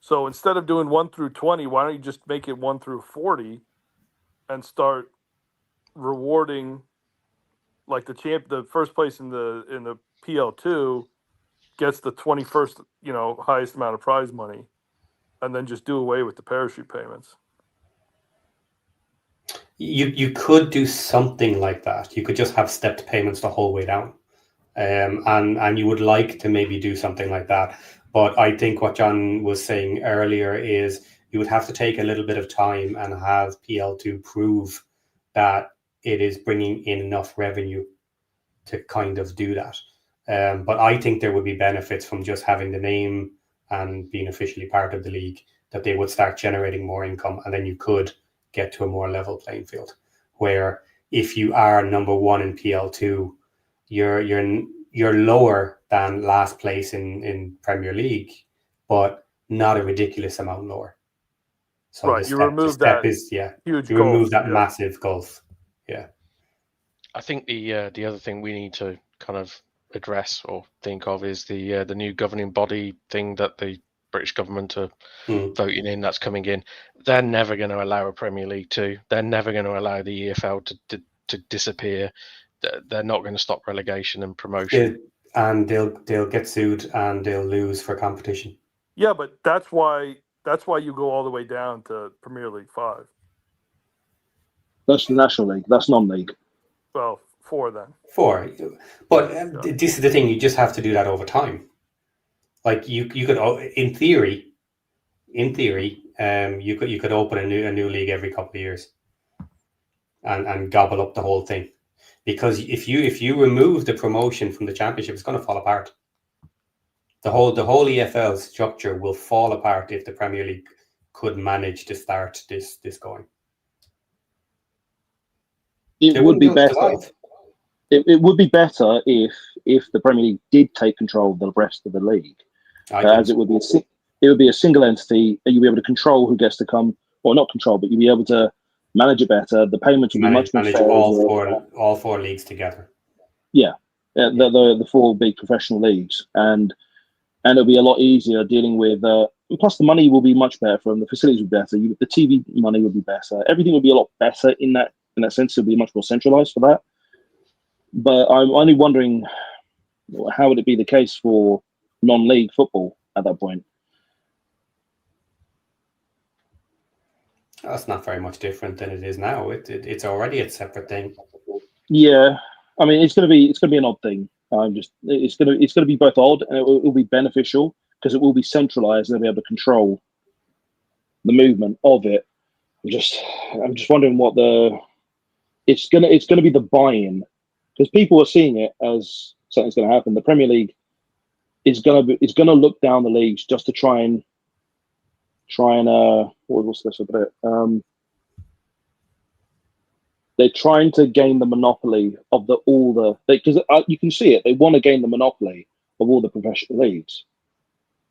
So instead of doing 1 through 20, why don't you just make it 1 through 40 and start rewarding, like the first place in the PL2 gets the 21st, highest amount of prize money, and then just do away with the parachute payments. You could do something like that. You could just have stepped payments the whole way down, and you would like to maybe do something like that. But I think what John was saying earlier is you would have to take a little bit of time and have PL2 prove that it is bringing in enough revenue to kind of do that. But I think there would be benefits from just having the name and being officially part of the league, that they would start generating more income, and then you could get to a more level playing field, where if you are number 1 in PL2, you're lower than last place in Premier League, but not a ridiculous amount lower. So Right, the step is huge you gulf. remove that massive gulf. Yeah. I think the other thing we need to kind of address or think of is the new governing body thing that the British government are voting in, that's coming in. They're never going to allow a Premier League 2. They're never going to allow the EFL to disappear. They're not going to stop relegation and promotion. They'll get sued and they'll lose for competition. Yeah, but that's why you go all the way down to Premier League 5. That's the National League. That's non-league. Well, 4 then. 4, but this is the thing. You just have to do that over time. Like you could, in theory, you could open a new league every couple of years, and gobble up the whole thing, because if you remove the promotion from the championship, it's going to fall apart. The whole EFL structure will fall apart if the Premier League could manage to start this going. It would be better. It would be better if the Premier League did take control of the rest of the league, as it would be a single entity. You'll be able to control who gets to come, or not control, but you'll be able to manage it better. The payments will be much more fair. All four leagues together. Yeah, the 4 big professional leagues, and it'll be a lot easier dealing with. Plus, the money will be much better for them. The facilities will be better. The TV money will be better. Everything will be a lot better in that sense. It'll be much more centralized for that. But I'm only wondering, how would it be the case for non-league football at that point? That's not very much different than it is now. It's already a separate thing. Yeah, I mean, it's gonna be an odd thing. It's gonna be both odd and it will be beneficial because it will be centralized and they'll be able to control the movement of it. I'm just wondering what it's gonna be the buy-in, because people are seeing it as something's going to happen. The Premier League is going to look down the leagues just to try and what's this about it? They're trying to gain the monopoly of because you can see it. They want to gain the monopoly of all the professional leagues.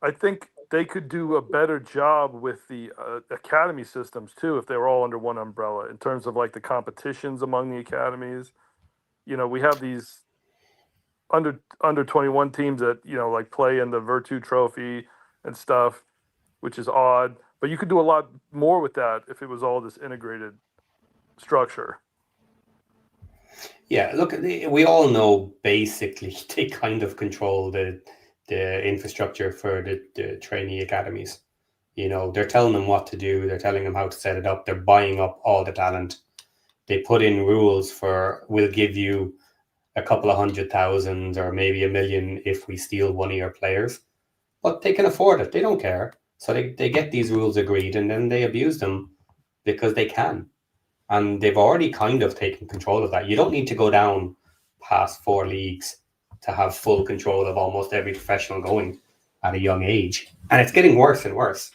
I think they could do a better job with the academy systems too if they were all under one umbrella, in terms of like the competitions among the academies. We have these under 21 teams that like play in the Virtu Trophy and stuff, which is odd. But you could do a lot more with that if it was all this integrated structure. Yeah, look, we all know basically they kind of control the infrastructure for the trainee academies. They're telling them what to do. They're telling them how to set it up. They're buying up all the talent. They put in rules for, we'll give you a couple of 100,000 or maybe $1 million if we steal one of your players. But they can afford it. They don't care. So they get these rules agreed and then they abuse them because they can. And they've already kind of taken control of that. You don't need to go down past 4 leagues to have full control of almost every professional going at a young age. And it's getting worse and worse.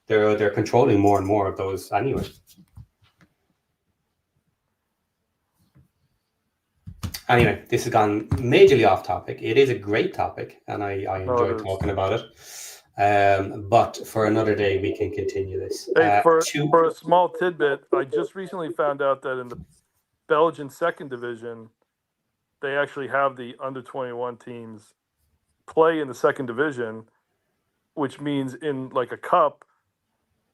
They're controlling more and more of those anyway. Anyway, this has gone majorly off topic. It is a great topic, and I enjoy talking about it. But for another day, we can continue this. Hey, for a small tidbit, I just recently found out that in the Belgian second division, they actually have the under 21 teams play in the second division, which means in like a cup,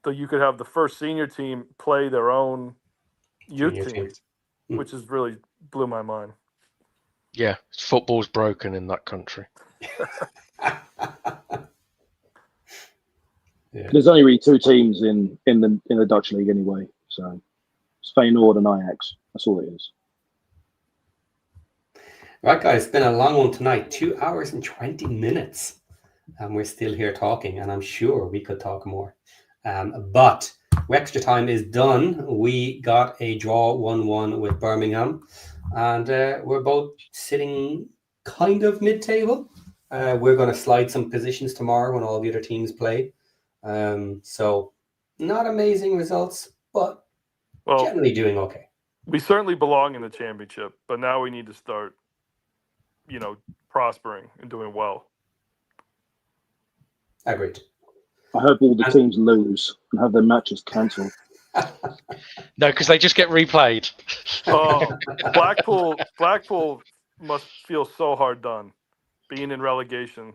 so you could have the first senior team play their own youth team, which is really blew my mind. Yeah, football's broken in that country. Yeah. There's only really 2 teams in the Dutch league anyway, so it's Feyenoord and Ajax. That's all it is. Right, guys, it's been a long one tonight. 2 hours and 20 minutes, and we're still here talking, and I'm sure we could talk more. But WREXtra time is done. We got a draw 1-1 with Birmingham, and we're both sitting kind of mid-table. We're going to slide some positions tomorrow when all the other teams play. So not amazing results, but generally doing okay. We certainly belong in the championship, but now we need to start, prospering and doing well. Agreed. I hope all the teams lose and have their matches cancelled. No, because they just get replayed. Oh, Blackpool must feel so hard done being in relegation.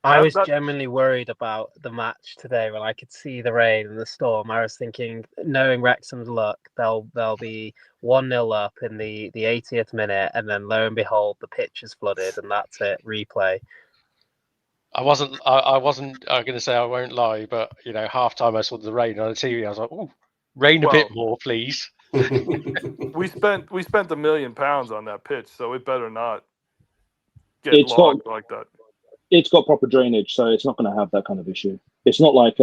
I was That- genuinely worried about the match today when I could see the rain and the storm. I was thinking, knowing Wrexham's luck, they'll be 1-0 up in the 80th minute, and then lo and behold, the pitch is flooded, and that's it. Replay. I wasn't going to say I won't lie, but half time I saw the rain on the TV. I was like, "Ooh, rain a bit more, please." We spent £1 million on that pitch, so it better not get It's logged like that. It's got proper drainage, so it's not going to have that kind of issue. It's not like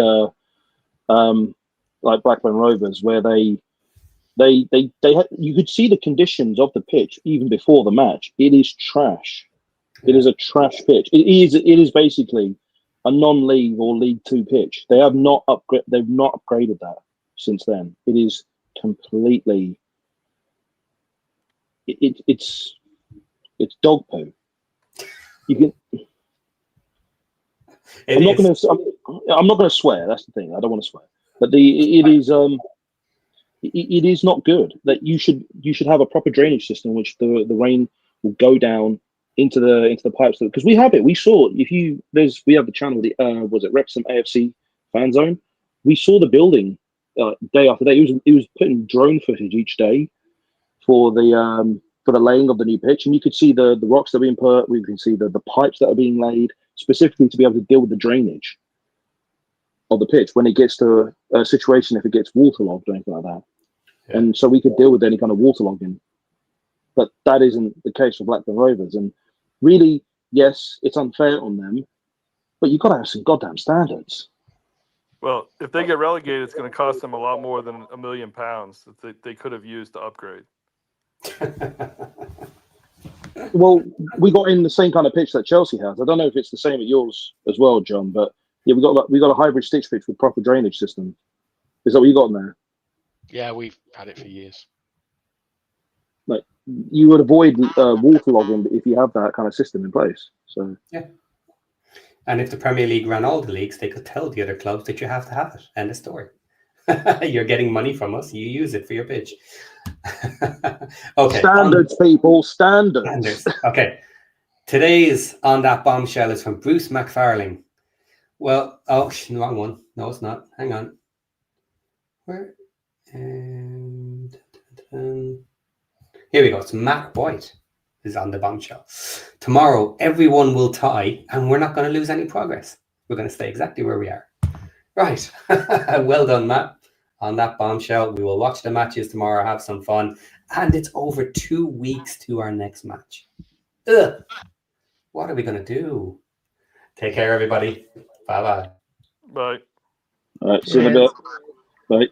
Blackburn Rovers, where they you could see the conditions of the pitch even before the match. It is trash. It is a trash pitch. It is basically a non-league or League Two pitch. They've not upgraded that since then. It is completely. It's dog poo. You can. I'm not going to swear. That's the thing. I don't want to swear. But it is not good. That you should have a proper drainage system, which the rain will go down into the pipes, because we have it. We saw we have the channel, was it Wrexham AFC fan zone? We saw the building day after day. It was putting drone footage each day for the laying of the new pitch, and you could see the rocks that are being put. We can see the pipes that are being laid specifically to be able to deal with the drainage of the pitch when it gets to a situation, if it gets waterlogged or anything like that. Yeah. And so we could deal with any kind of waterlogging. But that isn't the case for Blackburn Rovers. And really, yes, it's unfair on them, but you've got to have some goddamn standards. Well, if they get relegated, it's going to cost them a lot more than £1 million that they could have used to upgrade. Well, we got in the same kind of pitch that Chelsea has. I don't know if it's the same at yours as well, John, but yeah, we got a hybrid stitch pitch with proper drainage system. Is that what you got in there? Yeah, we've had it for years. Like, you would avoid waterlogging if you have that kind of system in place. So yeah. And if the Premier League ran all the leagues, they could tell the other clubs that you have to have it. End of story. You're getting money from us. You use it for your pitch. Okay. Standards, people. Standards. Okay. Today's On That Bombshell is from Bruce McFarlane. Well, wrong one. No, it's not. Hang on. Where? Here we go. It's Matt White is on the bombshell. Tomorrow, everyone will tie, and we're not going to lose any progress. We're going to stay exactly where we are. Right. Well done, Matt. On that bombshell, we will watch the matches tomorrow, have some fun, and it's over 2 weeks to our next match. Ugh. What are we going to do? Take care, everybody. Bye-bye. Bye. All right. See you in a bit. Bye.